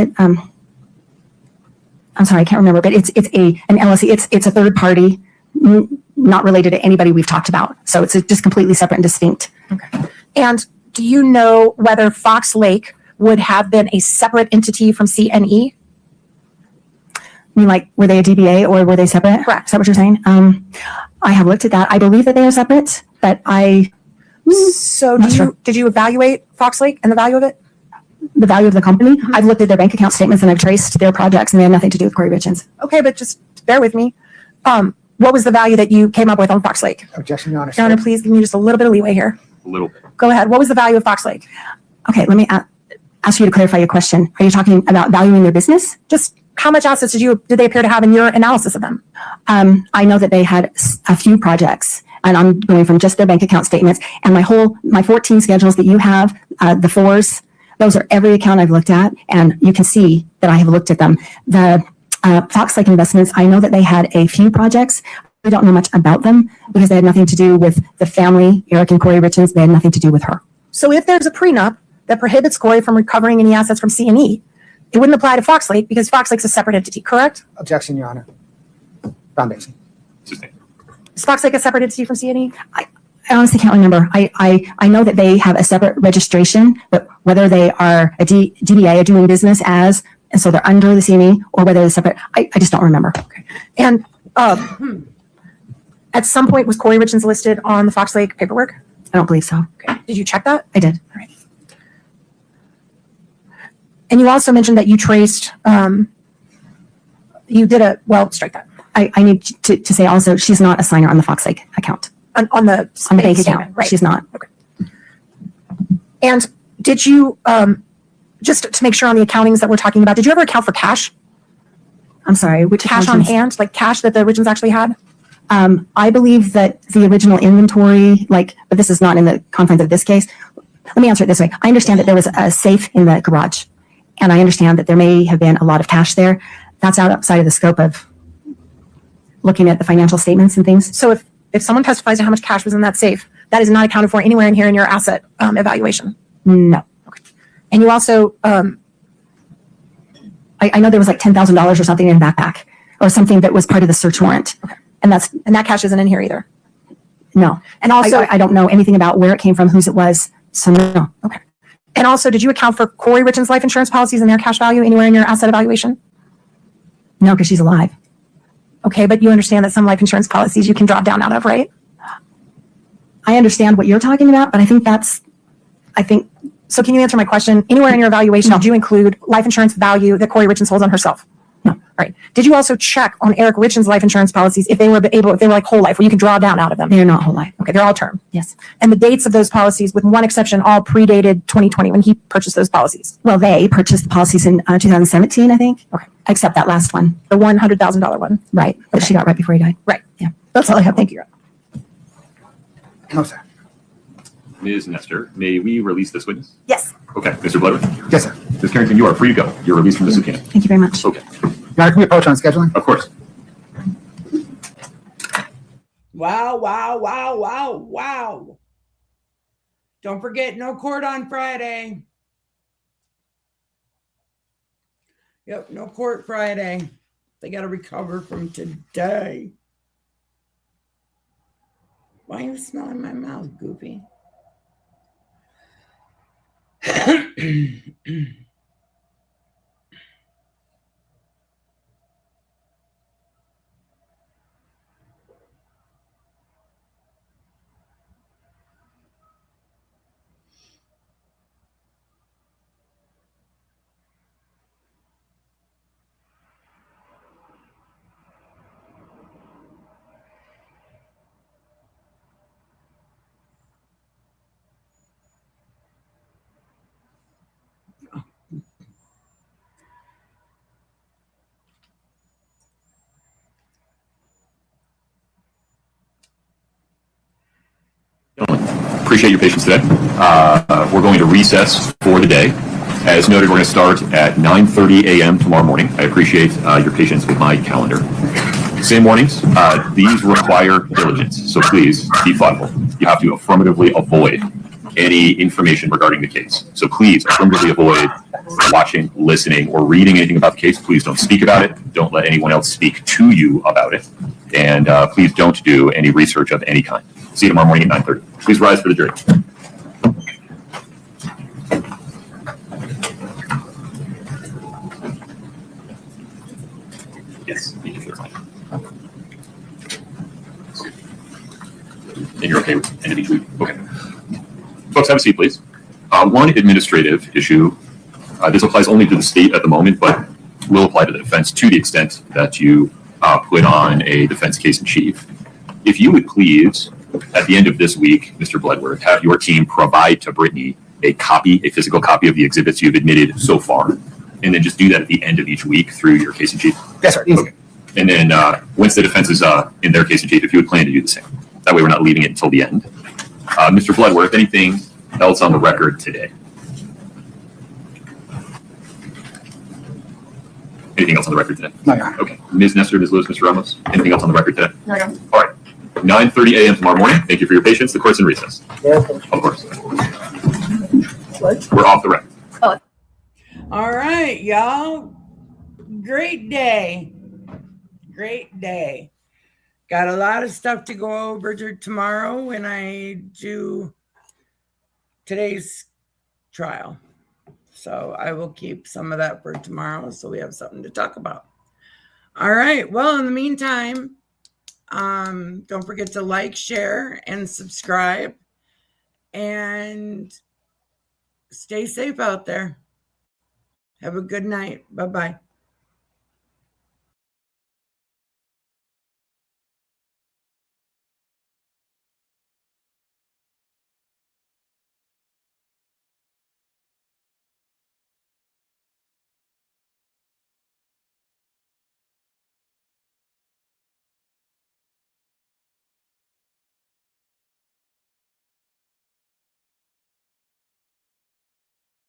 I'm sorry, I can't remember, but it's an LLC. It's a third party, not related to anybody we've talked about. So it's just completely separate and distinct. Okay. And do you know whether Fox Lake would have been a separate entity from CNE? I mean, like, were they a DBA or were they separate? Correct. Is that what you're saying? I have looked at that. I believe that they are separate, but So Not sure. did you evaluate Fox Lake and the value of it? the value of the company, I've looked at their bank account statements and I've traced their projects and they have nothing to do with Kouri Richins. Okay, but just bear with me. What was the value that you came up with on Fox Lake? Objection, Your Honor. Your Honor, please give me just a little bit of leeway here. A little bit. Go ahead. What was the value of Fox Lake? Okay, let me ask you to clarify your question. Are you talking about valuing their business? Just how much assets did they appear to have in your analysis of them? I know that they had a few projects, and I'm going from just their bank account statements and my 14 schedules that you have, the fours, those are every account I've looked at, and you can see that I have looked at them. The Fox Lake Investments, I know that they had a few projects. I don't know much about them because they had nothing to do with the family, Eric and Kouri Richins. They had nothing to do with her. So if there's a prenup that prohibits Kouri from recovering any assets from C&E, it wouldn't apply to Fox Lake because Fox Lake's a separate entity, correct? Objection, Your Honor. Foundation. Sustain. Is Fox Lake a separate entity from C&E? I honestly can't remember. I know that they have a separate registration, but whether they are a DBA, doing business as, and so they're under the CME, or whether they're separate, I just don't remember. Okay. And at some point, was Kouri Richins listed on the Fox Lake paperwork? I don't believe so. Okay. Did you check that? I did. All right. And you also mentioned that you traced, strike that. I need to say also, she's not a signer on the Fox Lake account. On the Bank statement, account. right. She's not. Okay. And did you, just to make sure on the accountings that we're talking about, did you ever account for cash? I'm sorry, which Cash on accountants? hand, like cash that the Richins actually had? I believe that the original inventory, but this is not in the confines of this case. Let me answer it this way. I understand that there was a safe in the garage, and I understand that there may have been a lot of cash there. That's outside of the scope of looking at the financial statements and things. So if someone testifies to how much cash was in that safe, that is not accounted for anywhere in here in your asset evaluation. No. Okay. And you also, I know there was like $10,000 or something in a backpack or something that was part of the search warrant. okay. And that cash isn't in here either. No. And also, I don't know anything about where it came from, whose it was. So no. okay. And also, did you account for Kouri Richins' life insurance policies and their cash value anywhere in your asset evaluation? No, because she's alive. Okay, but you understand that some life insurance policies you can drop down out of, right? I understand what you're talking about, but I think So can you answer my question? Anywhere in your evaluation, No. did you include life insurance value that Kouri Richins holds on herself? No. All right. Did you also check on Eric Richins' life insurance policies if they were like whole life, where you can draw down out of them? they're not whole life. Okay, they're all term. Yes. And the dates of those policies, with one exception, all predated 2020 when he purchased those policies. Well, they purchased the policies in 2017, I think. Okay. Except that last one. The $100,000 one. Right. That she got right before he died. Right. Yeah. That's all I have. Thank you. No, sir. Ms. Nestor, may we release this witness? Yes. Okay. Mr. Bloodworth? Yes, sir. Ms. Carrington, you are free to go. You're released from the subpoena. Thank you very much. Okay. Your Honor, can we approach on scheduling? Of course. Wow, wow, wow, wow, wow. Don't forget, no court on Friday. Yep, no court Friday. They got to recover from today. Why are you smelling my mouth, Goofy? Appreciate your patience today. We're going to recess for the day. As noted, we're going to start at 9:30 a.m. tomorrow morning. I appreciate your patience with my calendar. Same warnings. These require diligence, so please be thoughtful. You have to affirmatively avoid any information regarding the case. So please affirmatively avoid watching, listening, or reading anything about the case. Please don't speak about it. Don't let anyone else speak to you about it. And please don't do any research of any kind. See you tomorrow morning at 9:30. Please rise for the jury. Yes, you can clear. And you're okay with end of each week? Okay. Folks, have a seat, please. One administrative issue. This applies only to the state at the moment, but will apply to the defense to the extent that you put on a defense case in chief. If you would please, at the end of this week, Mr. Bloodworth, have your team provide to Brittany a physical copy of the exhibits you've admitted so far, and then just do that at the end of each week through your case in chief. Yes, sir. Okay. And then once the defense is in their case in chief, if you would plan to do the same. That way we're not leaving it until the end. Mr. Bloodworth, anything else on the record today? Anything else on the record today? No, Your Honor. Okay. Ms. Nestor, Ms. Lewis, Mr. Ramos, anything else on the record today? No, Your Honor. All right. 9:30 a.m. tomorrow morning. Thank you for your patience. The court's in recess. Of course. We're off the record. All right, y'all. Great day. Great day. Got a lot of stuff to go over tomorrow when I do today's trial. So I will keep some of that for tomorrow so we have something to talk about. All right. Well, in the meantime, don't forget to like, share, and subscribe. And stay safe out there. Have a good night. Bye-bye.